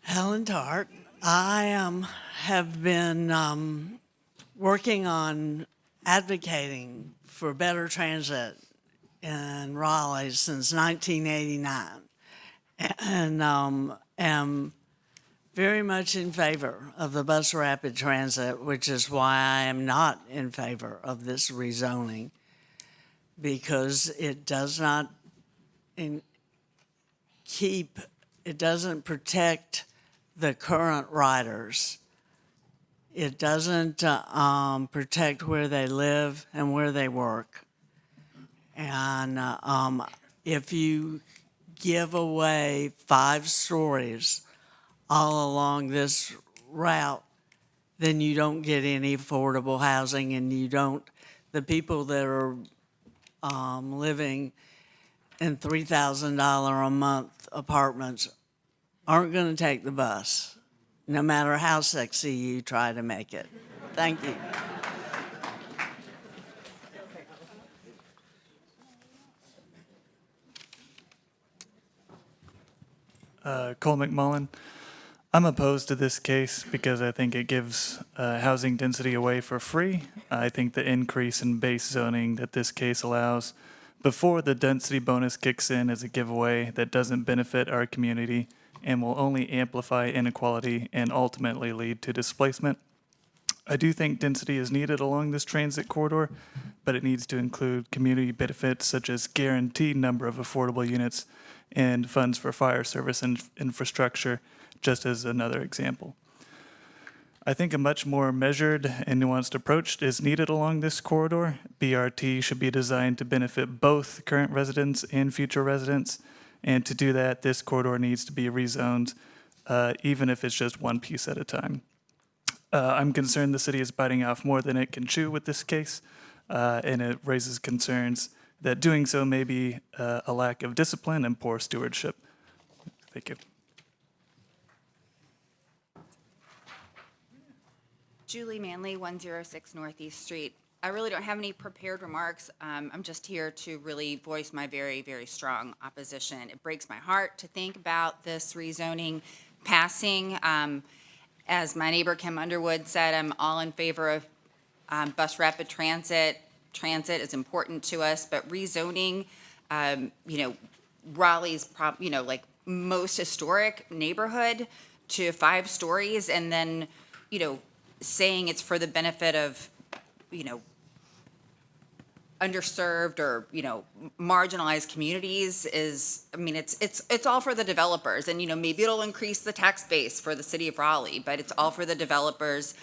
Helen Tart. I have been working on advocating for better transit in Raleigh since 1989, and am very much in favor of the bus rapid transit, which is why I am not in favor of this rezoning, because it does not it doesn't protect the current riders. It doesn't protect where they live and where they work. And if you give away 5 stories all along this route, then you don't get any affordable housing, and the people that are living in $3,000 a month apartments aren't going to take the bus, no matter how sexy you try to make it. Thank you. Cole McMullen. I'm opposed to this case because I think it gives housing density away for free. I think the increase in base zoning that this case allows before the density bonus kicks in is a giveaway that doesn't benefit our community and will only amplify inequality and ultimately lead to displacement. I do think density is needed along this transit corridor, but it needs to include community benefits such as guaranteed number of affordable units and funds for fire service and infrastructure, just as another example. I think a much more measured and nuanced approach is needed along this corridor. BRT should be designed to benefit both current residents and future residents. And to do that, this corridor needs to be rezoned, even if it's just one piece at a time. I'm concerned the city is biting off more than it can chew with this case, and it raises concerns that doing so may be a lack of discipline and poor stewardship. Thank you. Julie Manley, 106 Northeast Street. I really don't have any prepared remarks. I'm just here to really voice my very, very strong opposition. It breaks my heart to think about this rezoning passing. As my neighbor Kim Underwood said, I'm all in favor of bus rapid transit. Transit is important to us, but rezoning, Raleigh's, like most historic neighborhood to 5 stories, and then, saying it's for the benefit of, underserved or, marginalized communities is, I mean, it's all for the developers. And, maybe it'll increase the tax base for the city of Raleigh, but it's all for the developers.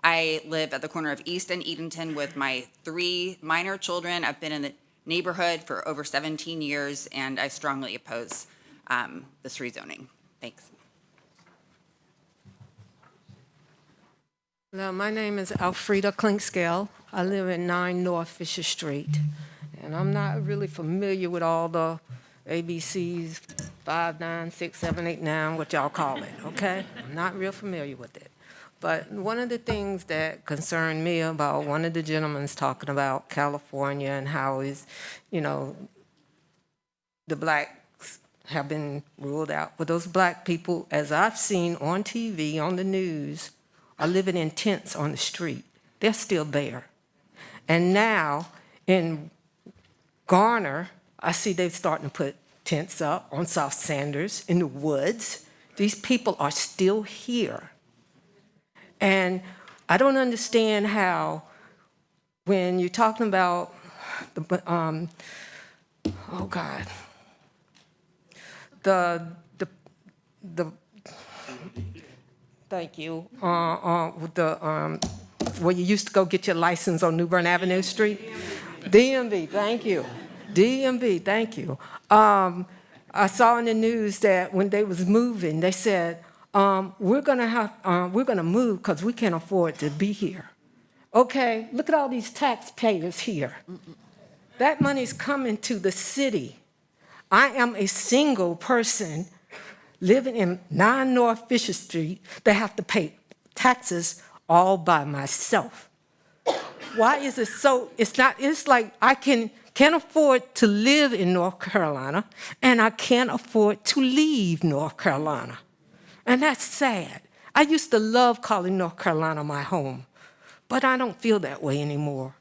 I live at the corner of East and Edenton with my 3 minor children. I've been in the neighborhood for over 17 years, and I strongly oppose this rezoning. Thanks. Hello, my name is Alfreda Klinkscale. I live at 9 North Fisher Street. And I'm not really familiar with all the ABCs, 5, 9, 6, 7, 8, 9, what y'all call it, okay? I'm not real familiar with it. But one of the things that concerned me about one of the gentlemen's talking about California and how is, the blacks have been ruled out. But those black people, as I've seen on TV, on the news, are living in tents on the street. They're still there. And now in Garner, I see they're starting to put tents up on South Sanders in the woods. These people are still here. And I don't understand how, when you're talking about the, oh God, the thank you, where you used to go get your license on New Bern Avenue Street? DMV, thank you. DMV, thank you. I saw in the news that when they was moving, they said, we're gonna move because we can't afford to be here. Okay, look at all these taxpayers here. That money's coming to the city. I am a single person living in 9 North Fisher Street that have to pay taxes all by myself. Why is it so? It's like I can't afford to live in North Carolina and I can't afford to leave North Carolina. And that's sad. I used to love calling North Carolina my home, but I don't feel that way anymore.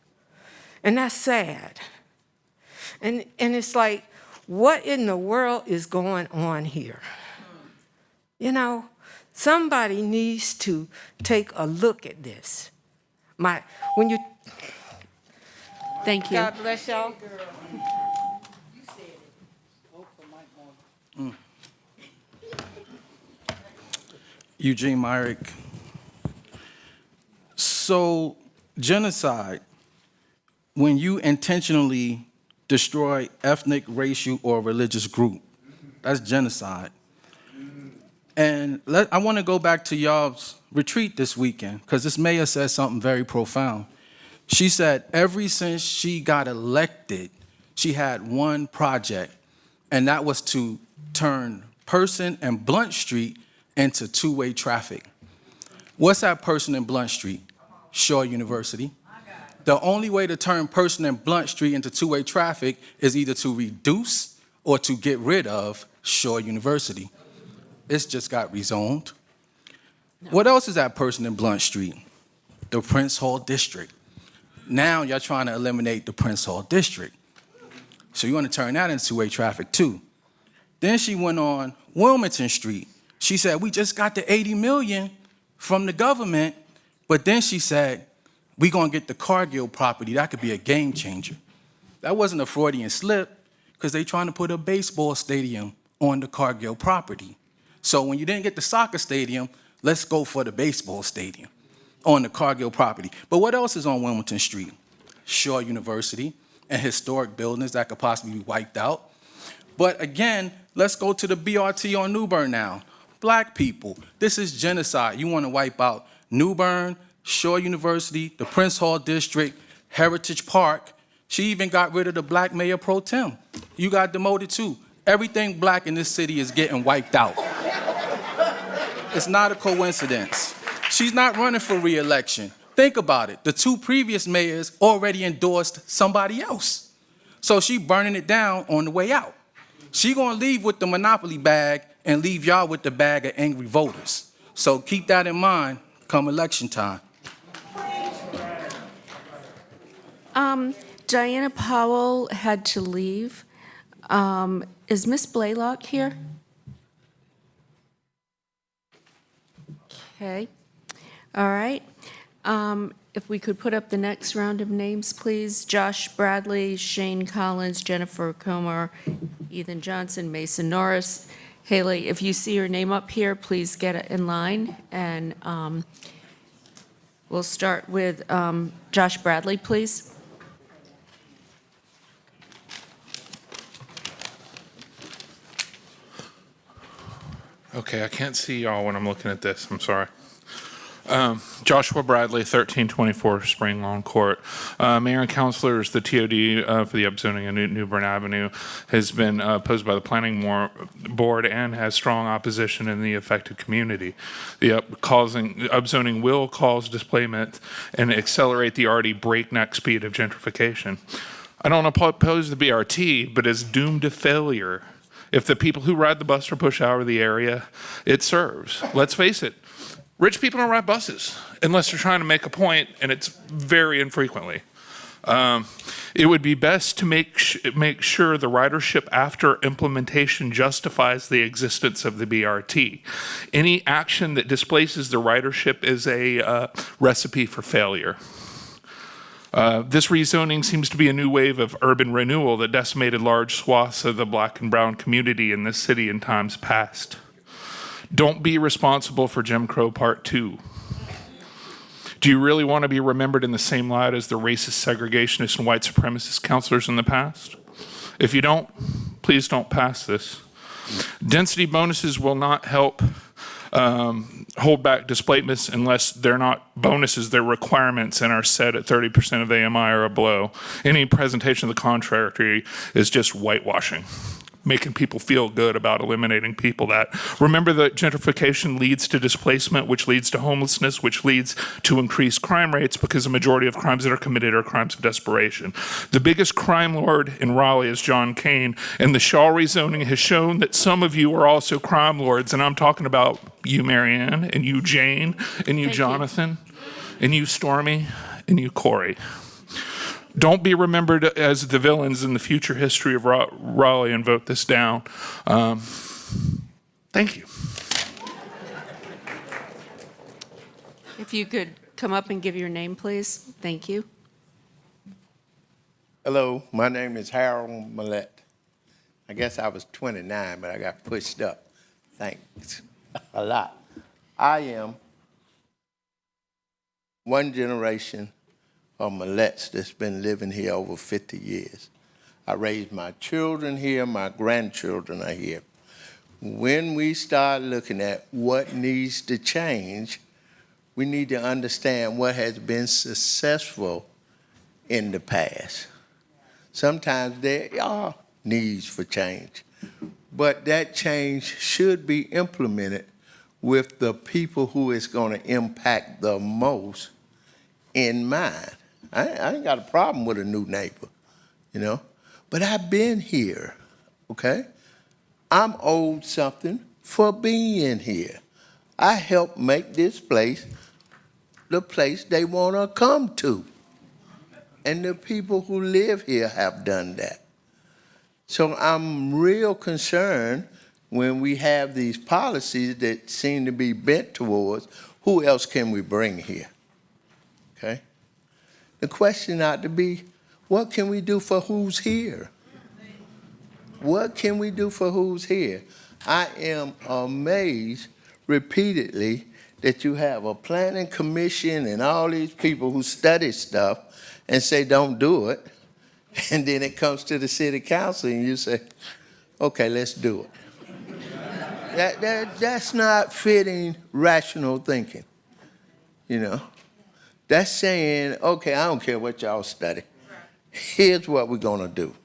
And that's sad. And it's like, what in the world is going on here? Somebody needs to take a look at this. Thank you. God bless y'all. Eugene Myrick. So, genocide, when you intentionally destroy ethnic, racial, or religious group, that's genocide. And I want to go back to y'all's retreat this weekend, because this mayor said something very profound. She said ever since she got elected, she had one project, and that was to turn Person and Blunt Street into two-way traffic. What's that Person and Blunt Street? Shaw University. The only way to turn Person and Blunt Street into two-way traffic is either to reduce or to get rid of Shaw University. It's just got rezoned. No. What else is at Person and Blunt Street? The Prince Hall District. Now you're trying to eliminate the Prince Hall District. So you want to turn that into two-way traffic too. Then she went on Wilmington Street. She said, we just got the 80 million from the government, but then she said, we're going to get the Cargill property. That could be a game changer. That wasn't a Freudian slip, because they're trying to put a baseball stadium on the Cargill property. So when you didn't get the soccer stadium, let's go for the baseball stadium on the Cargill property. But what else is on Wilmington Street? Shaw University and historic buildings that could possibly be wiped out. But again, let's go to the BRT on New Bern now. Black people, this is genocide. You want to wipe out New Bern, Shaw University, the Prince Hall District, Heritage Park. She even got rid of the black mayor pro tem. You got demoted too. Everything black in this city is getting wiped out. It's not a coincidence. She's not running for re-election. Think about it. The 2 previous mayors already endorsed somebody else. So she burning it down on the way out. She gonna leave with the monopoly bag and leave y'all with the bag of angry voters. So keep that in mind come election time. Diana Powell had to leave. Is Miss Blaylock here? Okay. All right. If we could put up the next round of names, please. Josh Bradley, Shane Collins, Jennifer Comer, Ethan Johnson, Mason Norris. Haley, if you see your name up here, please get it in line. And we'll start with Josh Bradley, please. Okay, I can't see y'all when I'm looking at this. I'm sorry. Joshua Bradley, 1324 Spring Lawn Court. Mayor and councilors, the TOD for the upzoning of New Bern Avenue has been opposed by the planning board and has strong opposition in the affected community. The upzoning will cause displacement and accelerate the already breakneck speed of gentrification. I don't oppose the BRT, but it's doomed to failure. If the people who ride the bus are pushed out of the area it serves. Let's face it, rich people don't ride buses unless they're trying to make a point, and it's very infrequently. It would be best to make sure the ridership after implementation justifies the existence of the BRT. Any action that displaces the ridership is a recipe for failure. This rezoning seems to be a new wave of urban renewal that decimated large swaths of the black and brown community in this city in times past. Don't be responsible for Jim Crow Part 2. Do you really want to be remembered in the same light as the racist, segregationist, and white supremacist counselors in the past? If you don't, please don't pass this. Density bonuses will not help hold back displacements unless they're not bonuses, they're requirements and are set at 30% of AMI or below. Any presentation of the contrary is just whitewashing, making people feel good about eliminating people that. Remember that gentrification leads to displacement, which leads to homelessness, which leads to increased crime rates because the majority of crimes that are committed are crimes of desperation. The biggest crime lord in Raleigh is John Kane, and the Shaw rezoning has shown that some of you are also crime lords, and I'm talking about you, Marianne, and you, Jane, and you, Jonathan, and you, Stormy, and you, Corey. Don't be remembered as the villains in the future history of Raleigh and vote this down. Thank you. If you could come up and give your name, please. Thank you. Hello, my name is Harold Millette. I guess I was 29, but I got pushed up. Thanks a lot. I am one generation of Millettes that's been living here over 50 years. I raised my children here, my grandchildren are here. When we start looking at what needs to change, we need to understand what has been successful in the past. Sometimes there are needs for change, but that change should be implemented with the people who it's going to impact the most in mind. I ain't got a problem with a new neighbor, you know, but I've been here, okay? I'm owed something for being here. I helped make this place the place they want to come to. And the people who live here have done that. So I'm real concerned when we have these policies that seem to be bent towards who else can we bring here, okay? The question ought to be, what can we do for who's here? What can we do for who's here? I am amazed repeatedly that you have a planning commission and all these people who study stuff and say don't do it, and then it comes to the city council and you say, okay, let's do it. That's not fitting rational thinking, you know. That's saying, okay, I don't care what y'all study. Here's what we're gonna do.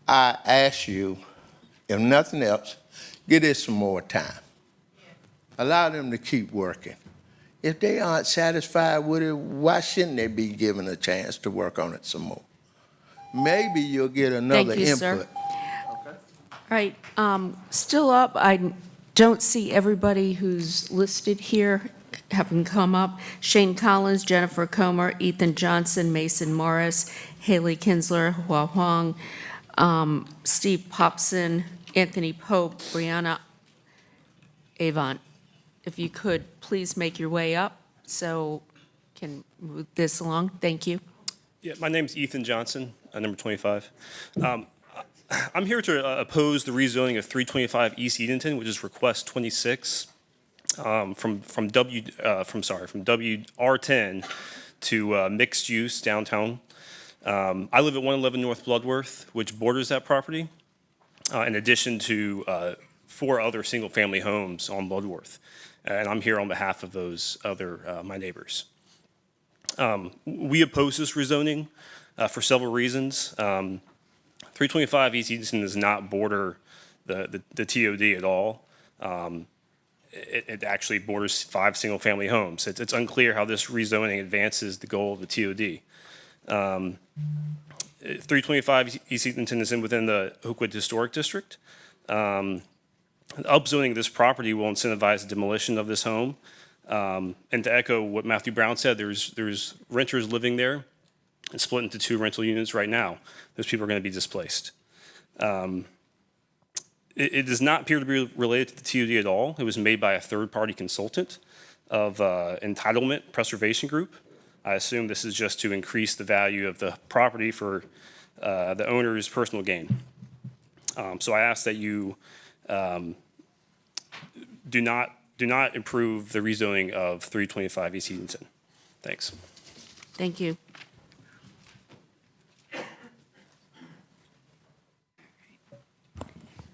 I ask you, if nothing else, give this some more time. Allow them to keep working. If they aren't satisfied with it, why shouldn't they be given a chance to work on it some more? Maybe you'll get another Thank you, input. sir. All right, still up, I don't see everybody who's listed here having come up. Shane Collins, Jennifer Comer, Ethan Johnson, Mason Morris, Haley Kinsler, Hua Huang, Steve Popson, Anthony Pope, Brianna Avant. If you could please make your way up so can move this along. Thank you. Yeah, my name's Ethan Johnson, number 25. I'm here to oppose the rezoning of 325 East Edenton, which is request 26 from WR10 to mixed use downtown. I live at 111 North Bloodworth, which borders that property, in addition to 4 other single-family homes on Bloodworth. And I'm here on behalf of those other my neighbors. We oppose this rezoning for several reasons. 325 East Edenton does not border the TOD at all. It actually borders 5 single-family homes. It's unclear how this rezoning advances the goal of the TOD. 325 East Edenton is within the Oakwood Historic District. Upzoning this property will incentivize the demolition of this home. And to echo what Matthew Brown said, there's renters living there. It's split into 2 rental units right now. Those people are going to be displaced. It does not appear to be related to the TOD at all. It was made by a third-party consultant of Entitlement Preservation Group. I assume this is just to increase the value of the property for the owner's personal gain. So I ask that you do not approve the rezoning of 325 East Edenton. Thanks. Thank you.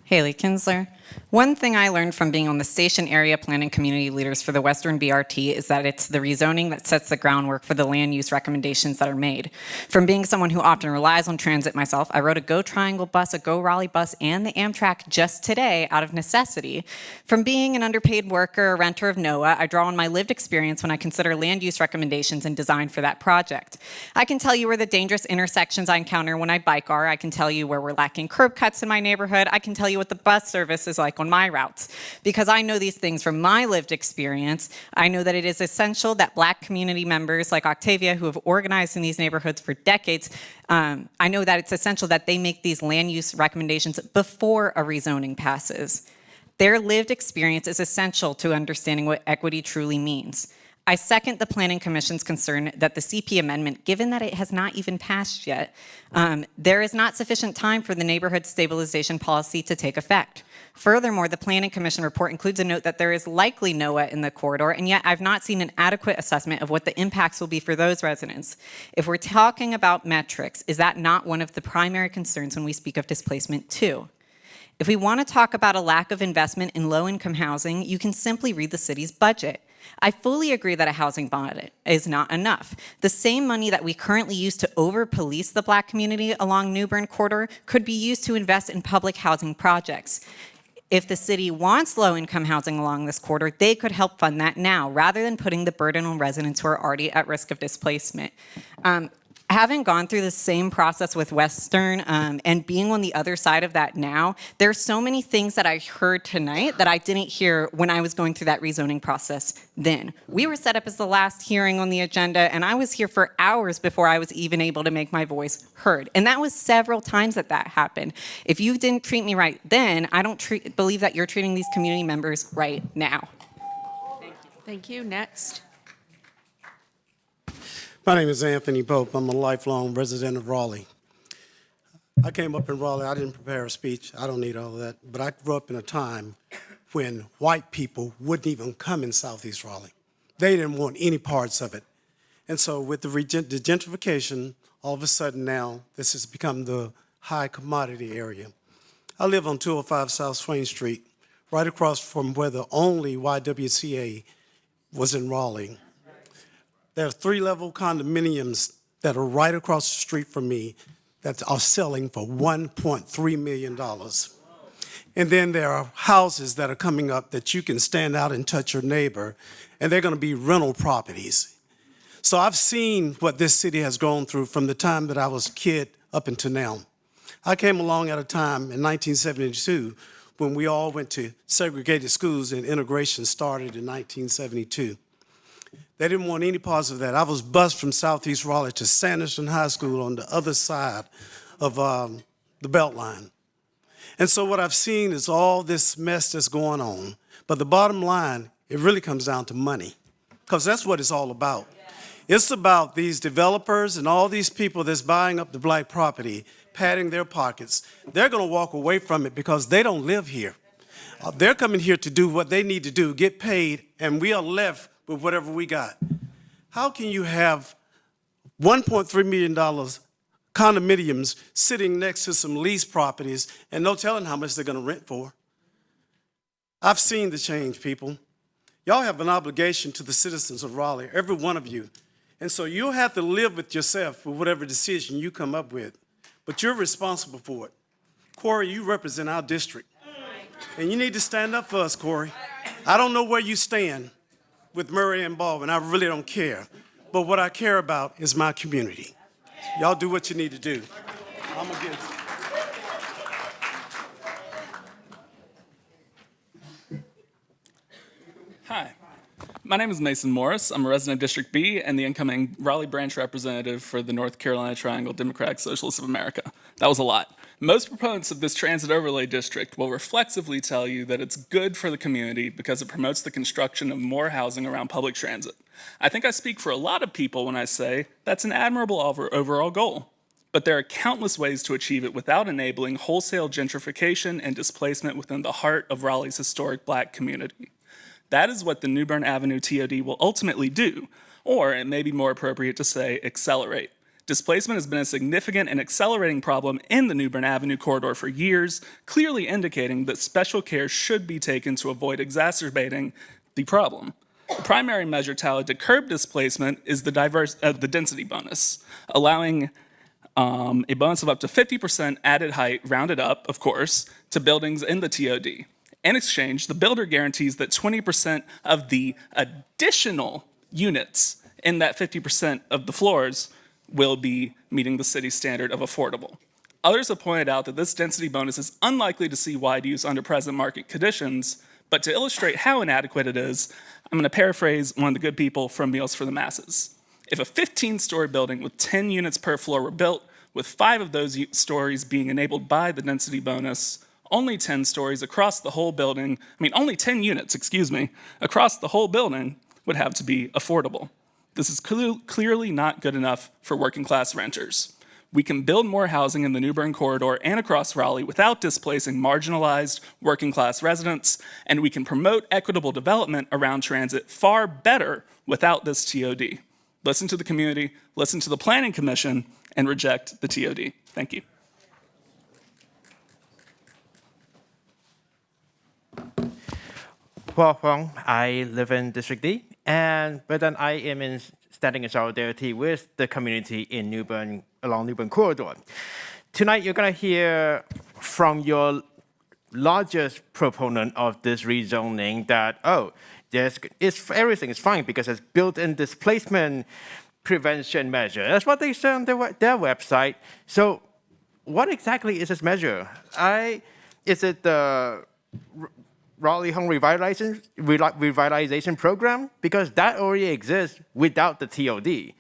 Haley Kinsler. One thing I learned from being on the station area planning community leaders for the Western BRT is that it's the rezoning that sets the groundwork for the land use recommendations that are made. From being someone who often relies on transit myself, I rode a Go Triangle bus, a Go Raleigh bus, and the Amtrak just today out of necessity. From being an underpaid worker, a renter of NOAA, I draw on my lived experience when I consider land use recommendations and design for that project. I can tell you where the dangerous intersections I encounter when I bike are. I can tell you where we're lacking curb cuts in my neighborhood. I can tell you what the bus service is like on my routes. Because I know these things from my lived experience, I know that it is essential that Black community members like Octavia, who have organized in these neighborhoods for decades, I know that it's essential that they make these land use recommendations before a rezoning passes. Their lived experience is essential to understanding what equity truly means. I second the Planning Commission's concern that the CP amendment, given that it has not even passed yet, there is not sufficient time for the neighborhood stabilization policy to take effect. Furthermore, the Planning Commission report includes a note that there is likely NOAA in the corridor, and yet I've not seen an adequate assessment of what the impacts will be for those residents. If we're talking about metrics, is that not one of the primary concerns when we speak of displacement too? If we want to talk about a lack of investment in low-income housing, you can simply read the city's budget. I fully agree that a housing bond is not enough. The same money that we currently use to over-police the Black community along New Bern Corridor could be used to invest in public housing projects. If the city wants low-income housing along this corridor, they could help fund that now, rather than putting the burden on residents who are already at risk of displacement. Having gone through the same process with Western and being on the other side of that now, there's so many things that I heard tonight that I didn't hear when I was going through that rezoning process then. We were set up as the last hearing on the agenda, and I was here for hours before I was even able to make my voice heard. And that was several times that happened. If you didn't treat me right then, I don't believe that you're treating these community members right now. Thank you. Next. My name is Anthony Pope. I'm a lifelong resident of Raleigh. I came up in Raleigh. I didn't prepare a speech. I don't need all of that. But I grew up in a time when white people wouldn't even come in Southeast Raleigh. They didn't want any parts of it. And so with the gentrification, all of a sudden now, this has become the high commodity area. I live on 205 South Swain Street, right across from where the only YWCA was in Raleigh. There are 3-level condominiums that are right across the street from me that are selling for $1.3 million. And then there are houses that are coming up that you can stand out and touch your neighbor, and they're going to be rental properties. So I've seen what this city has gone through from the time that I was a kid up until now. I came along at a time in 1972 when we all went to segregated schools and integration started in 1972. They didn't want any parts of that. I was bused from Southeast Raleigh to Sanderson High School on the other side of the Beltline. And so what I've seen is all this mess that's going on. But the bottom line, it really comes down to money, because that's what it's all about. It's about these developers and all these people that's buying up the black property, padding their pockets. They're going to walk away from it because they don't live here. They're coming here to do what they need to do, get paid, and we are left with whatever we got. How can you have $1.3 million condominiums sitting next to some lease properties and no telling how much they're going to rent for? I've seen the change, people. Y'all have an obligation to the citizens of Raleigh, every one of you. And so you'll have to live with yourself with whatever decision you come up with. But you're responsible for it. Corey, you represent our district. And you need to stand up for us, Corey. I don't know where you stand with Murray and Baldwin. I really don't care. But what I care about is my community. Y'all do what you need to do. I'm against it. Hi, my name is Mason Morris. I'm a resident of District B and the incoming Raleigh branch representative for the North Carolina Triangle Democratic Socialists of America. That was a lot. Most proponents of this transit overlay district will reflexively tell you that it's good for the community because it promotes the construction of more housing around public transit. I think I speak for a lot of people when I say that's an admirable overall goal. But there are countless ways to achieve it without enabling wholesale gentrification and displacement within the heart of Raleigh's historic black community. That is what the New Bern Avenue TOD will ultimately do, or it may be more appropriate to say accelerate. Displacement has been a significant and accelerating problem in the New Bern Avenue corridor for years, clearly indicating that special care should be taken to avoid exacerbating the problem. The primary measure touted to curb displacement is the density bonus, allowing a bonus of up to 50% added height, rounded up, of course, to buildings in the TOD. In exchange, the builder guarantees that 20% of the additional units in that 50% of the floors will be meeting the city's standard of affordable. Others have pointed out that this density bonus is unlikely to see wide use under present market conditions, but to illustrate how inadequate it is, I'm going to paraphrase one of the good people from Meals for the Masses. If a 15-story building with 10 units per floor were built, with 5 of those stories being enabled by the density bonus, only 10 stories across the whole building, only 10 units, across the whole building would have to be affordable. This is clearly not good enough for working class renters. We can build more housing in the New Bern corridor and across Raleigh without displacing marginalized working class residents, and we can promote equitable development around transit far better without this TOD. Listen to the community, listen to the Planning Commission, and reject the TOD. Thank you. Well, I live in District D, but then I am standing in solidarity with the community in New Bern, along New Bern corridor. Tonight, you're going to hear from your largest proponent of this rezoning that, everything is fine because it's built-in displacement prevention measure. That's what they say on their website. So what exactly is this measure? Is it the Raleigh Home Revitalization Program? Because that already exists without the TOD.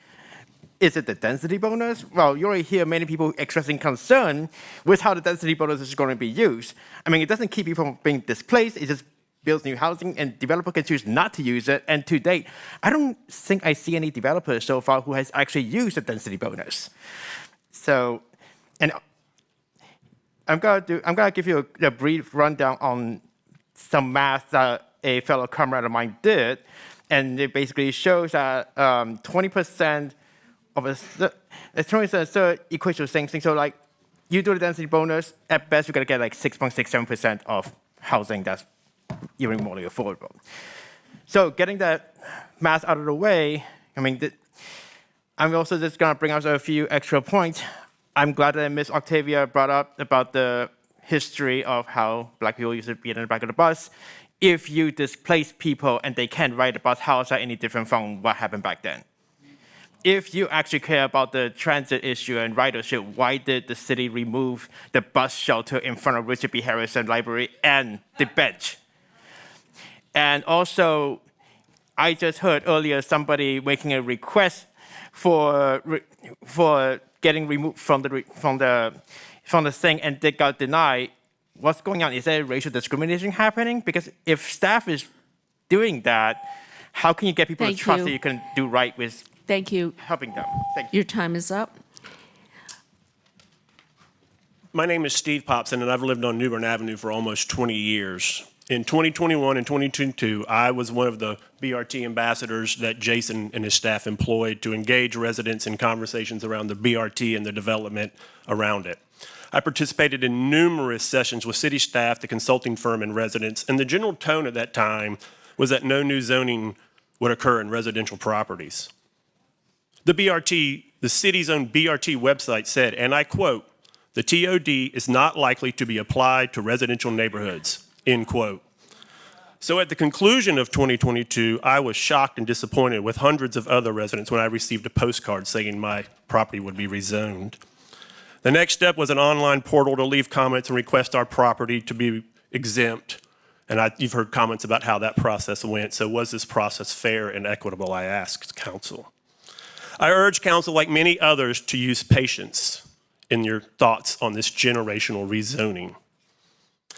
Is it the density bonus? Well, you already hear many people expressing concern with how the density bonus is going to be used. It doesn't keep people from being displaced. It just builds new housing, and developer can choose not to use it. And to date, I don't think I see any developers so far who has actually used the density bonus. So, and I'm gonna give you a brief rundown on some math that a fellow comrade of mine did, and it basically shows that 20% of a 20% equates to the same thing. So, like, you do the density bonus, at best you're gonna get like 6.67% of housing that's even more affordable. So, getting that math out of the way, I'm also just gonna bring out a few extra points. I'm glad that Ms. Octavia brought up about the history of how black people used to be in the back of the bus. If you displace people and they can't ride the bus, how is that any different from what happened back then? If you actually care about the transit issue and ridership, why did the city remove the bus shelter in front of Richard B. Harrison Library and the bench? And also, I just heard earlier somebody making a request for getting removed from the thing, and they got denied. What's going on? Is there racial discrimination happening? Because if staff is doing that, how can you get people to trust that you can do right with Thank you. helping them. Thank you. Your time is up. My name is Steve Popson, and I've lived on New Bern Avenue for almost 20 years. In 2021 and 2022, I was one of the BRT ambassadors that Jason and his staff employed to engage residents in conversations around the BRT and the development around it. I participated in numerous sessions with city staff, the consulting firm, and residents, and the general tone at that time was that no new zoning would occur in residential properties. The BRT, the city's own BRT website said, and I quote, "The TOD is not likely to be applied to residential neighborhoods," end quote. So at the conclusion of 2022, I was shocked and disappointed with hundreds of other residents when I received a postcard saying my property would be rezoned. The next step was an online portal to leave comments and request our property to be exempt. And you've heard comments about how that process went. So was this process fair and equitable, I asked council. I urge council, like many others, to use patience in your thoughts on this generational rezoning.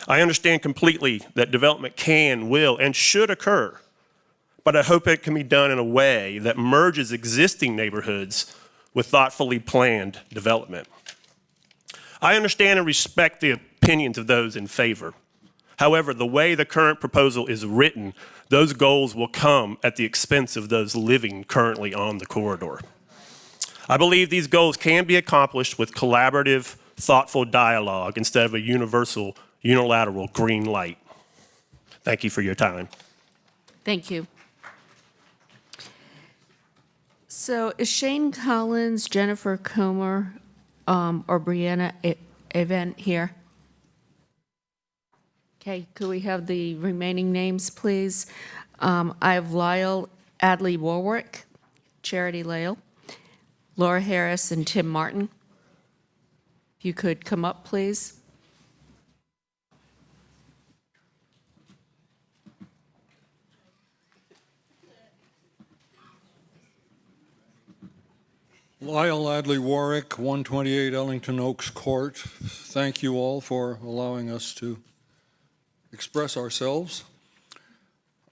I understand completely that development can, will, and should occur, but I hope it can be done in a way that merges existing neighborhoods with thoughtfully planned development. I understand and respect the opinions of those in favor. However, the way the current proposal is written, those goals will come at the expense of those living currently on the corridor. I believe these goals can be accomplished with collaborative, thoughtful dialogue instead of a universal, unilateral green light. Thank you for your time. Thank you. So is Shane Collins, Jennifer Comer, or Brianna Event here? Okay, could we have the remaining names, please? I have Lyle Adley Warwick, Charity Lale, Laura Harris, and Tim Martin. If you could come up, please. Lyle Adley Warwick, 128 Ellington Oaks Court. Thank you all for allowing us to express ourselves.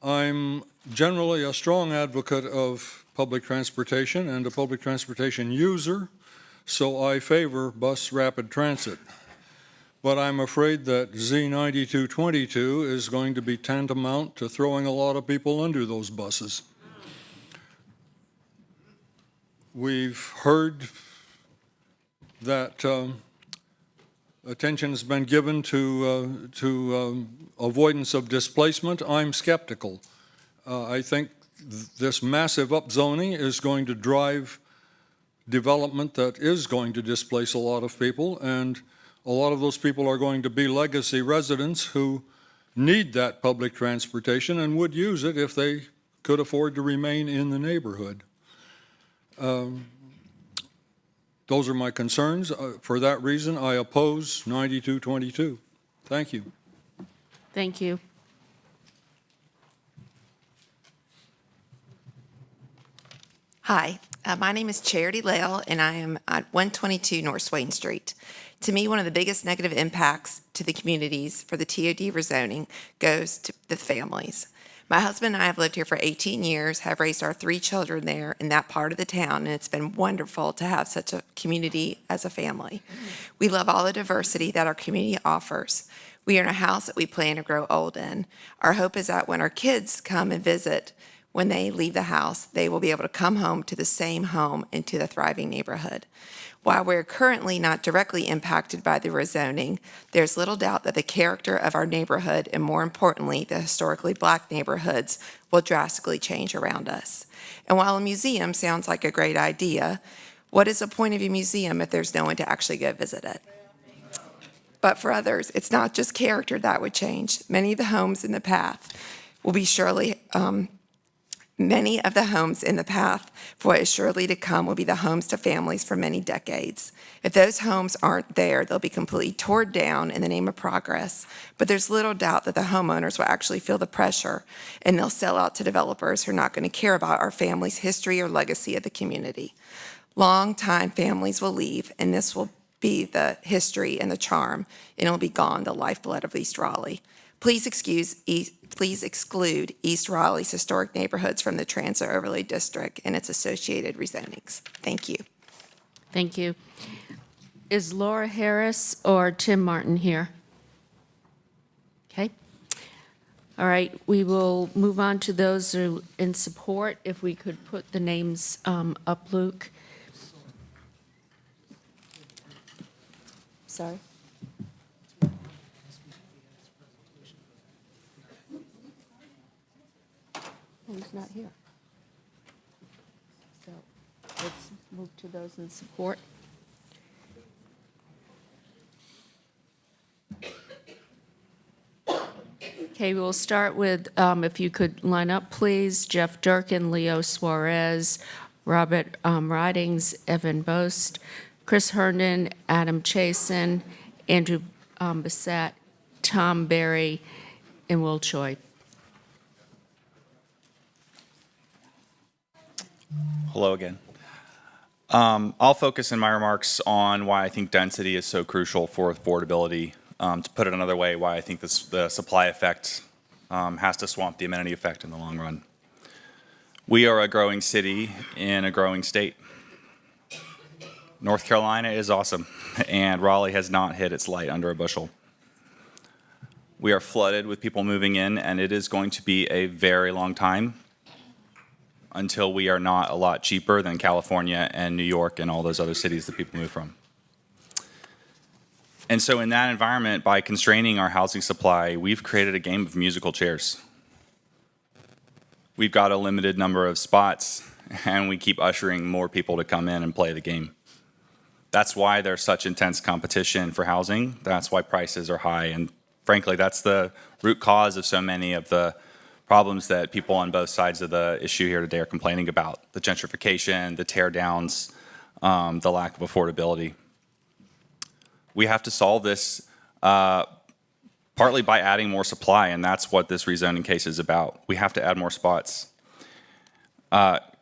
I'm generally a strong advocate of public transportation and a public transportation user, so I favor bus rapid transit. But I'm afraid that Z9222 is going to be tantamount to throwing a lot of people under those buses. We've heard that attention has been given to avoidance of displacement. I'm skeptical. I think this massive upzoning is going to drive development that is going to displace a lot of people, and a lot of those people are going to be legacy residents who need that public transportation and would use it if they could afford to remain in the neighborhood. Those are my concerns. For that reason, I oppose 9222. Thank you. Thank you. Hi, my name is Charity Lale, and I am at 122 North Swain Street. To me, one of the biggest negative impacts to the communities for the TOD rezoning goes to the families. My husband and I have lived here for 18 years, have raised our 3 children there in that part of the town, and it's been wonderful to have such a community as a family. We love all the diversity that our community offers. We are in a house that we plan to grow old in. Our hope is that when our kids come and visit, when they leave the house, they will be able to come home to the same home and to the thriving neighborhood. While we're currently not directly impacted by the rezoning, there's little doubt that the character of our neighborhood, and more importantly, the historically Black neighborhoods, will drastically change around us. And while a museum sounds like a great idea, what is the point of a museum if there's no one to actually go visit it? But for others, it's not just character that would change. Many of the homes in the path will be surely Many of the homes in the path for what is surely to come will be the homes to families for many decades. If those homes aren't there, they'll be completely torn down in the name of progress. But there's little doubt that the homeowners will actually feel the pressure, and they'll sell out to developers who are not going to care about our family's history or legacy of the community. Long-time families will leave, and this will be the history and the charm, and it'll be gone, the lifeblood of East Raleigh. Please exclude East Raleigh's historic neighborhoods from the Transit Overlay District and its associated rezonings. Thank you. Thank you. Is Laura Harris or Tim Martin here? Okay. All right, we will move on to those who in support. If we could put the names up, Luke. Sorry. Oh, he's not here. So let's move to those in support. Okay, we'll start with, if you could line up, please, Jeff Durkin, Leo Suarez, Robert Ridings, Evan Bost, Chris Herndon, Adam Chasen, Andrew Bissett, Tom Berry, and Will Choi. Hello again. I'll focus in my remarks on why I think density is so crucial for affordability. To put it another way, why I think the supply effect has to swamp the amenity effect in the long run. We are a growing city in a growing state. North Carolina is awesome, and Raleigh has not hit its light under a bushel. We are flooded with people moving in, and it is going to be a very long time until we are not a lot cheaper than California and New York and all those other cities that people move from. And so in that environment, by constraining our housing supply, we've created a game of musical chairs. We've got a limited number of spots, and we keep ushering more people to come in and play the game. That's why there's such intense competition for housing. That's why prices are high. And frankly, that's the root cause of so many of the problems that people on both sides of the issue here today are complaining about. The gentrification, the tear downs, the lack of affordability. We have to solve this partly by adding more supply, and that's what this rezoning case is about. We have to add more spots.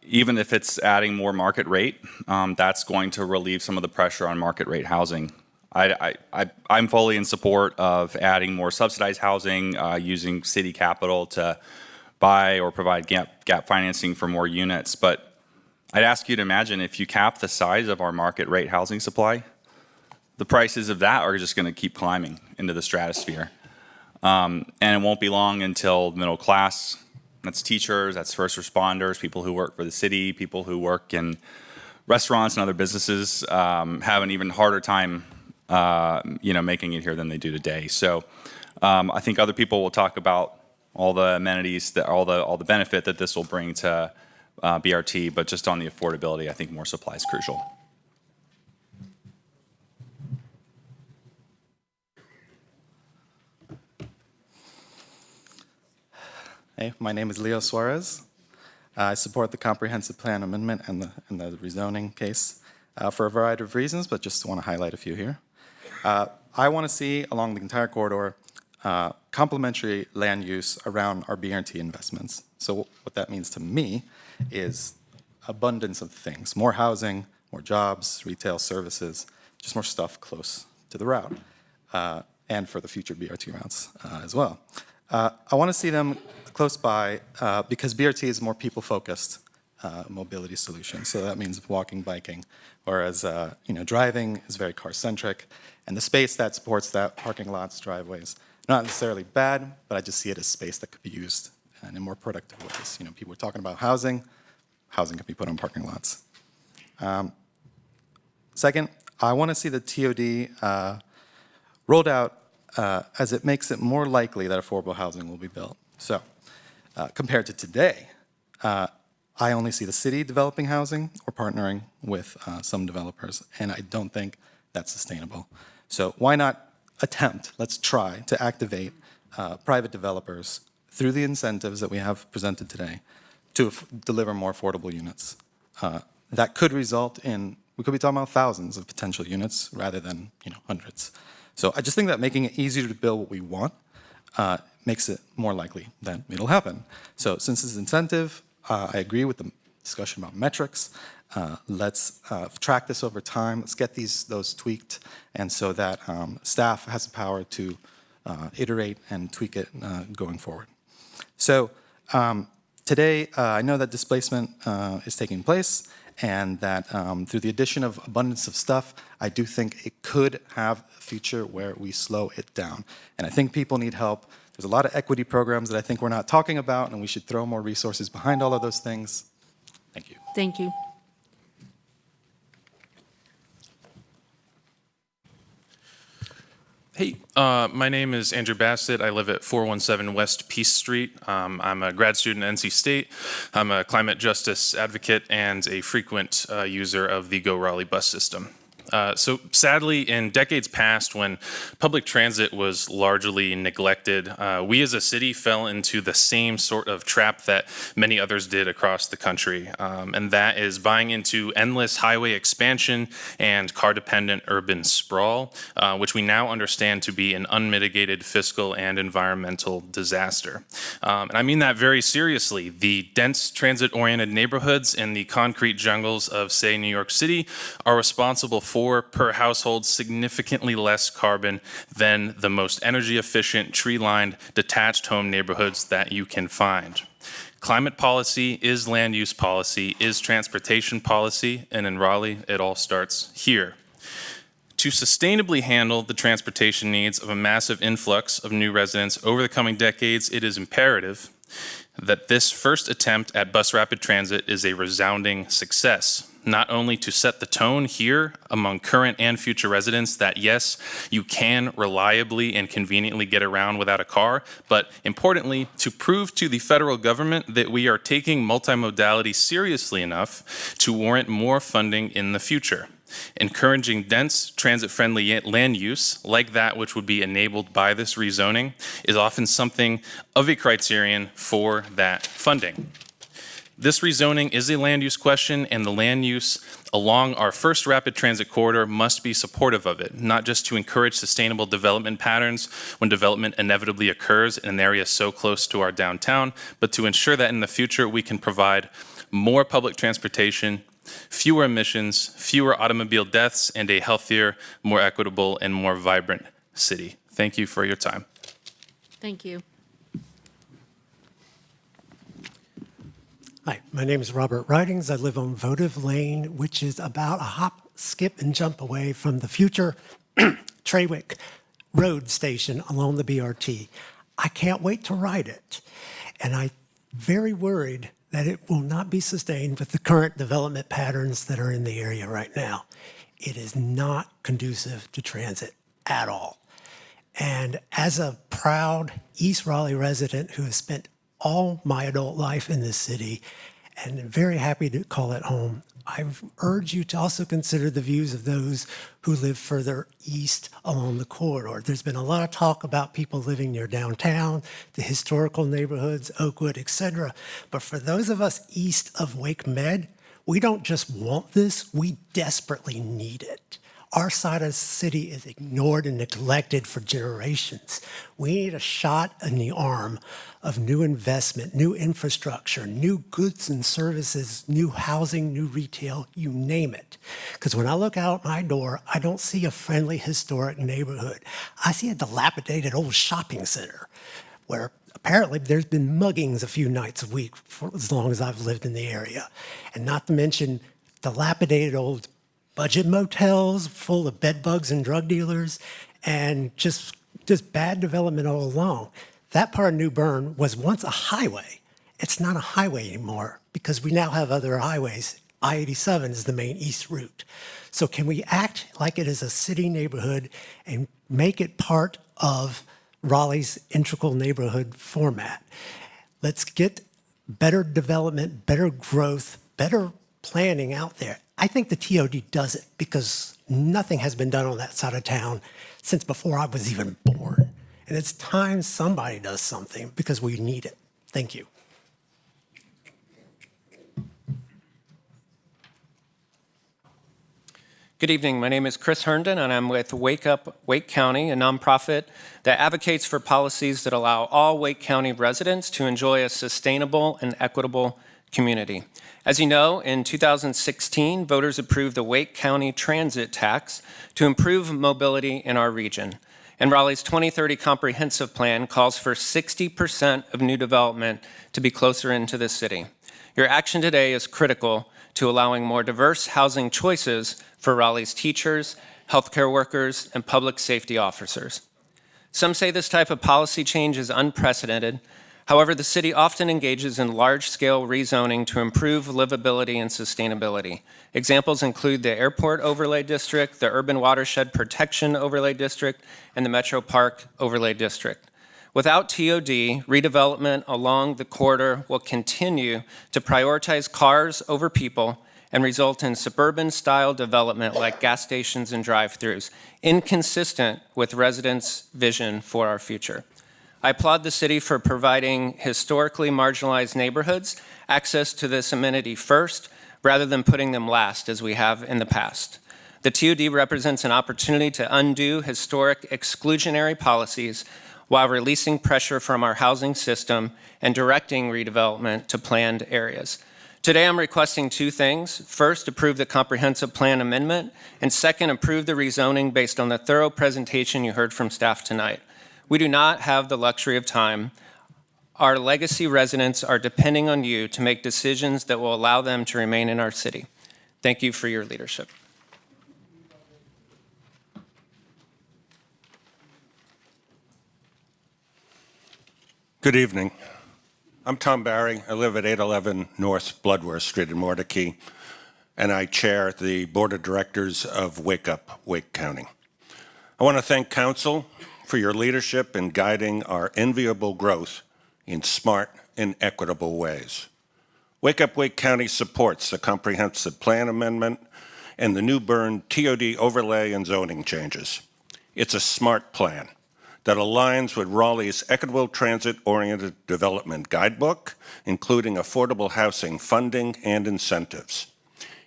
Even if it's adding more market rate, that's going to relieve some of the pressure on market rate housing. I'm fully in support of adding more subsidized housing, using city capital to buy or provide gap financing for more units. But I'd ask you to imagine if you cap the size of our market rate housing supply, the prices of that are just going to keep climbing into the stratosphere. And it won't be long until middle class, that's teachers, that's first responders, people who work for the city, people who work in restaurants and other businesses, have an even harder time making it here than they do today. So I think other people will talk about all the amenities, all the benefit that this will bring to BRT, but just on the affordability, I think more supply is crucial. Hey, my name is Leo Suarez. I support the comprehensive plan amendment and the rezoning case for a variety of reasons, but just want to highlight a few here. I want to see along the entire corridor complementary land use around our BRT investments. So what that means to me is abundance of things, more housing, more jobs, retail services, just more stuff close to the route, and for the future BRT routes as well. I want to see them close by because BRT is more people-focused mobility solution. So that means walking, biking, whereas driving is very car-centric, and the space that supports that, parking lots, driveways, not necessarily bad, but I just see it as space that could be used in more productive ways. People are talking about housing. Housing could be put on parking lots. Second, I want to see the TOD rolled out as it makes it more likely that affordable housing will be built. So compared to today, I only see the city developing housing or partnering with some developers, and I don't think that's sustainable. So why not attempt, let's try to activate private developers through the incentives that we have presented today to deliver more affordable units. That could result in, we could be talking about thousands of potential units rather than hundreds. So I just think that making it easier to build what we want makes it more likely that it'll happen. So since it's incentive, I agree with the discussion about metrics. let's track this over time. Let's get those tweaked, and so that staff has the power to iterate and tweak it going forward. So today, I know that displacement is taking place, and that through the addition of abundance of stuff, I do think it could have a future where we slow it down. And I think people need help. There's a lot of equity programs that I think we're not talking about, and we should throw more resources behind all of those things. Thank you. Thank you. Hey, my name is Andrew Bassett. I live at 417 West Peace Street. I'm a grad student at NC State. I'm a climate justice advocate and a frequent user of the Go Raleigh bus system. So sadly, in decades past, when public transit was largely neglected, we as a city fell into the same sort of trap that many others did across the country, and that is buying into endless highway expansion and car-dependent urban sprawl, which we now understand to be an unmitigated fiscal and environmental disaster. And I mean that very seriously. The dense transit-oriented neighborhoods and the concrete jungles of, say, New York City are responsible for per household significantly less carbon than the most energy efficient tree-lined detached home neighborhoods that you can find. Climate policy is land use policy, is transportation policy, and in Raleigh, it all starts here. To sustainably handle the transportation needs of a massive influx of new residents over the coming decades, it is imperative that this first attempt at bus rapid transit is a resounding success. Not only to set the tone here among current and future residents that yes, you can reliably and conveniently get around without a car, but importantly, to prove to the federal government that we are taking multimodality seriously enough to warrant more funding in the future. Encouraging dense, transit-friendly land use, like that which would be enabled by this rezoning, is often something of a criterion for that funding. This rezoning is a land use question, and the land use along our first rapid transit corridor must be supportive of it, not just to encourage sustainable development patterns when development inevitably occurs in an area so close to our downtown, but to ensure that in the future we can provide more public transportation, fewer emissions, fewer automobile deaths, and a healthier, more equitable, and more vibrant city. Thank you for your time. Thank you. Hi, my name is Robert Ridings. I live on Votive Lane, which is about a hop, skip, and jump away from the future Trawick Road station along the BRT. I can't wait to ride it. And I'm very worried that it will not be sustained with the current development patterns that are in the area right now. It is not conducive to transit at all. And as a proud East Raleigh resident who has spent all my adult life in this city and very happy to call it home, I urge you to also consider the views of those who live further east along the corridor. There's been a lot of talk about people living near downtown, the historical neighborhoods, Oakwood, etc. But for those of us east of Wake Med, we don't just want this, we desperately need it. Our side of the city is ignored and neglected for generations. We need a shot in the arm of new investment, new infrastructure, new goods and services, new housing, new retail, you name it. Because when I look out my door, I don't see a friendly historic neighborhood. I see a dilapidated old shopping center where apparently there's been muggings a few nights a week for as long as I've lived in the area. And not to mention dilapidated old budget motels full of bed bugs and drug dealers, and just bad development all along. That part of New Bern was once a highway. It's not a highway anymore because we now have other highways. I-87 is the main east route. So can we act like it is a city neighborhood and make it part of Raleigh's integral neighborhood format? Let's get better development, better growth, better planning out there. I think the TOD does it because nothing has been done on that side of town since before I was even born. And it's time somebody does something because we need it. Thank you. Good evening. My name is Chris Herndon, and I'm with Wake Up Wake County, a nonprofit that advocates for policies that allow all Wake County residents to enjoy a sustainable and equitable community. As you know, in 2016, voters approved the Wake County Transit Tax to improve mobility in our region. And Raleigh's 2030 Comprehensive Plan calls for 60% of new development to be closer into the city. Your action today is critical to allowing more diverse housing choices for Raleigh's teachers, healthcare workers, and public safety officers. Some say this type of policy change is unprecedented. However, the city often engages in large-scale rezoning to improve livability and sustainability. Examples include the Airport Overlay District, the Urban Watershed Protection Overlay District, and the Metro Park Overlay District. Without TOD, redevelopment along the corridor will continue to prioritize cars over people and result in suburban-style development like gas stations and drive-thrus, inconsistent with residents' vision for our future. I applaud the city for providing historically marginalized neighborhoods access to this amenity first, rather than putting them last, as we have in the past. The TOD represents an opportunity to undo historic exclusionary policies while releasing pressure from our housing system and directing redevelopment to planned areas. Today, I'm requesting two things. First, approve the comprehensive plan amendment, and second, approve the rezoning based on the thorough presentation you heard from staff tonight. We do not have the luxury of time. Our legacy residents are depending on you to make decisions that will allow them to remain in our city. Thank you for your leadership. Good evening. I'm Tom Barry. I live at 811 North Bloodworth Street in Mordecai, and I chair the Board of Directors of Wake Up, Wake County. I want to thank Council for your leadership in guiding our enviable growth in smart and equitable ways. Wake Up, Wake County supports the Comprehensive Plan Amendment and the New Bern TOD overlay and zoning changes. It's a smart plan that aligns with Raleigh's equitable transit-oriented development guidebook, including affordable housing funding and incentives.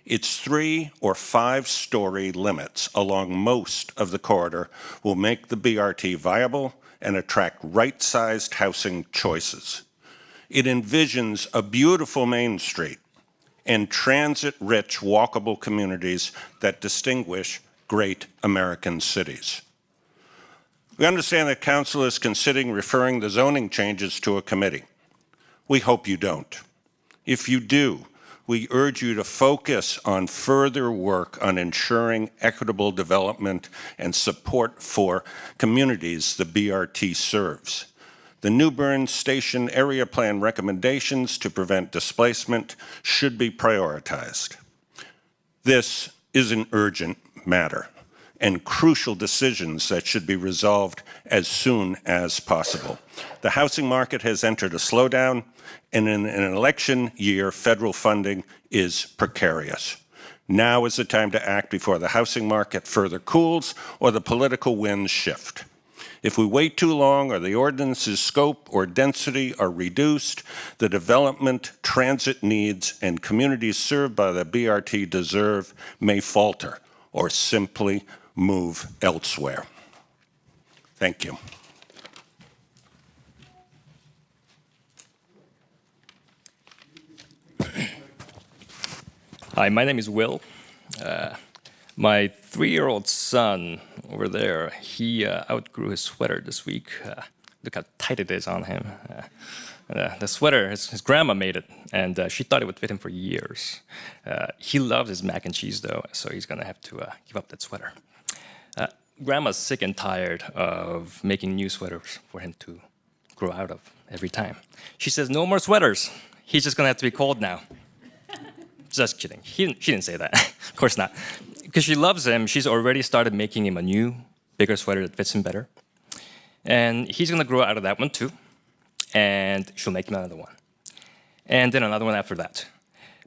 Its 3- or 5-story limits along most of the corridor will make the BRT viable and attract right-sized housing choices. It envisions a beautiful Main Street and transit-rich walkable communities that distinguish great American cities. We understand that Council is considering referring the zoning changes to a committee. We hope you don't. If you do, we urge you to focus on further work on ensuring equitable development and support for communities the BRT serves. The New Bern Station Area Plan recommendations to prevent displacement should be prioritized. This is an urgent matter and crucial decisions that should be resolved as soon as possible. The housing market has entered a slowdown, and in an election year, federal funding is precarious. Now is the time to act before the housing market further cools or the political winds shift. If we wait too long or the ordinance's scope or density are reduced, the development, transit needs, and communities served by the BRT deserve may falter or simply move elsewhere. Thank you. Hi, my name is Will. My 3-year-old son over there, he outgrew his sweater this week. Look how tight it is on him. The sweater, his grandma made it, and she thought it would fit him for years. He loves his mac and cheese, though, so he's going to have to give up that sweater. Grandma's sick and tired of making new sweaters for him to grow out of every time. She says, no more sweaters. He's just going to have to be cold now. Just kidding. She didn't say that. Of course not. Because she loves him, she's already started making him a new, bigger sweater that fits him better. And he's going to grow out of that one too. And she'll make him another one. And then another one after that.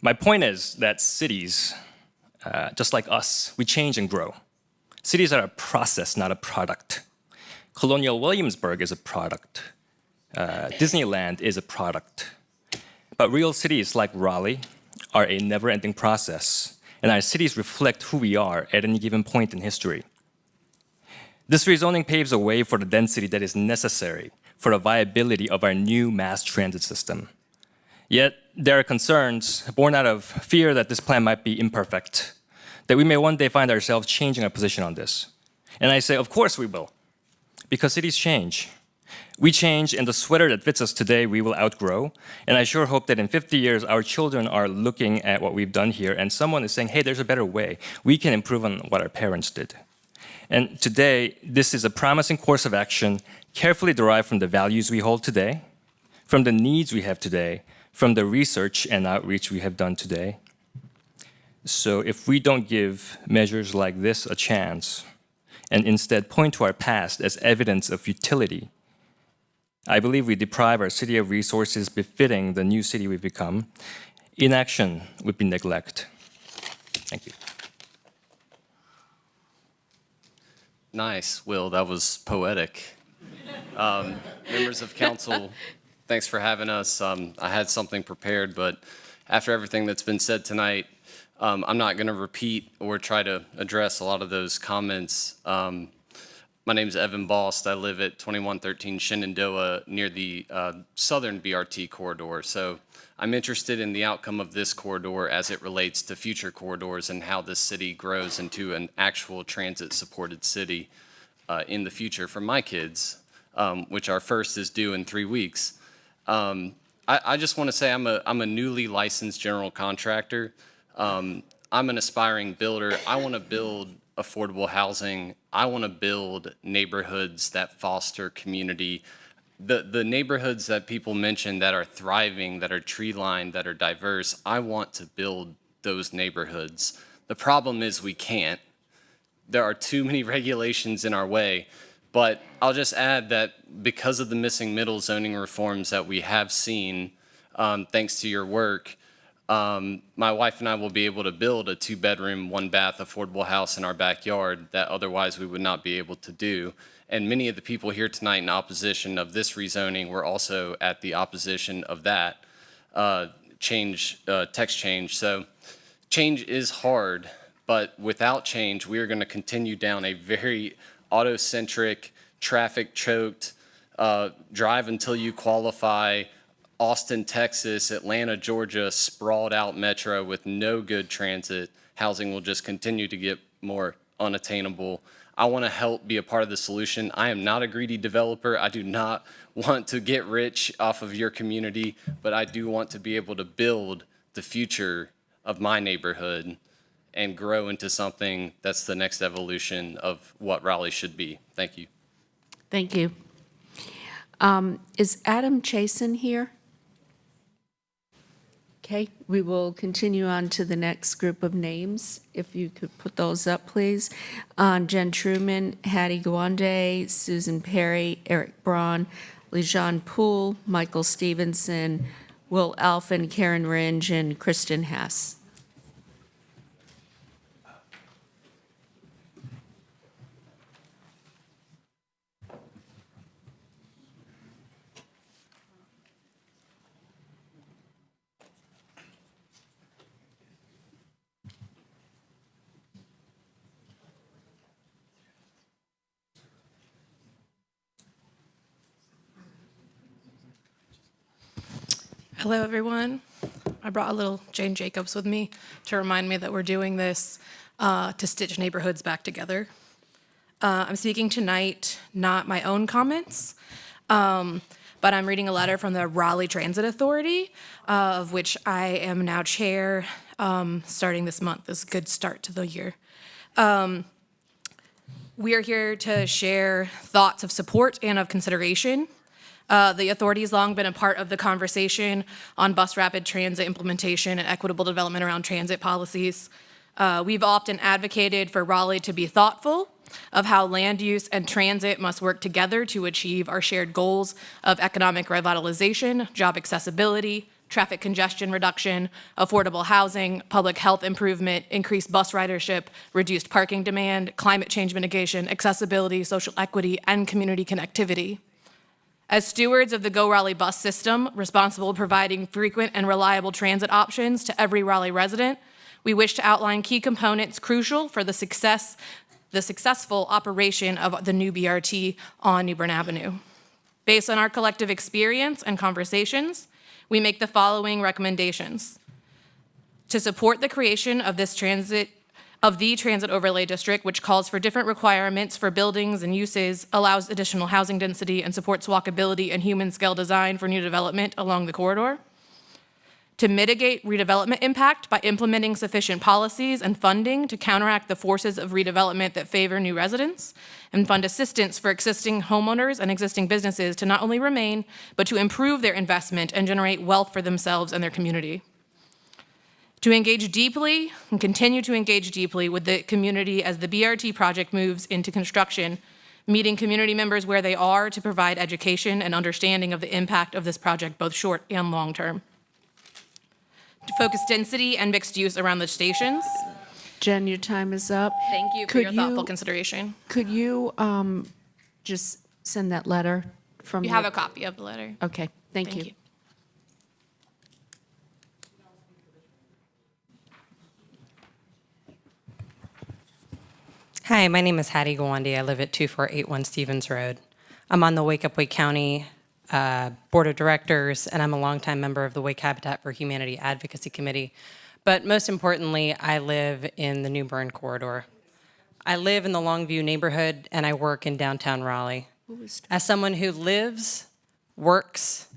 My point is that cities, just like us, we change and grow. Cities are a process, not a product. Colonial Williamsburg is a product. Disneyland is a product. But real cities like Raleigh are a never-ending process, and our cities reflect who we are at any given point in history. This rezoning paves a way for the density that is necessary for the viability of our new mass transit system. Yet, there are concerns born out of fear that this plan might be imperfect, that we may one day find ourselves changing our position on this. And I say, of course we will, because cities change. We change, and the sweater that fits us today we will outgrow. And I sure hope that in 50 years, our children are looking at what we've done here, and someone is saying, hey, there's a better way. We can improve on what our parents did. And today, this is a promising course of action, carefully derived from the values we hold today, from the needs we have today, from the research and outreach we have done today. So if we don't give measures like this a chance, and instead point to our past as evidence of futility, I believe we deprive our city of resources befitting the new city we've become. Inaction would be neglect. Thank you. Nice, Will, that was poetic. Members of council, thanks for having us. I had something prepared, but after everything that's been said tonight, I'm not going to repeat or try to address a lot of those comments. My name is Evan Bost. I live at 2113 Shenandoah near the southern BRT corridor. So I'm interested in the outcome of this corridor as it relates to future corridors and how this city grows into an actual transit-supported city in the future for my kids, which our first is due in 3 weeks. I just want to say I'm a newly licensed general contractor. I'm an aspiring builder. I want to build affordable housing. I want to build neighborhoods that foster community. The neighborhoods that people mention that are thriving, that are tree-lined, that are diverse, I want to build those neighborhoods. The problem is we can't. There are too many regulations in our way. But I'll just add that because of the missing middle zoning reforms that we have seen, thanks to your work, my wife and I will be able to build a 2-bedroom, 1-bath affordable house in our backyard that otherwise we would not be able to do. And many of the people here tonight in opposition of this rezoning were also at the opposition of that text change. So change is hard, but without change, we are going to continue down a very auto-centric, traffic-choked, drive until you qualify, Austin, Texas, Atlanta, Georgia, sprawled out metro with no good transit. Housing will just continue to get more unattainable. I want to help be a part of the solution. I am not a greedy developer. I do not want to get rich off of your community, but I do want to be able to build the future of my neighborhood and grow into something that's the next evolution of what Raleigh should be. Thank you. Thank you. Is Adam Chasen here? Okay, we will continue on to the next group of names. If you could put those up, please. Jen Truman, Hattie Gwande, Susan Perry, Eric Braun, Lejean Poole, Michael Stevenson, Will Alphen, Karen Ringe, and Kristen Hess. Hello, everyone. I brought a little Jane Jacobs with me to remind me that we're doing this to stitch neighborhoods back together. I'm speaking tonight, not my own comments, but I'm reading a letter from the Raleigh Transit Authority, of which I am now chair starting this month. It's a good start to the year. We are here to share thoughts of support and of consideration. The authority has long been a part of the conversation on bus rapid transit implementation and equitable development around transit policies. We've often advocated for Raleigh to be thoughtful of how land use and transit must work together to achieve our shared goals of economic revitalization, job accessibility, traffic congestion reduction, affordable housing, public health improvement, increased bus ridership, reduced parking demand, climate change mitigation, accessibility, social equity, and community connectivity. As stewards of the Go Raleigh bus system, responsible for providing frequent and reliable transit options to every Raleigh resident, we wish to outline key components crucial for the successful operation of the new BRT on New Bern Avenue. Based on our collective experience and conversations, we make the following recommendations. To support the creation of the transit overlay district, which calls for different requirements for buildings and uses, allows additional housing density, and supports walkability and human scale design for new development along the corridor. To mitigate redevelopment impact by implementing sufficient policies and funding to counteract the forces of redevelopment that favor new residents, and fund assistance for existing homeowners and existing businesses to not only remain, but to improve their investment and generate wealth for themselves and their community. To engage deeply and continue to engage deeply with the community as the BRT project moves into construction, meeting community members where they are to provide education and understanding of the impact of this project, both short and long term. To focus density and mixed use around the stations. Jen, your time is up. Thank you for your thoughtful consideration. Could you just send that letter from You have a copy of the letter. Okay, thank you. Hi, my name is Hattie Gawande. I live at 2481 Stevens Road. I'm on the Wake Up Wake County Board of Directors, and I'm a longtime member of the Wake Habitat for Humanity Advocacy Committee. But most importantly, I live in the New Bern corridor. I live in the Longview neighborhood, and I work in downtown Raleigh. As someone who lives, works,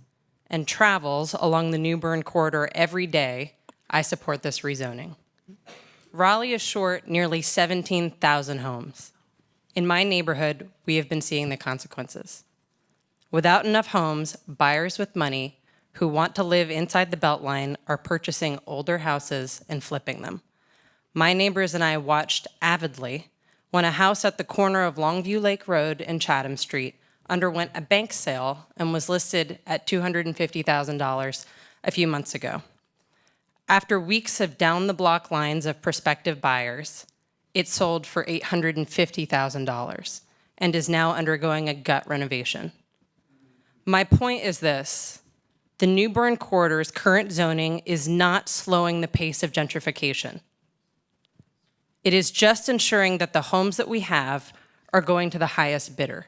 and travels along the New Bern corridor every day, I support this rezoning. Raleigh is short nearly 17,000 homes. In my neighborhood, we have been seeing the consequences. Without enough homes, buyers with money who want to live inside the Beltline are purchasing older houses and flipping them. My neighbors and I watched avidly when a house at the corner of Longview Lake Road and Chatham Street underwent a bank sale and was listed at $250,000 a few months ago. After weeks of down-the-block lines of prospective buyers, it sold for $850,000 and is now undergoing a gut renovation. My point is this: the New Bern corridor's current zoning is not slowing the pace of gentrification. It is just ensuring that the homes that we have are going to the highest bidder.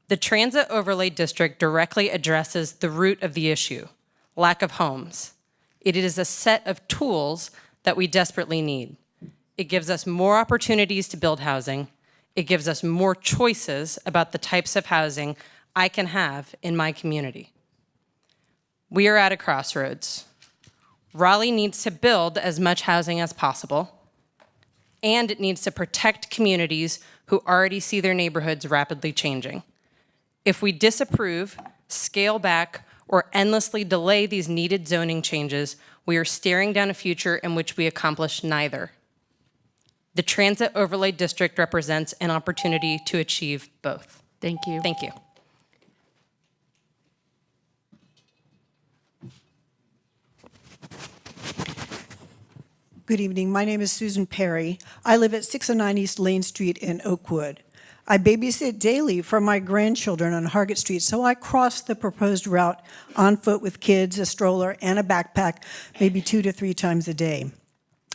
The Transit Overlay District directly addresses the root of the issue: lack of homes. It is a set of tools that we desperately need. It gives us more opportunities to build housing. It gives us more choices about the types of housing I can have in my community. We are at a crossroads. Raleigh needs to build as much housing as possible, and it needs to protect communities who already see their neighborhoods rapidly changing. If we disapprove, scale back, or endlessly delay these needed zoning changes, we are staring down a future in which we accomplish neither. The Transit Overlay District represents an opportunity to achieve both. Thank you. Thank you. Good evening. My name is Susan Perry. I live at 609 East Lane Street in Oakwood. I babysit daily for my grandchildren on Hargett Street, so I cross the proposed route on foot with kids, a stroller, and a backpack maybe 2 to 3 times a day.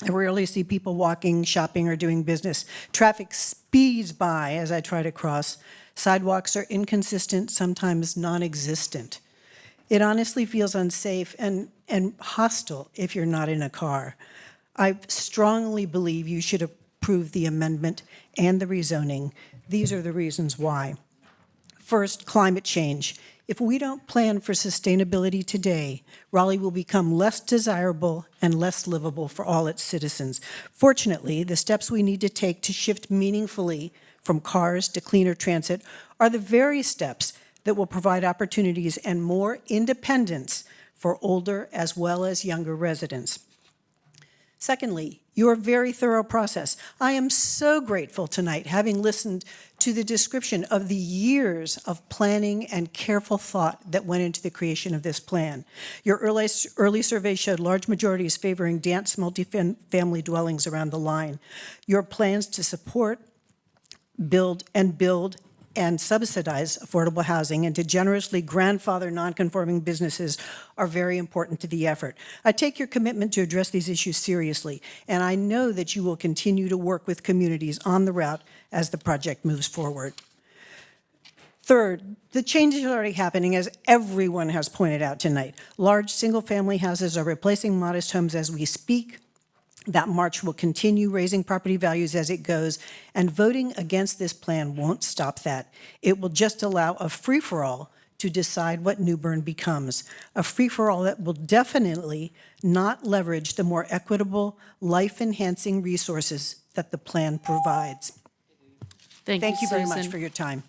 I rarely see people walking, shopping, or doing business. Traffic speeds by as I try to cross. Sidewalks are inconsistent, sometimes non-existent. It honestly feels unsafe and hostile if you're not in a car. I strongly believe you should approve the amendment and the rezoning. These are the reasons why. First, climate change. If we don't plan for sustainability today, Raleigh will become less desirable and less livable for all its citizens. Fortunately, the steps we need to take to shift meaningfully from cars to cleaner transit are the very steps that will provide opportunities and more independence for older as well as younger residents. Secondly, your very thorough process. I am so grateful tonight, having listened to the description of the years of planning and careful thought that went into the creation of this plan. Your early survey showed large majorities favoring dense multifamily dwellings around the line. Your plans to support, build and subsidize affordable housing and to generously grandfather nonconforming businesses are very important to the effort. I take your commitment to address these issues seriously, and I know that you will continue to work with communities on the route as the project moves forward. Third, the change is already happening, as everyone has pointed out tonight. Large single-family houses are replacing modest homes as we speak. That march will continue raising property values as it goes, and voting against this plan won't stop that. It will just allow a free-for-all to decide what New Bern becomes, a free-for-all that will definitely not leverage the more equitable, life-enhancing resources that the plan provides. Thank you very much Susan. for your time.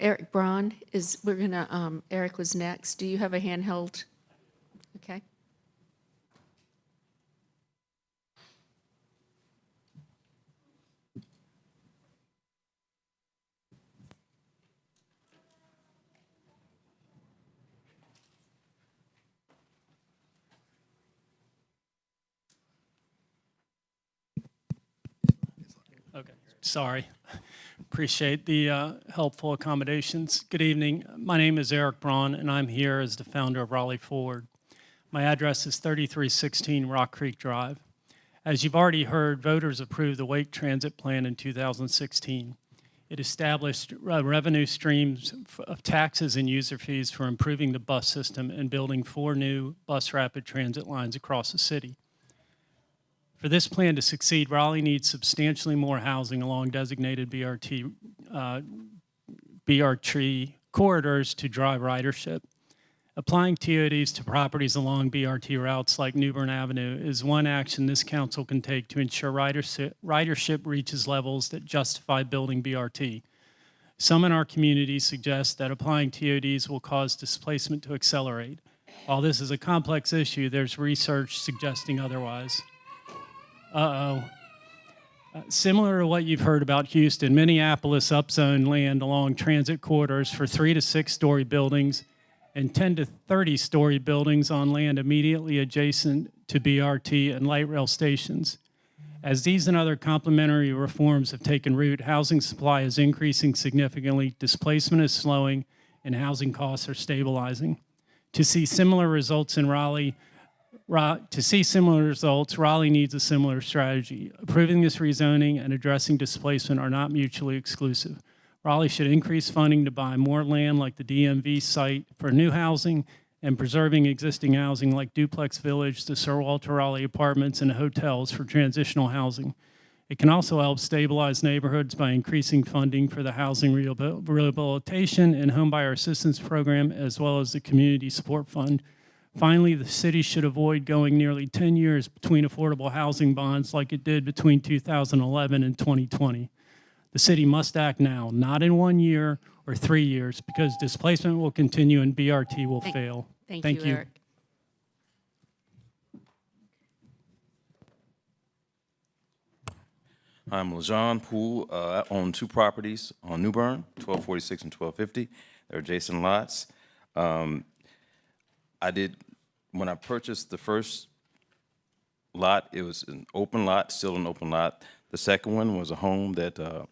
Eric Braun Eric was next. Do you have a handheld? Okay. Okay, sorry. Appreciate the helpful accommodations. Good evening. My name is Eric Braun, and I'm here as the founder of Raleigh Forward. My address is 3316 Rock Creek Drive. As you've already heard, voters approved the Wake Transit Plan in 2016. It established revenue streams of taxes and user fees for improving the bus system and building 4 new bus rapid transit lines across the city. For this plan to succeed, Raleigh needs substantially more housing along designated BRT corridors to drive ridership. Applying TODs to properties along BRT routes like New Bern Avenue is one action this council can take to ensure ridership reaches levels that justify building BRT. Some in our community suggest that applying TODs will cause displacement to accelerate. While this is a complex issue, there's research suggesting otherwise. Similar to what you've heard about Houston, Minneapolis upzoned land along transit corridors for 3 to 6 story buildings and 10 to 30 story buildings on land immediately adjacent to BRT and light rail stations. As these and other complementary reforms have taken root, housing supply is increasing significantly, displacement is slowing, and housing costs are stabilizing. To see similar results in Raleigh, Raleigh needs a similar strategy. Approving this rezoning and addressing displacement are not mutually exclusive. Raleigh should increase funding to buy more land like the DMV site for new housing and preserving existing housing like Duplex Village, the Sir Walter Raleigh Apartments, and hotels for transitional housing. It can also help stabilize neighborhoods by increasing funding for the Housing Rehabilitation and Homebuyer Assistance Program, as well as the Community Support Fund. Finally, the city should avoid going nearly 10 years between affordable housing bonds like it did between 2011 and 2020. The city must act now, not in 1 year or 3 years, because displacement will continue and BRT will fail. Thank you, Eric. I'm LaJean Poole. I own 2 properties on New Bern, 1246 and 1250. They're adjacent lots. When I purchased the first lot, it was an open lot, still an open lot. The second one was a home that a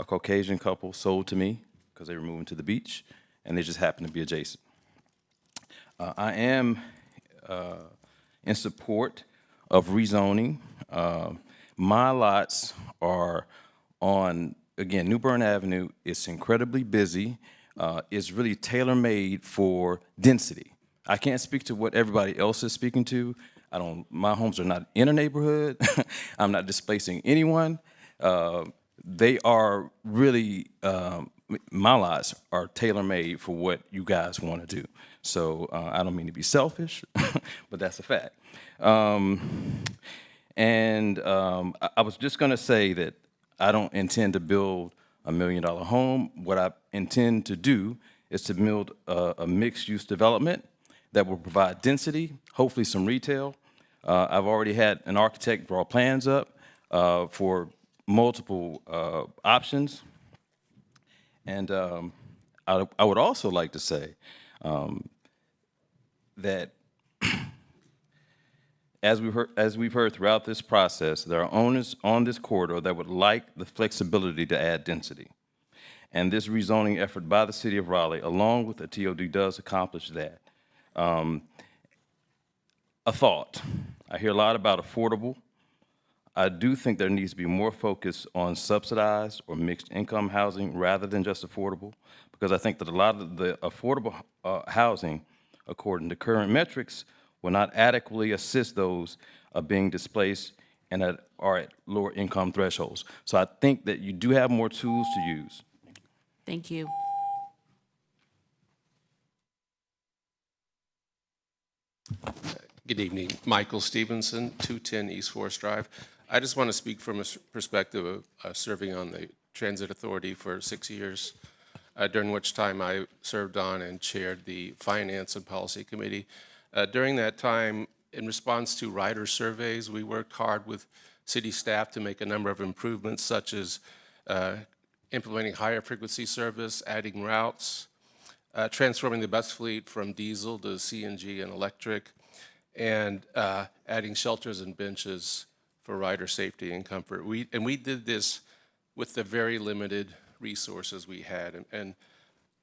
Caucasian couple sold to me because they were moving to the beach, and they just happened to be adjacent. I am in support of rezoning. My lots are on, again, New Bern Avenue. It's incredibly busy. It's really tailor-made for density. I can't speak to what everybody else is speaking to. My homes are not in a neighborhood. I'm not displacing anyone. They are really, my lots are tailor-made for what you guys want to do. So I don't mean to be selfish, but that's a fact. I was just going to say that I don't intend to build a $1 million home. What I intend to do is to build a mixed-use development that will provide density, hopefully some retail. I've already had an architect draw plans up for multiple options. And I would also like to say that as we've heard throughout this process, there are owners on this corridor that would like the flexibility to add density. And this rezoning effort by the city of Raleigh, along with the TOD, does accomplish that. A thought. I hear a lot about affordable. I do think there needs to be more focus on subsidized or mixed income housing rather than just affordable, because I think that a lot of the affordable housing, according to current metrics, will not adequately assist those being displaced and are at lower income thresholds. So I think that you do have more tools to use. Thank you. Good evening. Michael Stevenson, 210 East Forest Drive. I just want to speak from a perspective of serving on the Transit Authority for 6 years, during which time I served on and chaired the Finance and Policy Committee. During that time, in response to rider surveys, we worked hard with city staff to make a number of improvements, such as implementing higher frequency service, adding routes, transforming the bus fleet from diesel to CNG and electric, and adding shelters and benches for rider safety and comfort. We did this with the very limited resources we had, and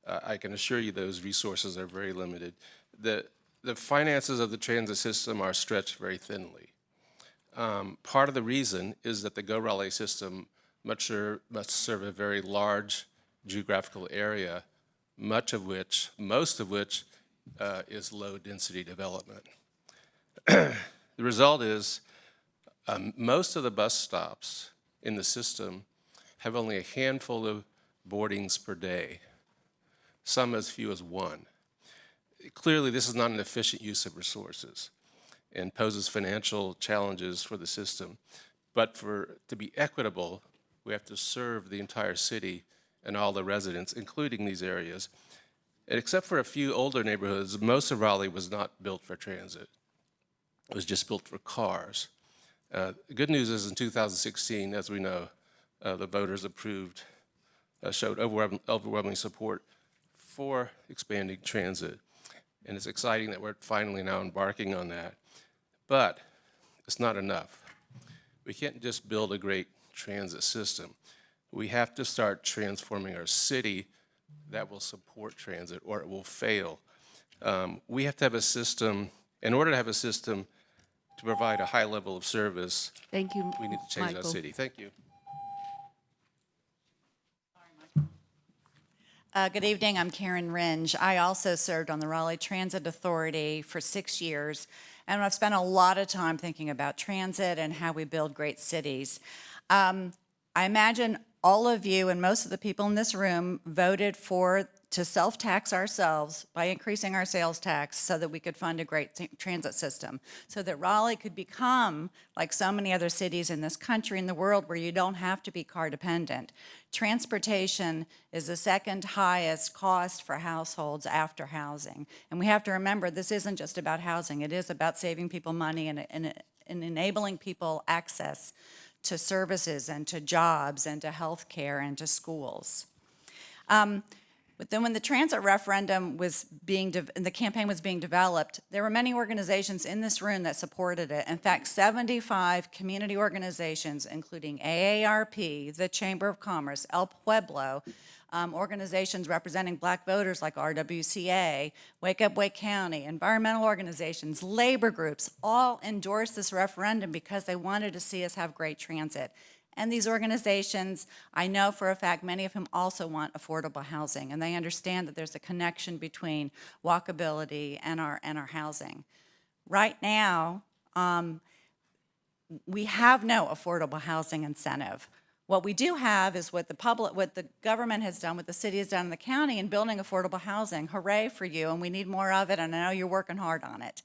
I can assure you those resources are very limited. The finances of the transit system are stretched very thinly. Part of the reason is that the Go Raleigh system must serve a very large geographical area, most of which is low density development. The result is most of the bus stops in the system have only a handful of boardings per day, some as few as one. Clearly, this is not an efficient use of resources and poses financial challenges for the system. But to be equitable, we have to serve the entire city and all the residents, including these areas. And except for a few older neighborhoods, most of Raleigh was not built for transit. It was just built for cars. The good news is in 2016, as we know, the voters showed overwhelming support for expanding transit. And it's exciting that we're finally now embarking on that. But it's not enough. We can't just build a great transit system. We have to start transforming our city that will support transit, or it will fail. We have to have a system. In order to have a system to provide a high level of service, Thank you, we need to change our Michael. city. Thank you. Good evening, I'm Karen Ringe. I also served on the Raleigh Transit Authority for 6 years, and I've spent a lot of time thinking about transit and how we build great cities. I imagine all of you and most of the people in this room voted to self-tax ourselves by increasing our sales tax so that we could fund a great transit system, so that Raleigh could become, like so many other cities in this country and the world, where you don't have to be car dependent. Transportation is the second highest cost for households after housing. And we have to remember, this isn't just about housing. It is about saving people money and enabling people access to services and to jobs and to health care and to schools. But then when the transit referendum the campaign was being developed, there were many organizations in this room that supported it. In fact, 75 community organizations, including AARP, the Chamber of Commerce, El Pueblo, organizations representing Black voters like RWCA, Wake Up Wake County, environmental organizations, labor groups, all endorsed this referendum because they wanted to see us have great transit. And these organizations, I know for a fact, many of them also want affordable housing, and they understand that there's a connection between walkability and our housing. Right now, we have no affordable housing incentive. What we do have is what the government has done, what the city has done in the county in building affordable housing. Hooray for you, and we need more of it, and I know you're working hard on it.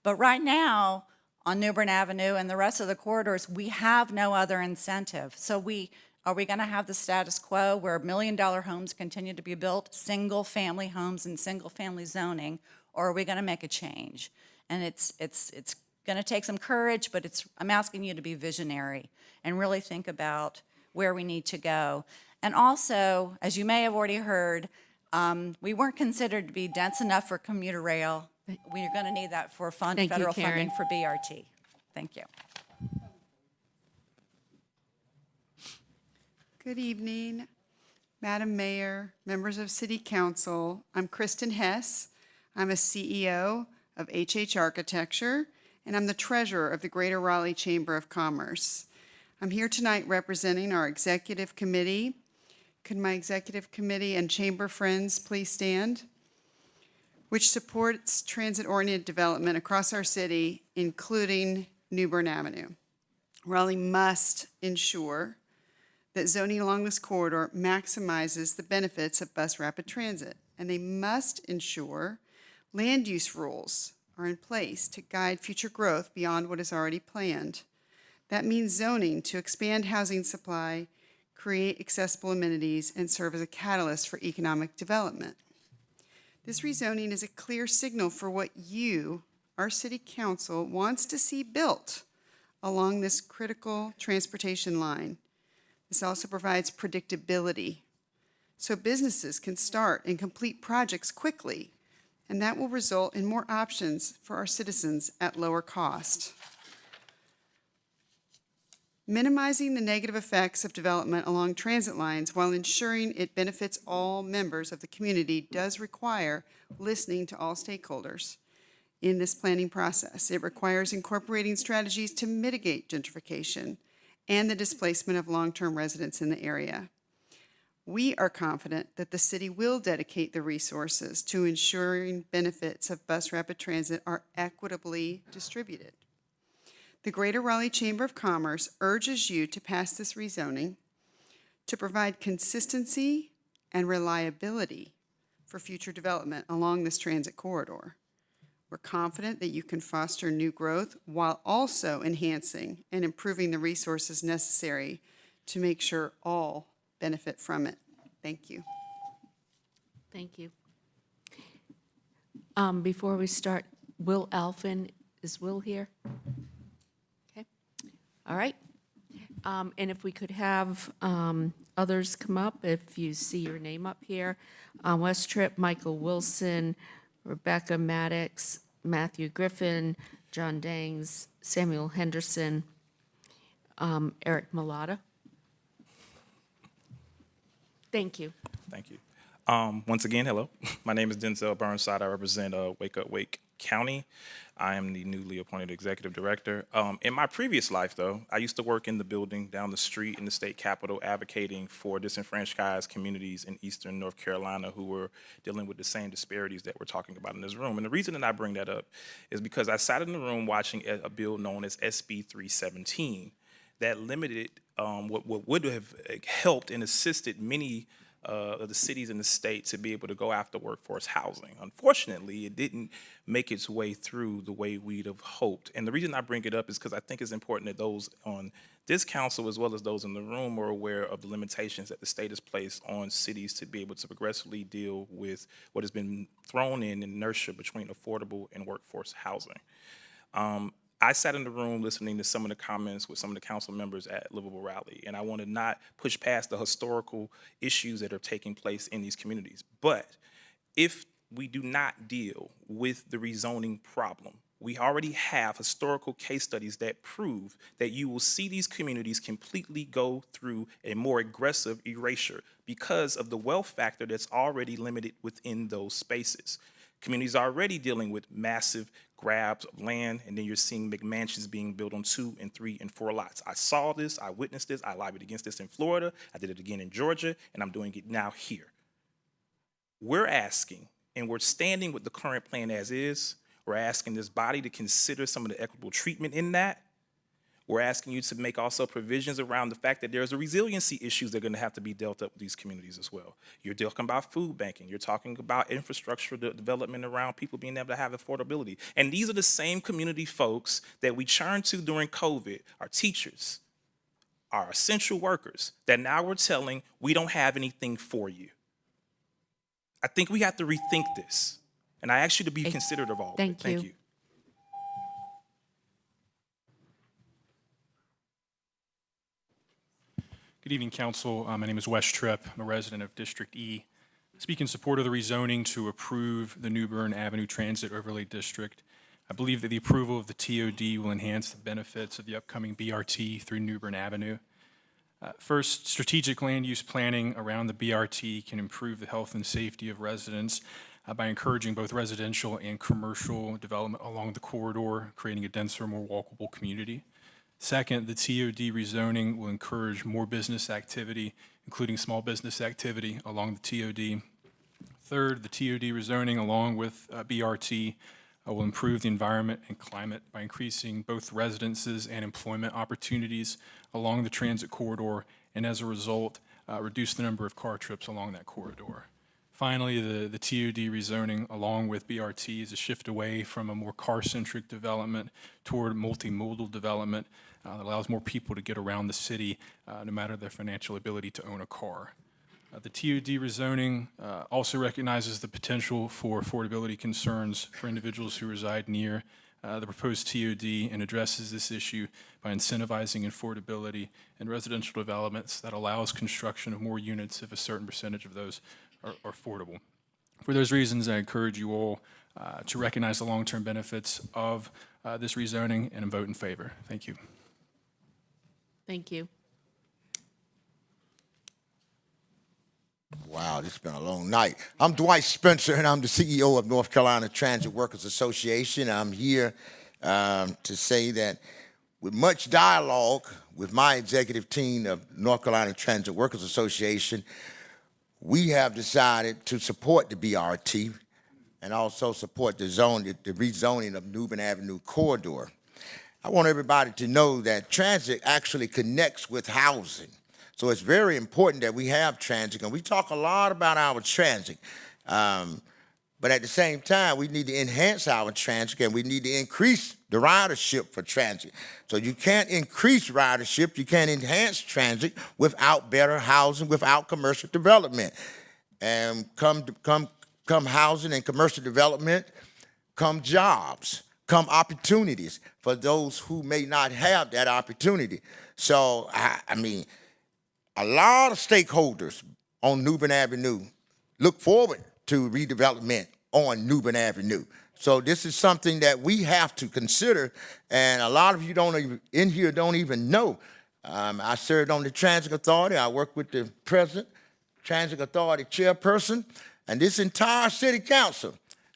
But right now, on New Bern Avenue and the rest of the corridors, we have no other incentive. So are we gonna have the status quo where $1 million homes continue to be built, single family homes and single family zoning, or are we gonna make a change? And it's gonna take some courage, but I'm asking you to be visionary and really think about where we need to go. And also, as you may have already heard, we weren't considered to be dense enough for commuter rail. We're going to need that for federal funding for BRT. Thank you. Good evening, Madam Mayor, members of City Council. I'm Kristen Hess. I'm a CEO of HH Architecture, and I'm the treasurer of the Greater Raleigh Chamber of Commerce. I'm here tonight representing our executive committee. Could my executive committee and chamber friends please stand? Which supports transit-oriented development across our city, including New Bern Avenue. Raleigh must ensure that zoning along this corridor maximizes the benefits of bus rapid transit, and they must ensure land use rules are in place to guide future growth beyond what is already planned. That means zoning to expand housing supply, create accessible amenities, and serve as a catalyst for economic development. This rezoning is a clear signal for what you, our city council, wants to see built along this critical transportation line. This also provides predictability so businesses can start and complete projects quickly, and that will result in more options for our citizens at lower cost. Minimizing the negative effects of development along transit lines while ensuring it benefits all members of the community does require listening to all stakeholders in this planning process. It requires incorporating strategies to mitigate gentrification and the displacement of long-term residents in the area. We are confident that the city will dedicate the resources to ensuring benefits of bus rapid transit are equitably distributed. The Greater Raleigh Chamber of Commerce urges you to pass this rezoning to provide consistency and reliability for future development along this transit corridor. We're confident that you can foster new growth while also enhancing and improving the resources necessary to make sure all benefit from it. Thank you. Thank you. Before we start, Will Alphin, is Will here? Okay. All right. And if we could have others come up, if you see your name up here. Wes Tripp, Michael Wilson, Rebecca Maddox, Matthew Griffin, John Dangs, Samuel Henderson, Eric Malata. Thank you. Thank you. Once again, hello. My name is Denzel Burnside. I represent Wake Up Wake County. I am the newly appointed executive director. In my previous life, though, I used to work in the building down the street in the state capitol advocating for disenfranchised communities in eastern North Carolina who were dealing with the same disparities that we're talking about in this room. And the reason that I bring that up is because I sat in the room watching a bill known as SB 317 that limited what would have helped and assisted many of the cities in the state to be able to go after workforce housing. Unfortunately, it didn't make its way through the way we'd have hoped. And the reason I bring it up is because I think it's important that those on this council as well as those in the room are aware of the limitations that the state has placed on cities to be able to progressively deal with what has been thrown in inertia between affordable and workforce housing. I sat in the room listening to some of the comments with some of the council members at Livable Raleigh, and I want to not push past the historical issues that are taking place in these communities. But if we do not deal with the rezoning problem, we already have historical case studies that prove that you will see these communities completely go through a more aggressive erasure because of the wealth factor that's already limited within those spaces. Communities are already dealing with massive grabs of land, and then you're seeing McMansions being built on 2 and 3 and 4 lots. I saw this, I witnessed this, I lobbied against this in Florida, I did it again in Georgia, and I'm doing it now here. We're asking, and we're standing with the current plan as is, we're asking this body to consider some of the equitable treatment in that. We're asking you to make also provisions around the fact that there's a resiliency issues that are going to have to be dealt up with these communities as well. You're talking about food banking. You're talking about infrastructure development around people being able to have affordability. And these are the same community folks that we turned to during COVID, our teachers, our essential workers, that now we're telling we don't have anything for you. I think we have to rethink this. And I ask you to be considerate of all of it. Thank you. Good evening, Council. My name is Wes Tripp. I'm a resident of District E. I speak in support of the rezoning to approve the New Bern Avenue Transit Overlay District. I believe that the approval of the TOD will enhance the benefits of the upcoming BRT through New Bern Avenue. First, strategic land use planning around the BRT can improve the health and safety of residents by encouraging both residential and commercial development along the corridor, creating a denser, more walkable community. Second, the TOD rezoning will encourage more business activity, including small business activity along the TOD. Third, the TOD rezoning, along with BRT, will improve the environment and climate by increasing both residences and employment opportunities along the transit corridor, and as a result, reduce the number of car trips along that corridor. Finally, the TOD rezoning, along with BRT, is a shift away from a more car-centric development toward multimodal development that allows more people to get around the city, no matter their financial ability to own a car. The TOD rezoning also recognizes the potential for affordability concerns for individuals who reside near the proposed TOD and addresses this issue by incentivizing affordability in residential developments that allows construction of more units if a certain percentage of those are affordable. For those reasons, I encourage you all to recognize the long-term benefits of this rezoning and vote in favor. Thank you. Thank you. Wow, this has been a long night. I'm Dwight Spencer, and I'm the CEO of North Carolina Transit Workers Association. I'm here to say that with much dialogue with my executive team of North Carolina Transit Workers Association, we have decided to support the BRT and also support the rezoning of Newbern Avenue corridor. I want everybody to know that transit actually connects with housing. So it's very important that we have transit, and we talk a lot about our transit. But at the same time, we need to enhance our transit, and we need to increase the ridership for transit. So you can't increase ridership, you can't enhance transit without better housing, without commercial development. And come housing and commercial development, come jobs, come opportunities for those who may not have that opportunity. So, I mean, a lot of stakeholders on Newbern Avenue look forward to redevelopment on Newbern Avenue. So this is something that we have to consider, and a lot of you in here don't even know. I served on the Transit Authority. I worked with the President, Transit Authority Chairperson, and this entire City Council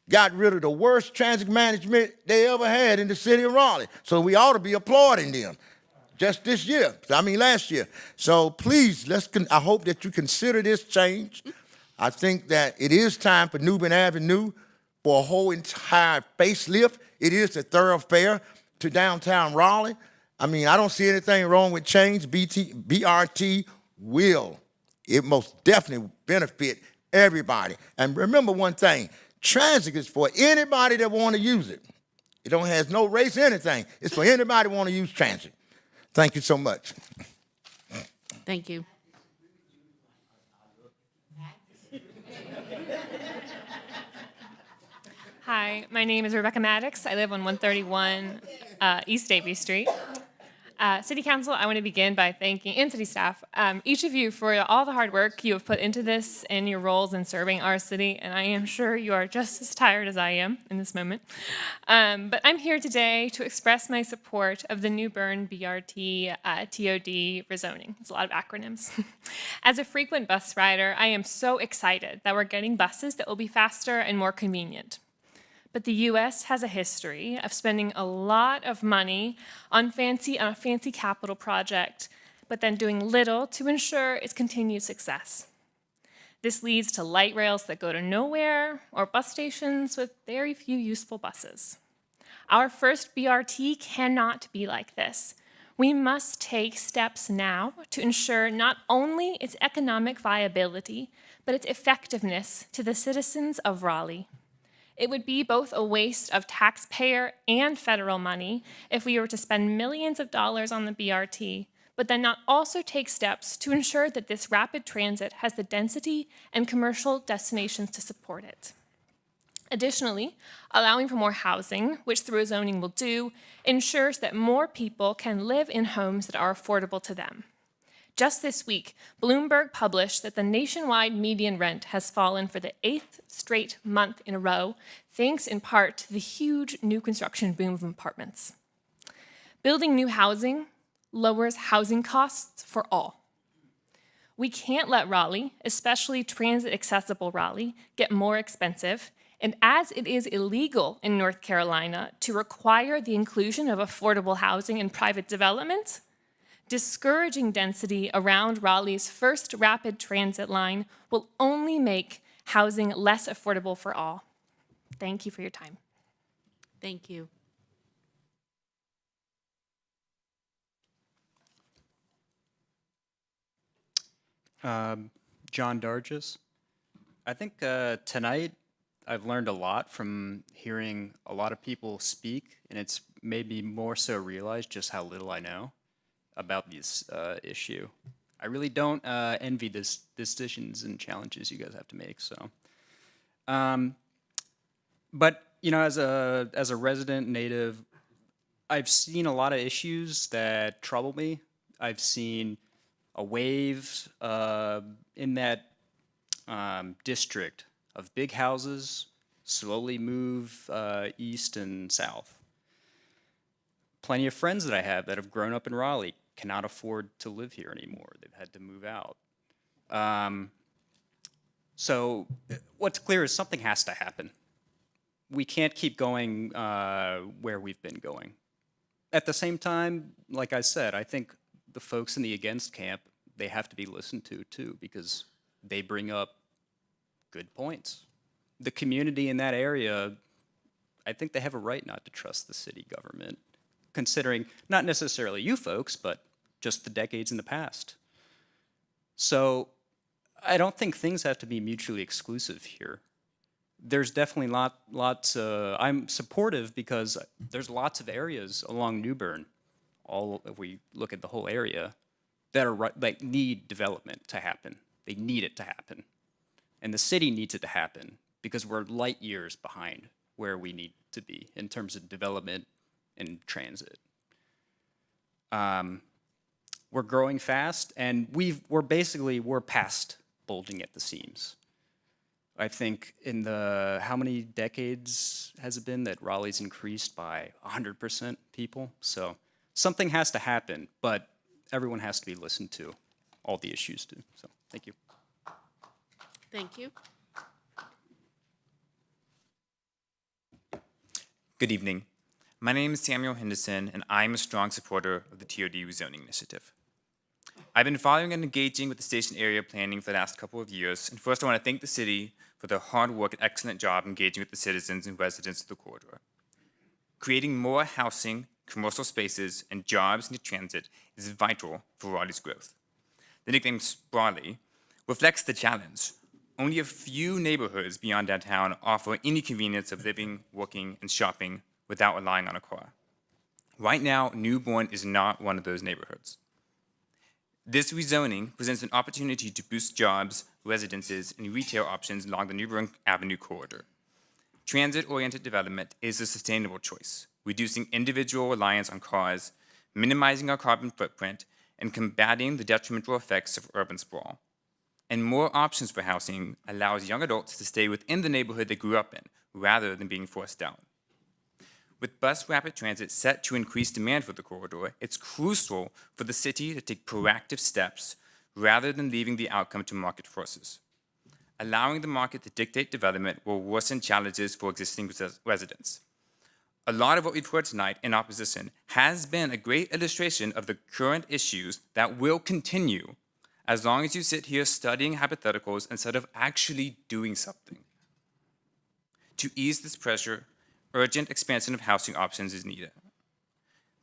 got rid of the worst transit management they ever had in the city of Raleigh. So we ought to be applauding them. Just this year, last year. So please, I hope that you consider this change. I think that it is time for Newbern Avenue for a whole entire facelift. It is the thoroughfare to downtown Raleigh. I mean, I don't see anything wrong with change. BRT will. It most definitely benefit everybody. And remember one thing, transit is for anybody that want to use it. It has no race or anything. It's for anybody who want to use transit. Thank you so much. Thank you. Hi, my name is Rebecca Maddox. I live on 131 East Davie Street. City Council, I want to begin by thanking, and city staff, each of you for all the hard work you have put into this and your roles in serving our city, and I am sure you are just as tired as I am in this moment. But I'm here today to express my support of the Newbern BRT TOD rezoning. It's a lot of acronyms. As a frequent bus rider, I am so excited that we're getting buses that will be faster and more convenient. But the U.S. has a history of spending a lot of money on a fancy capital project, but then doing little to ensure its continued success. This leads to light rails that go to nowhere or bus stations with very few useful buses. Our first BRT cannot be like this. We must take steps now to ensure not only its economic viability, but its effectiveness to the citizens of Raleigh. It would be both a waste of taxpayer and federal money if we were to spend millions of dollars on the BRT, but then not also take steps to ensure that this rapid transit has the density and commercial destinations to support it. Additionally, allowing for more housing, which the rezoning will do, ensures that more people can live in homes that are affordable to them. Just this week, Bloomberg published that the nationwide median rent has fallen for the 8th straight month in a row, thanks in part to the huge new construction boom of apartments. Building new housing lowers housing costs for all. We can't let Raleigh, especially transit-accessible Raleigh, get more expensive, And as it is illegal in North Carolina to require the inclusion of affordable housing in private development, discouraging density around Raleigh's first rapid transit line will only make housing less affordable for all. Thank you for your time. Thank you. John Dargis. I think tonight I've learned a lot from hearing a lot of people speak, and it's made me more so realize just how little I know about this issue. I really don't envy this decisions and challenges you guys have to make. So, but you know, as a resident native, I've seen a lot of issues that trouble me. I've seen a wave in that district of big houses slowly move east and south. Plenty of friends that I have that have grown up in Raleigh cannot afford to live here anymore. They've had to move out. So what's clear is something has to happen. We can't keep going where we've been going. At the same time, like I said, I think the folks in the against camp, they have to be listened to too, because they bring up good points. The community in that area, I think they have a right not to trust the city government, considering not necessarily you folks, but just the decades in the past. So I don't think things have to be mutually exclusive here. There's definitely lots, I'm supportive because there's lots of areas along New Bern, if we look at the whole area, that are like need development to happen. They need it to happen. And the city needs it to happen because we're light years behind where we need to be in terms of development and transit. We're growing fast, and we're past bulging at the seams. I think in how many decades has it been that Raleigh's increased by 100% people? So something has to happen, but everyone has to be listened to, all the issues do. So thank you. Thank you. Good evening. My name is Samuel Henderson, and I'm a strong supporter of the TOD Rezoning Initiative. I've been following and engaging with the station area planning for the last couple of years, and first I want to thank the city for their hard work and excellent job engaging with the citizens and residents of the corridor. Creating more housing, commercial spaces, and jobs in the transit is vital for Raleigh's growth. The nickname Raleigh reflects the challenge. Only a few neighborhoods beyond downtown offer any convenience of living, working, and shopping without relying on a car. Right now, New Bern is not one of those neighborhoods. This rezoning presents an opportunity to boost jobs, residences, and retail options along the New Bern Avenue corridor. Transit-oriented development is a sustainable choice, reducing individual reliance on cars, minimizing our carbon footprint, and combating the detrimental effects of urban sprawl. And more options for housing allows young adults to stay within the neighborhood they grew up in, rather than being forced out. With bus rapid transit set to increase demand for the corridor, it's crucial for the city to take proactive steps rather than leaving the outcome to market forces. Allowing the market to dictate development will worsen challenges for existing residents. A lot of what we've heard tonight in opposition has been a great illustration of the current issues that will continue as long as you sit here studying hypotheticals instead of actually doing something. To ease this pressure, urgent expansion of housing options is needed.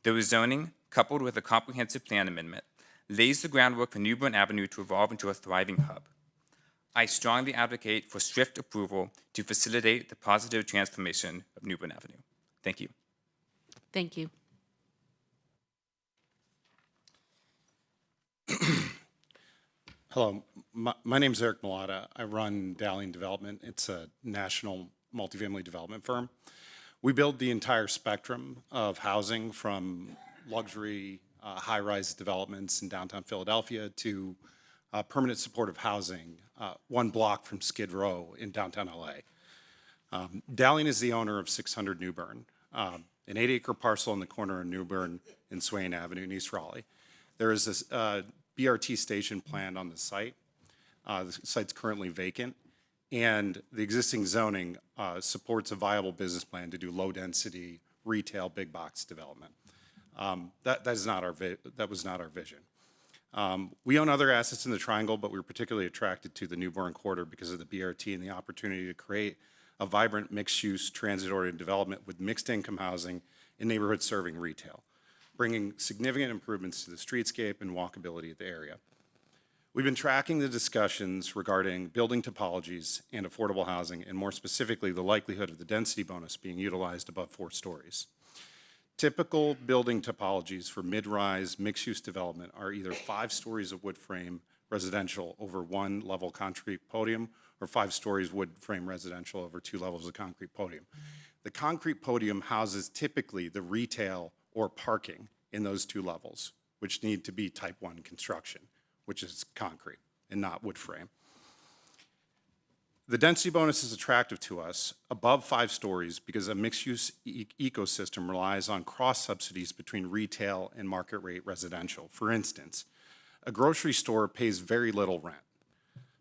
The rezoning, coupled with a comprehensive plan amendment, lays the groundwork for New Bern Avenue to evolve into a thriving hub. I strongly advocate for swift approval to facilitate the positive transformation of New Bern Avenue. Thank you. Thank you. Hello, my name is Eric Malata. I run Dowling Development. It's a national multifamily development firm. We build the entire spectrum of housing from luxury high-rise developments in downtown Philadelphia to permanent supportive housing 1 block from Skid Row in downtown LA. Dowling is the owner of 600 New Bern, an 8-acre parcel in the corner of New Bern and Swain Avenue in East Raleigh. There is this BRT station planned on the site. The site's currently vacant, and the existing zoning supports a viable business plan to do low-density retail big box development. That was not our vision. We own other assets in the Triangle, but we were particularly attracted to the New Bern Quarter because of the BRT and the opportunity to create a vibrant mixed-use transit-oriented development with mixed-income housing in neighborhoods serving retail, bringing significant improvements to the streetscape and walkability of the area. We've been tracking the discussions regarding building topologies and affordable housing, and more specifically, the likelihood of the density bonus being utilized above 4 stories. Typical building topologies for mid-rise mixed-use development are either 5 stories of wood frame residential over 1 level concrete podium, or 5 stories wood frame residential over 2 levels of concrete podium. The concrete podium houses typically the retail or parking in those 2 levels, which need to be type 1 construction, which is concrete and not wood frame. The density bonus is attractive to us above 5 stories because a mixed-use ecosystem relies on cross-subsidies between retail and market-rate residential. For instance, a grocery store pays very little rent.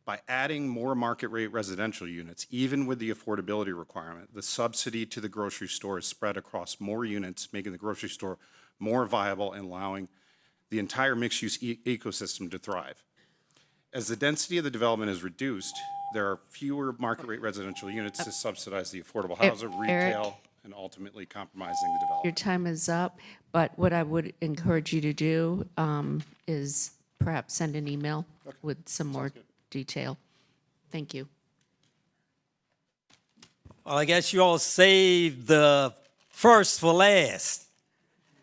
By adding more market-rate residential units, even with the affordability requirement, the subsidy to the grocery store is spread across more units, making the grocery store more viable and allowing the entire mixed-use ecosystem to thrive. As the density of the development is reduced, there are fewer market-rate residential units to subsidize the affordable housing, retail, and ultimately compromising the development. Your time is up, but what I would encourage you to do is perhaps send an email with some more detail. Thank you. Well, I guess you all saved the first for last.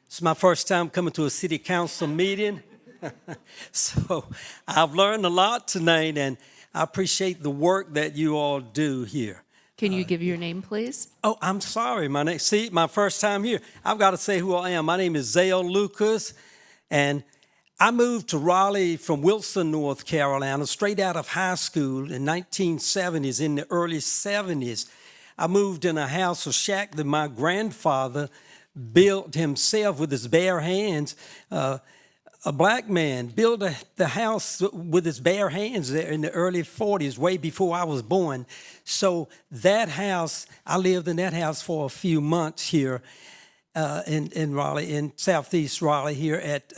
It's my first time coming to a city council meeting. So I've learned a lot tonight, and I appreciate the work that you all do here. Can you give your name, please? Oh, I'm sorry. My first time here. I've got to say who I am. My name is Zale Lucas, and I moved to Raleigh from Wilson, North Carolina, straight out of high school in 1970s, in the early 70s. I moved in a house, a shack that my grandfather built himself with his bare hands. A black man built the house with his bare hands there in the early 40s, way before I was born. So that house, I lived in that house for a few months here in Raleigh, in southeast Raleigh here at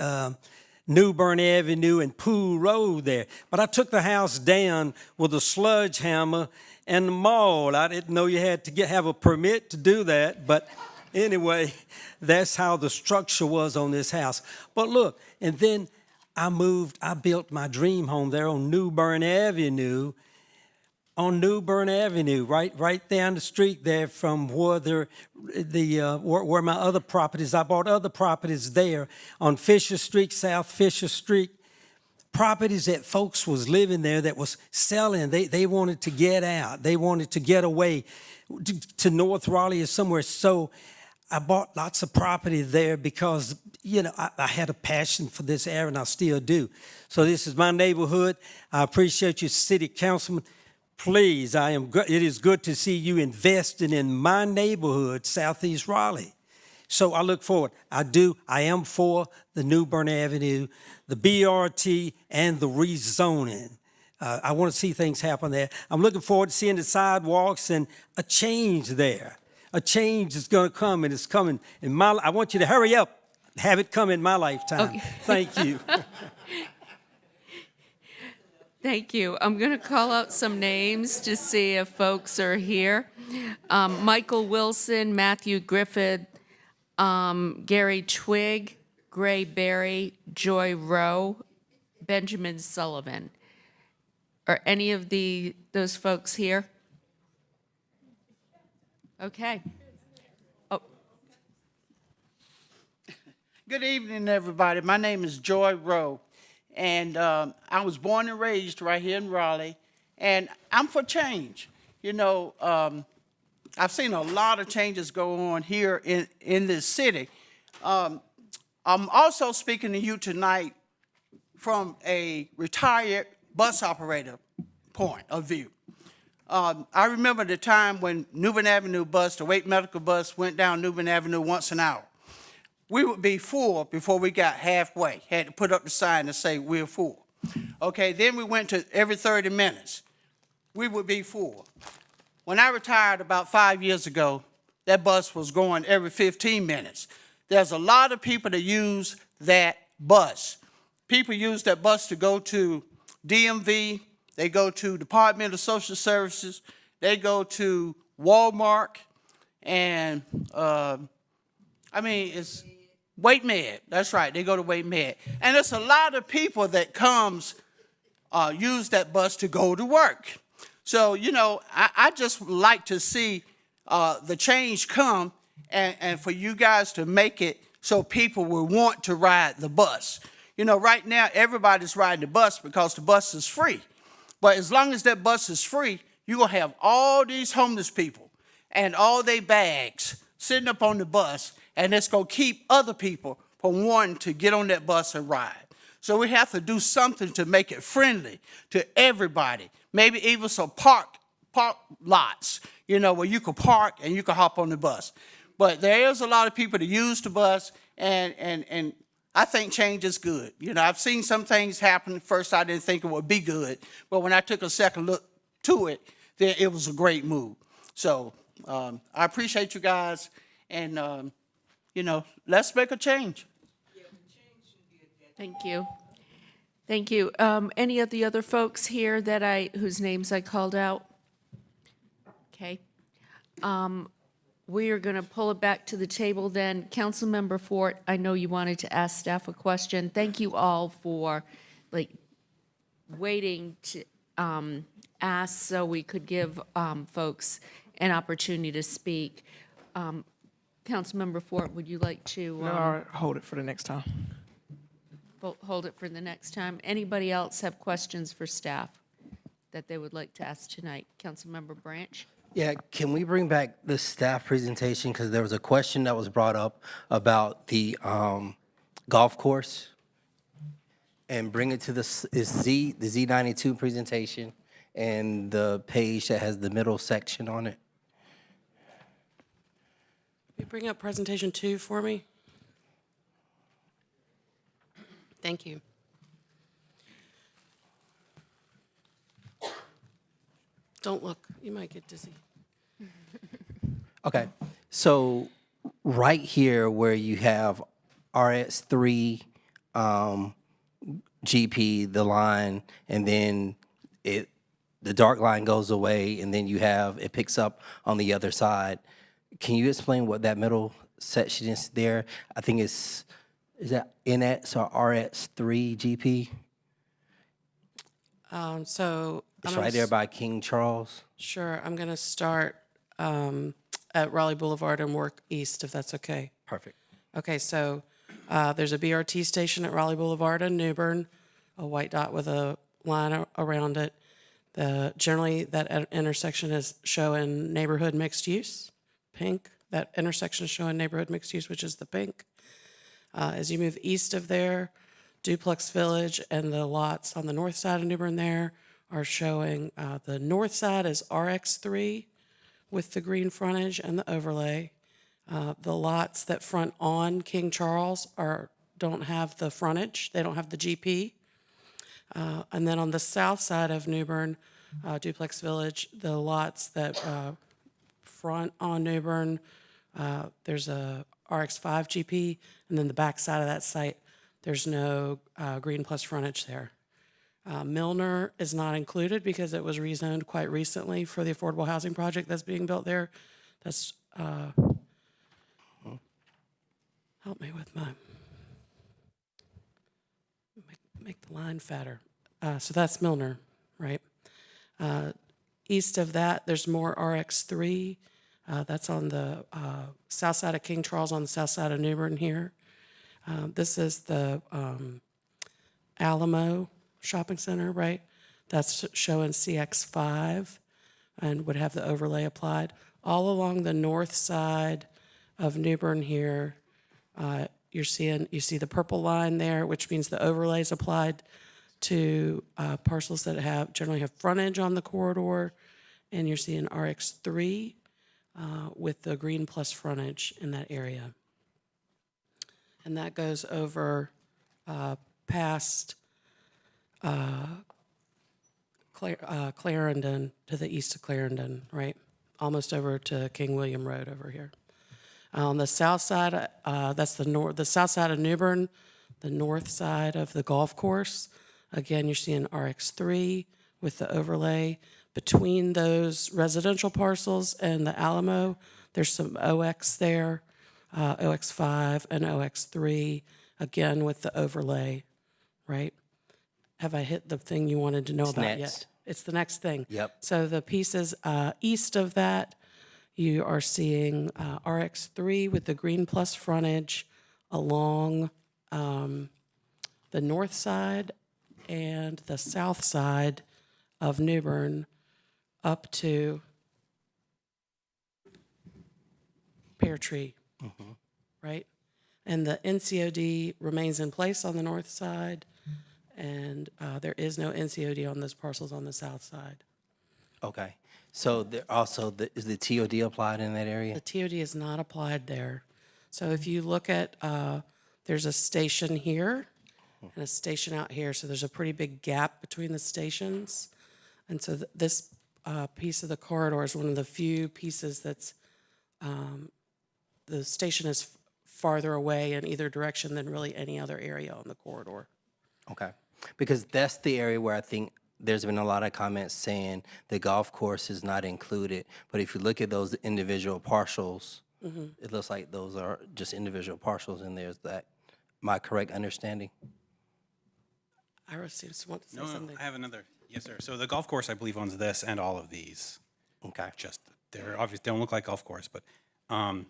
New Bern Avenue and Poole Road there. But I took the house down with a sledgehammer and the maul. I didn't know you had to have a permit to do that, but anyway, that's how the structure was on this house. But look, and then I built my dream home there on New Bern Avenue, right down the street there from where where my other properties, I bought other properties there on Fisher Street, South Fisher Street, properties that folks was living there that was selling. They wanted to get out. They wanted to get away to North Raleigh or somewhere. So I bought lots of property there because, I had a passion for this area, and I still do. So this is my neighborhood. I appreciate you, City Councilman. Please, it is good to see you investing in my neighborhood, Southeast Raleigh. So I look forward. I am for the New Bern Avenue, the BRT, and the rezoning. I want to see things happen there. I'm looking forward to seeing the sidewalks and a change there. A change is going to come, and it's coming in my life. I want you to hurry up, have it come in my lifetime. Okay. Thank you. Thank you. I'm going to call out some names to see if folks are here. Michael Wilson, Matthew Griffith, Gary Twigg, Gray Berry, Joy Rowe, Benjamin Sullivan. Are any of those folks here? Okay. Oh. Good evening, everybody. My name is Joy Rowe, and I was born and raised right here in Raleigh, and I'm for change. I've seen a lot of changes go on here in this city. I'm also speaking to you tonight from a retired bus operator point of view. I remember the time when New Bern Avenue bus, the Wake Medical bus, went down New Bern Avenue once an hour. We would be full before we got halfway. Had to put up the sign to say we're full. Okay, then we went to every 30 minutes. We would be full. When I retired about 5 years ago, that bus was going every 15 minutes. There's a lot of people that use that bus. People use that bus to go to DMV, they go to Department of Social Services, they go to Walmart, and it's Wait Med. That's right, they go to Wait Med. And there's a lot of people that use that bus to go to work. So, I just like to see the change come and for you guys to make it so people will want to ride the bus. Right now, everybody's riding the bus because the bus is free. But as long as that bus is free, you're going to have all these homeless people and all their bags sitting up on the bus, and it's going to keep other people from wanting to get on that bus and ride. So we have to do something to make it friendly to everybody. Maybe even some park lots, where you can park and you can hop on the bus. But there is a lot of people that use the bus, and I think change is good. I've seen some things happen. First, I didn't think it would be good, but when I took a second look to it, then it was a great move. So I appreciate you guys, and let's make a change. Thank you. Thank you. Any of the other folks here whose names I called out? Okay. We are going to pull it back to the table then. Councilmember Fort, I know you wanted to ask staff a question. Thank you all for waiting to ask so we could give folks an opportunity to speak. Councilmember Fort, would you like to? No, I'll hold it for the next time. Hold it for the next time. Anybody else have questions for staff that they would like to ask tonight? Councilmember Branch? Yeah, can we bring back the staff presentation? Because there was a question that was brought up about the golf course. And bring it to the Z92 presentation and the page that has the middle section on it. Can you bring up presentation 2 for me? Thank you. Don't look. You might get dizzy. Okay, so right here where you have RS3 GP, the line, and then the dark line goes away, and then it picks up on the other side. Can you explain what that middle section is there? I think is that NX or RS3 GP? It's right there by King Charles. Sure. I'm going to start at Raleigh Boulevard and work east, if that's okay. Perfect. Okay, so there's a BRT station at Raleigh Boulevard in Newbern, a white dot with a line around it. Generally, that intersection is showing neighborhood mixed use, pink. That intersection is showing neighborhood mixed use, which is the pink. As you move east of there, Duplex Village and the lots on the north side of Newbern there are showing the north side is RX3 with the green frontage and the overlay. The lots that front on King Charles don't have the frontage. They don't have the GP. And then on the south side of Newbern, Duplex Village, the lots that front on Newbern, there's a RX5 GP, and then the back side of that site, there's no green plus frontage there. Milner is not included because it was rezoned quite recently for the affordable housing project that's being built there. That's, help me with make the line fatter. So that's Milner, right? East of that, there's more RX3. That's on the south side of King Charles, on the south side of Newbern here. This is the Alamo Shopping Center, right? That's showing CX5 and would have the overlay applied. All along the north side of Newbern here, you see the purple line there, which means the overlay is applied to parcels that generally have frontage on the corridor, and you're seeing RX3 with the green plus frontage in that area. And that goes over past Clarendon to the east of Clarendon, right? almost over to King William Road over here. On the south side, that's the south side of New Bern, the north side of the golf course. Again, you're seeing RX3 with the overlay. Between those residential parcels and the Alamo, there's some OX there, OX5 and OX3, again with the overlay, right? Have I hit the thing you wanted to know It's about next. yet? It's the next thing. Yep. So the pieces east of that, you are seeing RX3 with the green plus frontage along the north side and the south side of New Bern up to Pear Tree, right? And the NCOD remains in place on the north side, and there is no NCOD on those parcels on the south side. Okay. So there also, is the TOD applied in that area? The TOD is not applied there. So if you look at, there's a station here and a station out here, so there's a pretty big gap between the stations. And so this piece of the corridor is one of the few pieces that's, the station is farther away in either direction than really any other area on the corridor. Okay. Because that's the area where I think there's been a lot of comments saying the golf course is not included. But if you look at those individual partials, it looks like those are just individual partials, and there's that. My correct understanding? Ira seems to want to say No, something. I have another. Yes, sir. So the golf course, I believe, owns this and all of these. Okay. Just they're obviously don't look like golf course, but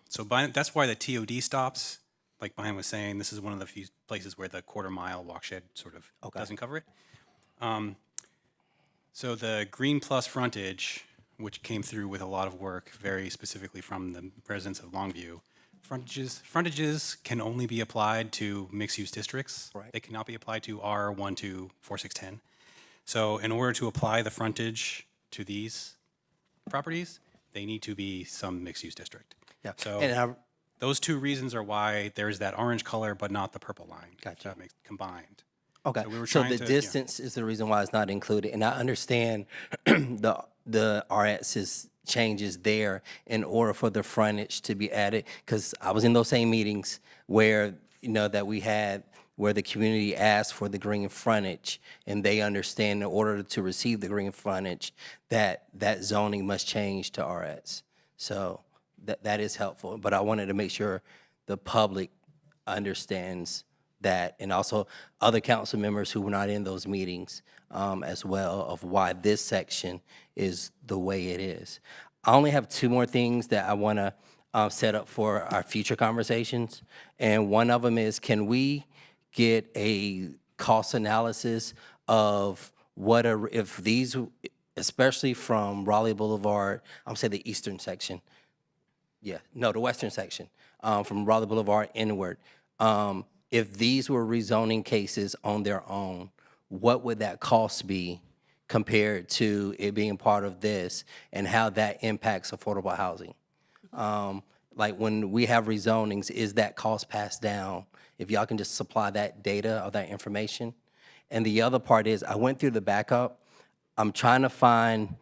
so that's why the TOD stops. Like Brian was saying, this is one of the few places where the quarter-mile walkshed sort of doesn't cover it. So the green plus frontage, which came through with a lot of work, very specifically from the residents of Longview, frontages can only be applied to mixed-use districts. Right. They cannot be applied to R1, 2, 4, 6, 10. So in order to apply the frontage to these properties, they need to be some mixed-use district. Yeah. So And those two reasons are why there's that orange color, but not the purple line. Gotcha. That makes combined. Okay, So we were so trying the to- yeah. distance is the reason why it's not included, and I understand the RX's changes there in order for the frontage to be added, because I was in those same meetings where, that we had, where the community asked for the green frontage, and they understand in order to receive the green frontage, that zoning must change to RX. So that is helpful, but I wanted to make sure the public understands that, and also other council members who were not in those meetings as well, of why this section is the way it is. I only have two more things that I want to set up for our future conversations, and one of them is, can we get a cost analysis of if these, especially from Raleigh Boulevard, I'm saying the eastern section, the western section, from Raleigh Boulevard inward, if these were rezoning cases on their own, what would that cost be compared to it being part of this, and how that impacts affordable housing? Like when we have rezonings, is that cost passed down? If y'all can just supply that data or that information. And the other part is, I went through the backup. I'm trying to find,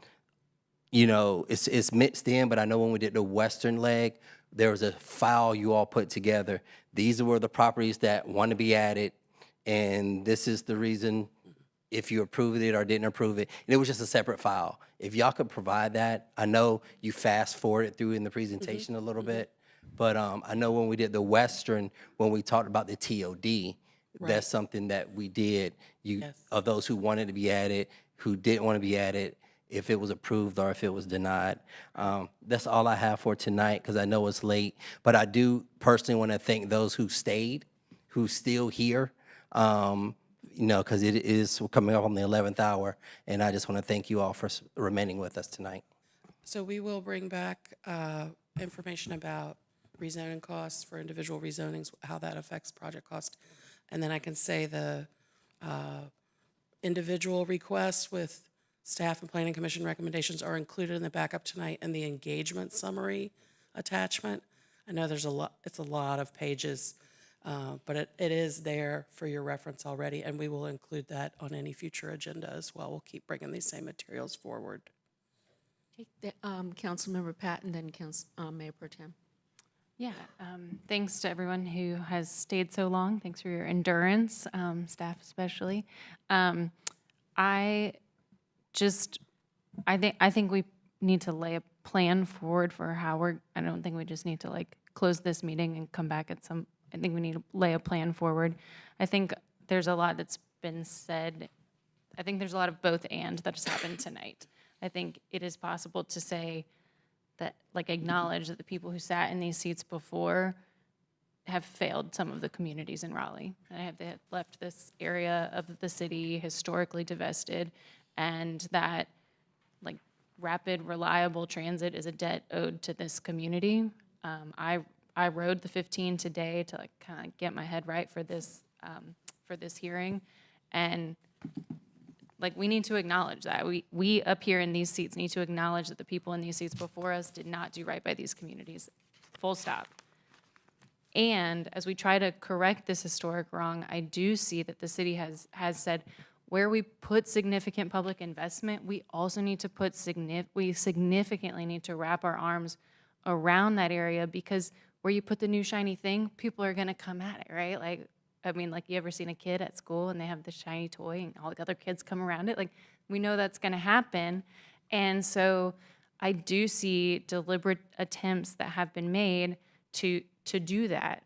it's mixed in, but I know when we did the western leg, there was a file you all put together. These were the properties that want to be added, and this is the reason if you approved it or didn't approve it. And it was just a separate file. If y'all could provide that, I know you fast forwarded through in the presentation a little bit, but I know when we did the western, when we talked about the TOD, that's something that we did. Of those who wanted to be added, who didn't want to be added, if it was approved or if it was denied. That's all I have for tonight, because I know it's late. But I do personally want to thank those who stayed, who's still here, because it is coming up on the 11th hour. And I just want to thank you all for remaining with us tonight. So we will bring back information about rezoning costs for individual rezonings, how that affects project cost. And then I can say the individual requests with staff and planning commission recommendations are included in the backup tonight, and the engagement summary attachment. I know there's it's a lot of pages, but it is there for your reference already, and we will include that on any future agenda as well. We'll keep bringing these same materials forward. Councilmember Patton, then Mayor Pro Tem. Yeah, thanks to everyone who has stayed so long. Thanks for your endurance, staff especially. I think we need to lay a plan forward for how I don't think we just need to like close this meeting and come back at I think we need to lay a plan forward. I think there's a lot that's been said. I think there's a lot of both and that has happened tonight. I think it is possible to say that, like, acknowledge that the people who sat in these seats before have failed some of the communities in Raleigh. They have left this area of the city historically divested, and that, like, rapid, reliable transit is a debt owed to this community. I rode the 15 today to like kind of get my head right for this hearing, and like we need to acknowledge that we up here in these seats need to acknowledge that the people in these seats before us did not do right by these communities. Full stop. And as we try to correct this historic wrong, I do see that the city has said where we put significant public investment, we also need to put we significantly need to wrap our arms around that area, because where you put the new shiny thing, people are gonna come at it, right? Like, I mean, like, you ever seen a kid at school and they have the shiny toy and all the other kids come around it? Like, we know that's gonna happen. And so I do see deliberate attempts that have been made to do that.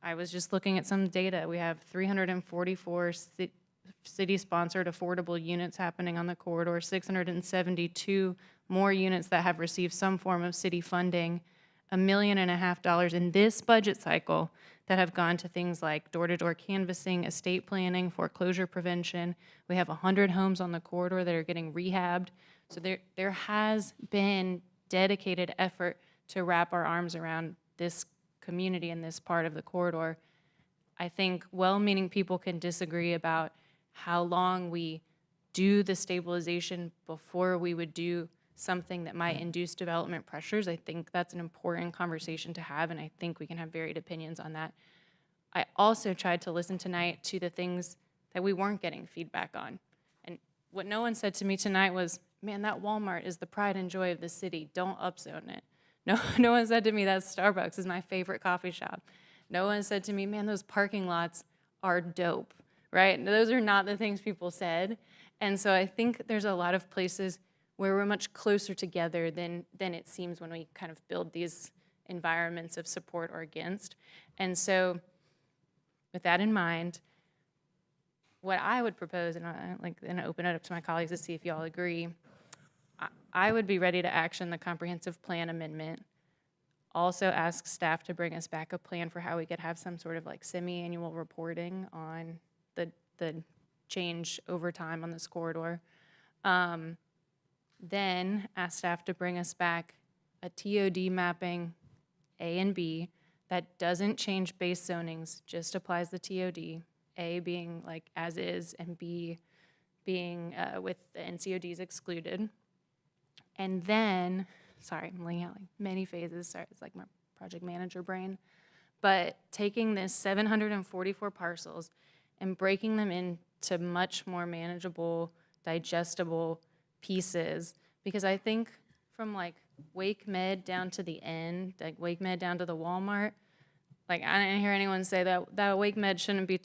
I was just looking at some data. We have 344 city-sponsored affordable units happening on the corridor, 672 more units that have received some form of city funding, $1.5 million in this budget cycle that have gone to things like door-to-door canvassing, estate planning, foreclosure prevention. We have 100 homes on the corridor that are getting rehabbed. So there has been dedicated effort to wrap our arms around this community in this part of the corridor. I think well-meaning people can disagree about how long we do the stabilization before we would do something that might induce development pressures. I think that's an important conversation to have, and I think we can have varied opinions on that. I also tried to listen tonight to the things that we weren't getting feedback on. And what no one said to me tonight was, man, that Walmart is the pride and joy of the city. Don't upzone it. No one said to me that Starbucks is my favorite coffee shop. No one said to me, man, those parking lots are dope, right? Those are not the things people said. And so I think there's a lot of places where we're much closer together than it seems when we kind of build these environments of support or against. And so with that in mind, what I would propose, and open it up to my colleagues to see if you all agree, I would be ready to action the comprehensive plan amendment. Also ask staff to bring us back a plan for how we could have some sort of like semi-annual reporting on the change over time on this corridor. Then ask staff to bring us back a TOD mapping A and B that doesn't change base zonings, just applies the TOD, A being like as is and B being with the NCODs excluded. And then, sorry, I'm laying out like many phases, sorry, it's like my project manager brain, but taking this 744 parcels and breaking them into much more manageable, digestible pieces, because I think from like Wake Med down to the end, like Wake Med down to the Walmart, like I didn't hear anyone say that Wake Med shouldn't be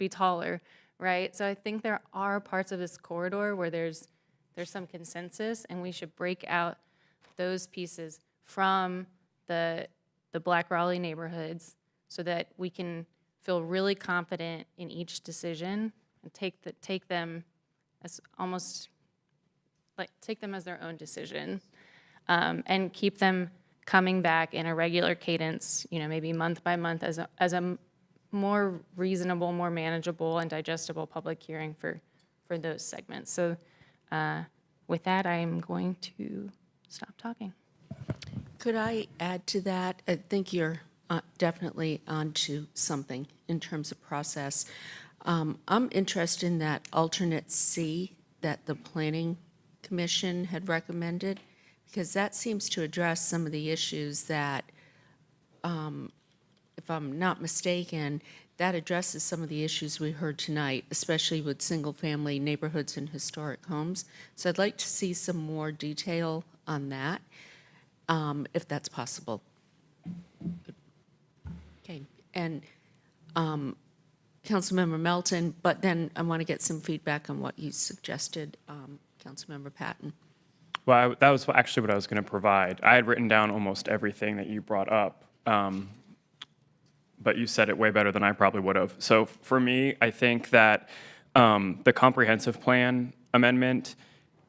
taller, right? So I think there are parts of this corridor where there's some consensus, and we should break out those pieces from the Black Raleigh neighborhoods so that we can feel really confident in each decision and take them as almost like take them as their own decision, and keep them coming back in a regular cadence, maybe month by month as a more reasonable, more manageable and digestible public hearing for those segments. So with that, I'm going to stop talking. Could I add to that? I think you're definitely onto something in terms of process. I'm interested in that alternate C that the Planning Commission had recommended, because that seems to address some of the issues that, if I'm not mistaken, that addresses some of the issues we heard tonight, especially with single-family neighborhoods and historic homes. So I'd like to see some more detail on that, if that's possible. Okay, and Councilmember Melton, but then I want to get some feedback on what you suggested, Councilmember Patton. Well, that was actually what I was going to provide. I had written down almost everything that you brought up, but you said it way better than I probably would have. So for me, I think that the comprehensive plan amendment,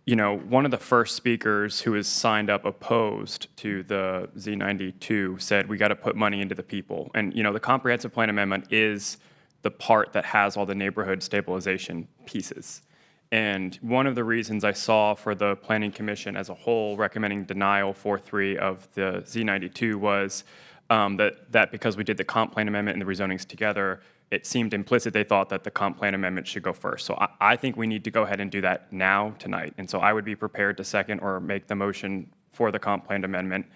you know, one of the first speakers who was signed up opposed to the Z92 said we got to put money into the people. And, you know, the comprehensive plan amendment is the part that has all the neighborhood stabilization pieces. And one of the reasons I saw for the Planning Commission as a whole recommending denial 4-3 of the Z92 was that because we did the comp plan amendment and the rezonings together, it seemed implicit they thought that the comp plan amendment should go first. So I think we need to go ahead and do that now, tonight. And so I would be prepared to second or make the motion for the comp plan amendment.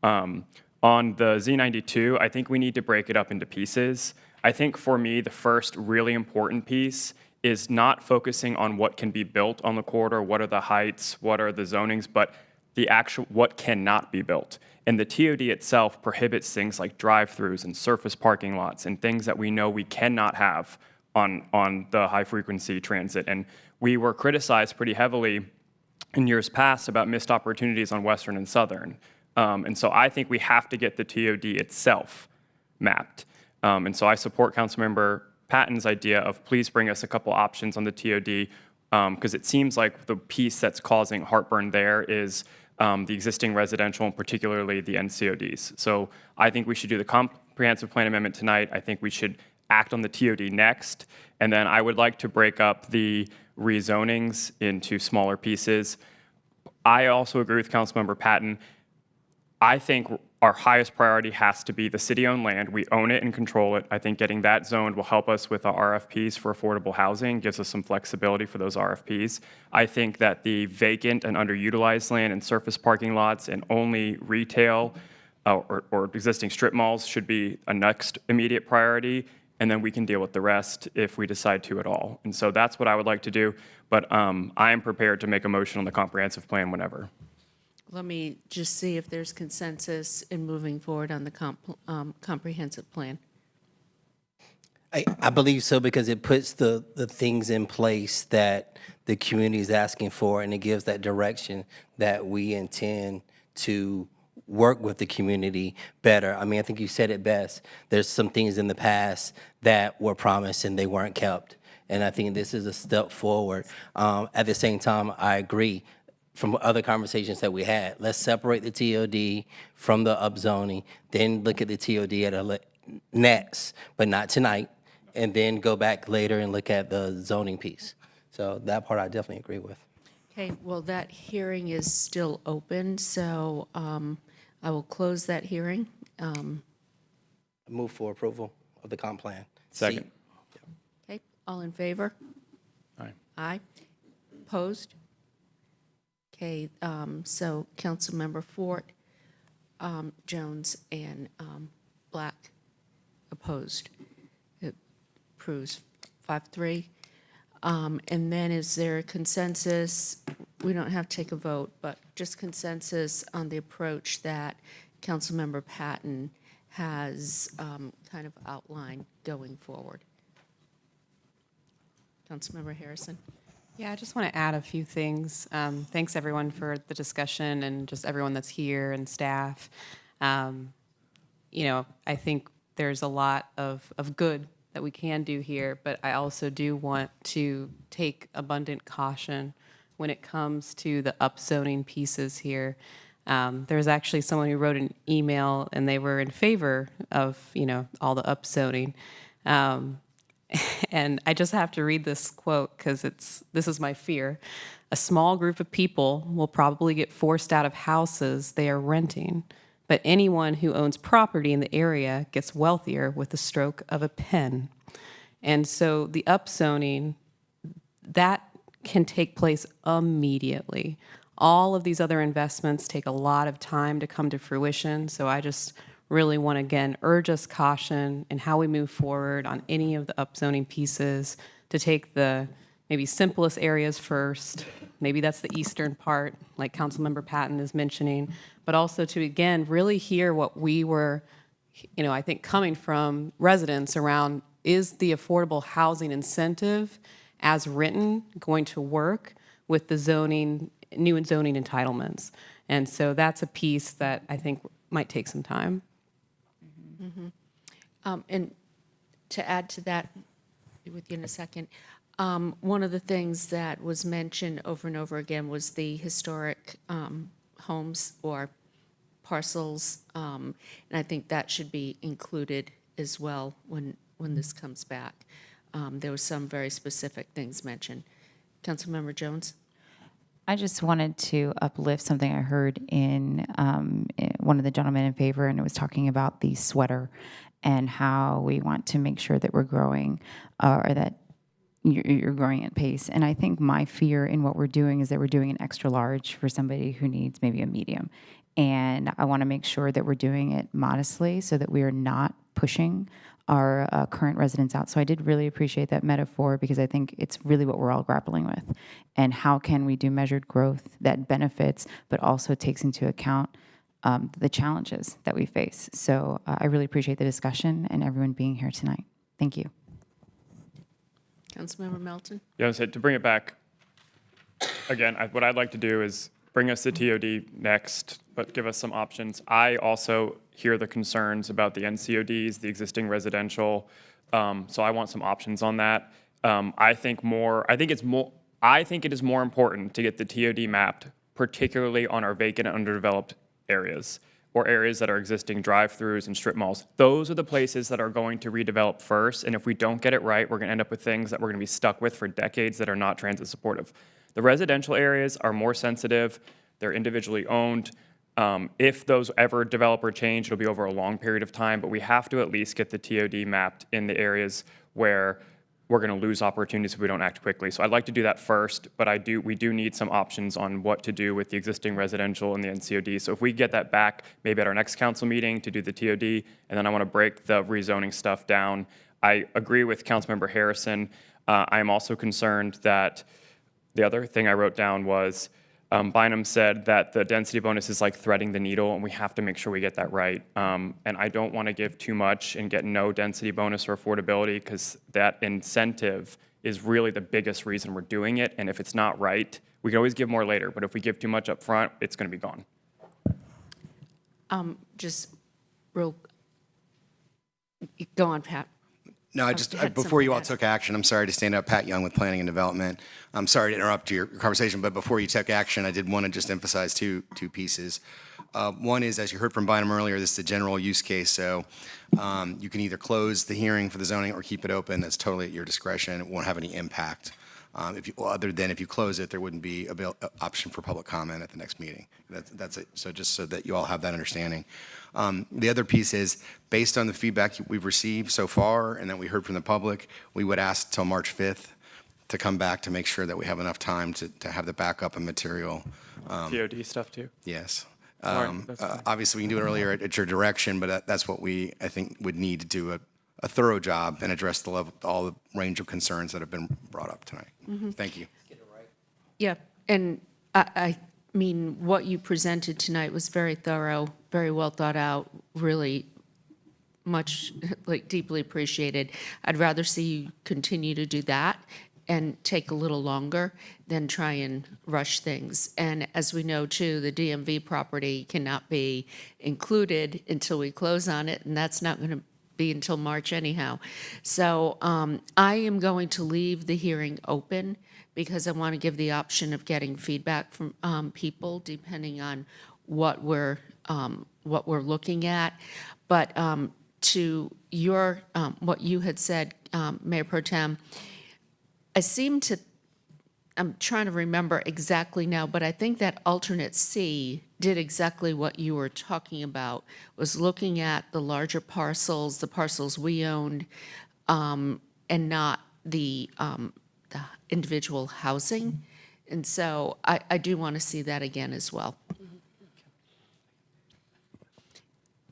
On the Z92, I think we need to break it up into pieces. I think for me, the first really important piece is not focusing on what can be built on the corridor, what are the heights, what are the zonings, but the actual what cannot be built. And the TOD itself prohibits things like drive-throughs and surface parking lots and things that we know we cannot have on the high-frequency transit. And we were criticized pretty heavily in years past about missed opportunities on Western and Southern. And so I think we have to get the TOD itself mapped. And so I support Councilmember Patton's idea of please bring us a couple options on the TOD, because it seems like the piece that's causing heartburn there is the existing residential and particularly the NCODs. So I think we should do the comprehensive plan amendment tonight. I think we should act on the TOD next. And then I would like to break up the rezonings into smaller pieces. I also agree with Councilmember Patton. I think our highest priority has to be the city-owned land. We own it and control it. I think getting that zoned will help us with our RFPs for affordable housing, gives us some flexibility for those RFPs. I think that the vacant and underutilized land and surface parking lots and only retail or existing strip malls should be a next immediate priority, and then we can deal with the rest if we decide to at all. And so that's what I would like to do, but I am prepared to make a motion on the comprehensive plan whenever. Let me just see if there's consensus in moving forward on the comprehensive plan. I believe so because it puts the things in place that the community is asking for, and it gives that direction that we intend to work with the community better. I mean, I think you said it best. There's some things in the past that were promised and they weren't kept. And I think this is a step forward. At the same time, I agree. From other conversations that we had, let's separate the TOD from the upzoning, then look at the TOD at a next, but not tonight, and then go back later and look at the zoning piece. So that part I definitely agree with. Okay, well, that hearing is still open, so I will close that hearing. Move for approval of the comp plan. Second. Okay, all in favor? Aye. Aye. Opposed? Okay, so Councilmember Fort, Jones, and Black opposed. It approves 5-3. And then is there a consensus? We don't have to take a vote, but just consensus on the approach that Councilmember Patton has kind of outlined going forward. Councilmember Harrison. Yeah, I just want to add a few things. Thanks, everyone, for the discussion and just everyone that's here and staff. You know, I think there's a lot of good that we can do here, but I also do want to take abundant caution when it comes to the upzoning pieces here. There's actually someone who wrote an email and they were in favor of, you know, all the upzoning. And I just have to read this quote because this is my fear. A small group of people will probably get forced out of houses they are renting, but anyone who owns property in the area gets wealthier with the stroke of a pen. And so the upzoning, that can take place immediately. All of these other investments take a lot of time to come to fruition, so I just really want to, again, urge us caution in how we move forward on any of the upzoning pieces, to take the maybe simplest areas first. Maybe that's the eastern part, like Councilmember Patton is mentioning, but also to, again, really hear what we were, I think coming from residents around, is the affordable housing incentive as written going to work with the zoning, new and zoning entitlements? And so that's a piece that I think might take some time. And to add to that, be with you in a second, one of the things that was mentioned over and over again was the historic homes or parcels, and I think that should be included as well when this comes back. There were some very specific things mentioned. Councilmember Jones? I just wanted to uplift something I heard in one of the gentlemen in favor, and it was talking about the sweater and how we want to make sure that we're growing, or that you're growing at pace. And I think my fear in what we're doing is that we're doing an extra large for somebody who needs maybe a medium. And I want to make sure that we're doing it modestly so that we are not pushing our current residents out. So I did really appreciate that metaphor, because I think it's really what we're all grappling with. And how can we do measured growth that benefits but also takes into account the challenges that we face. So I really appreciate the discussion and everyone being here tonight. Thank you. Councilmember Melton? Yeah, so to bring it back, again, what I'd like to do is bring us the TOD next, but give us some options. I also hear the concerns about the NCODs, the existing residential, so I want some options on that. I think it is more important to get the TOD mapped, particularly on our vacant and underdeveloped areas, or areas that are existing drive-throughs and strip malls. Those are the places that are going to redevelop first, and if we don't get it right, we're gonna end up with things that we're gonna be stuck with for decades that are not transit supportive. The residential areas are more sensitive, they're individually owned. If those ever develop or change, it'll be over a long period of time, but we have to at least get the TOD mapped in the areas where we're going to lose opportunities if we don't act quickly. So I'd like to do that first, but we do need some options on what to do with the existing residential and the NCOD. So if we get that back, maybe at our next council meeting to do the TOD, and then I want to break the rezoning stuff down. I agree with Councilmember Harrison. I am also concerned that the other thing I wrote down was Bynum said that the density bonus is like threading the needle, and we have to make sure we get that right. And I don't want to give too much and get no density bonus or affordability, because that incentive is really the biggest reason we're doing it. And if it's not right, we can always give more later, but if we give too much up front, it's going to be gone. Just real, go on, Pat. No, before you all took action, I'm sorry to stand up, Pat Young with Planning and Development. I'm sorry to interrupt your conversation, but before you took action, I did want to just emphasize two pieces. One is, as you heard from Bynum earlier, this is a general use case, so you can either close the hearing for the zoning or keep it open. That's totally at your discretion. It won't have any impact. Other than if you close it, there wouldn't be an option for public comment at the next meeting. That's it. So just so that you all have that understanding. The other piece is, based on the feedback we've received so far and that we heard from the public, we would ask till March 5th to come back to make sure that we have enough time to have the backup and material. TOD stuff too? Yes. All right, that's fine. Obviously, we can do it earlier at your direction, but that's what I think, would need to do a thorough job and address all the range of concerns that have been brought up tonight. Mm-hmm. Thank you. Yeah, and I mean, what you presented tonight was very thorough, very well thought out, really much, deeply appreciated. I'd rather see you continue to do that and take a little longer than try and rush things. And as we know too, the DMV property cannot be included until we close on it, and that's not going to be until March anyhow. So I am going to leave the hearing open, because I want to give the option of getting feedback from people depending on what we're looking at. But to your what you had said, Mayor Pro Tem, I'm trying to remember exactly now, but I think that alternate C did exactly what you were talking about, was looking at the larger parcels, the parcels we owned, and not the individual housing. And so I do want to see that again as well.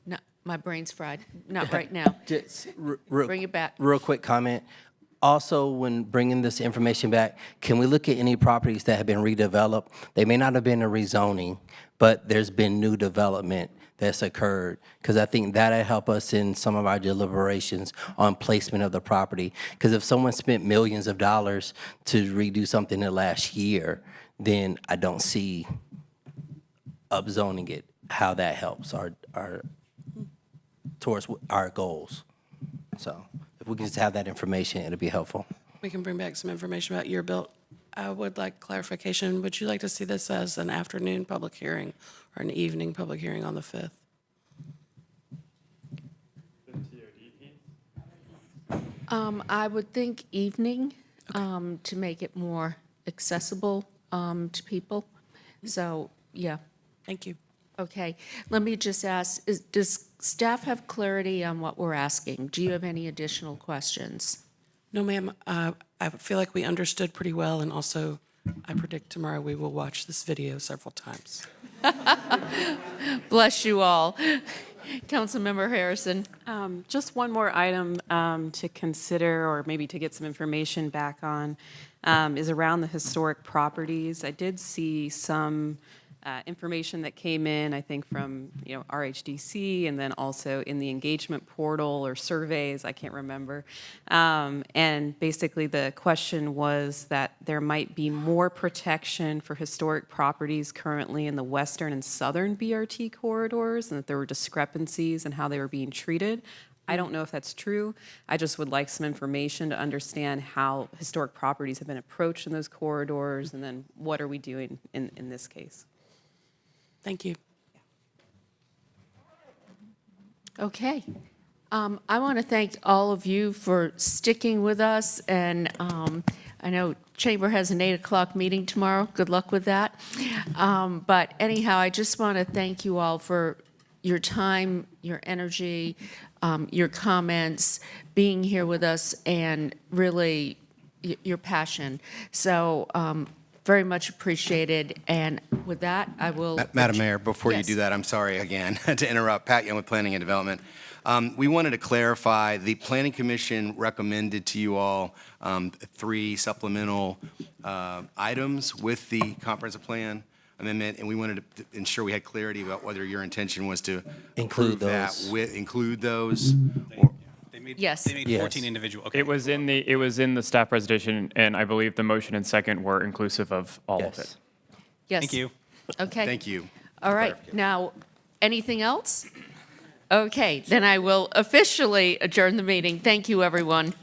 Now, My brain's fried. Not right now. Just Bring it back. Real quick comment. Also, when bringing this information back, can we look at any properties that have been redeveloped? They may not have been a rezoning, but there's been new development that's occurred. Because I think that'll help us in some of our deliberations on placement of the property. Because if someone spent millions of dollars to redo something in the last year, then I don't see upzoning it, how that helps our towards our goals. So if we can just have that information, it'll be helpful. We can bring back some information about year built. I would like clarification. Would you like to see this as an afternoon public hearing or an evening public hearing on the 5th? I would think evening, to make it more accessible, to people. So, yeah. Thank you. Okay, let me just ask, does staff have clarity on what we're asking? Do you have any additional questions? No, ma'am. I feel like we understood pretty well, and also I predict tomorrow we will watch this video several times. Bless you all. Councilmember Harrison. Just one more item to consider, or maybe to get some information back on, is around the historic properties. I did see some information that came in, I think from, RHDC, and then also in the engagement portal or surveys, I can't remember. And basically the question was that there might be more protection for historic properties currently in the western and southern BRT corridors, and that there were discrepancies in how they were being treated. I don't know if that's true. I just would like some information to understand how historic properties have been approached in those corridors, and then what are we doing in this case. Thank you. Okay. I want to thank all of you for sticking with us, and I know Chamber has an 8 o'clock meeting tomorrow. Good luck with that. But anyhow, I just want to thank you all for your time, your energy, your comments, being here with us, and really your passion. So very much appreciated. And with that, I will. Madam Mayor, before you Yes. do that, I'm sorry again to interrupt. Pat Young with Planning and Development. We wanted to clarify, the Planning Commission recommended to you all 3 supplemental items with the comprehensive plan amendment, and we wanted to ensure we had clarity about whether your intention was to Include approve that those. include those. Yes. They made 14 individual. Okay. It was in the staff presentation, and I believe the motion and second were inclusive of all of it. Yes. Thank you. Okay. Thank you. All right. Now, anything else? Okay, then I will officially adjourn the meeting. Thank you, everyone.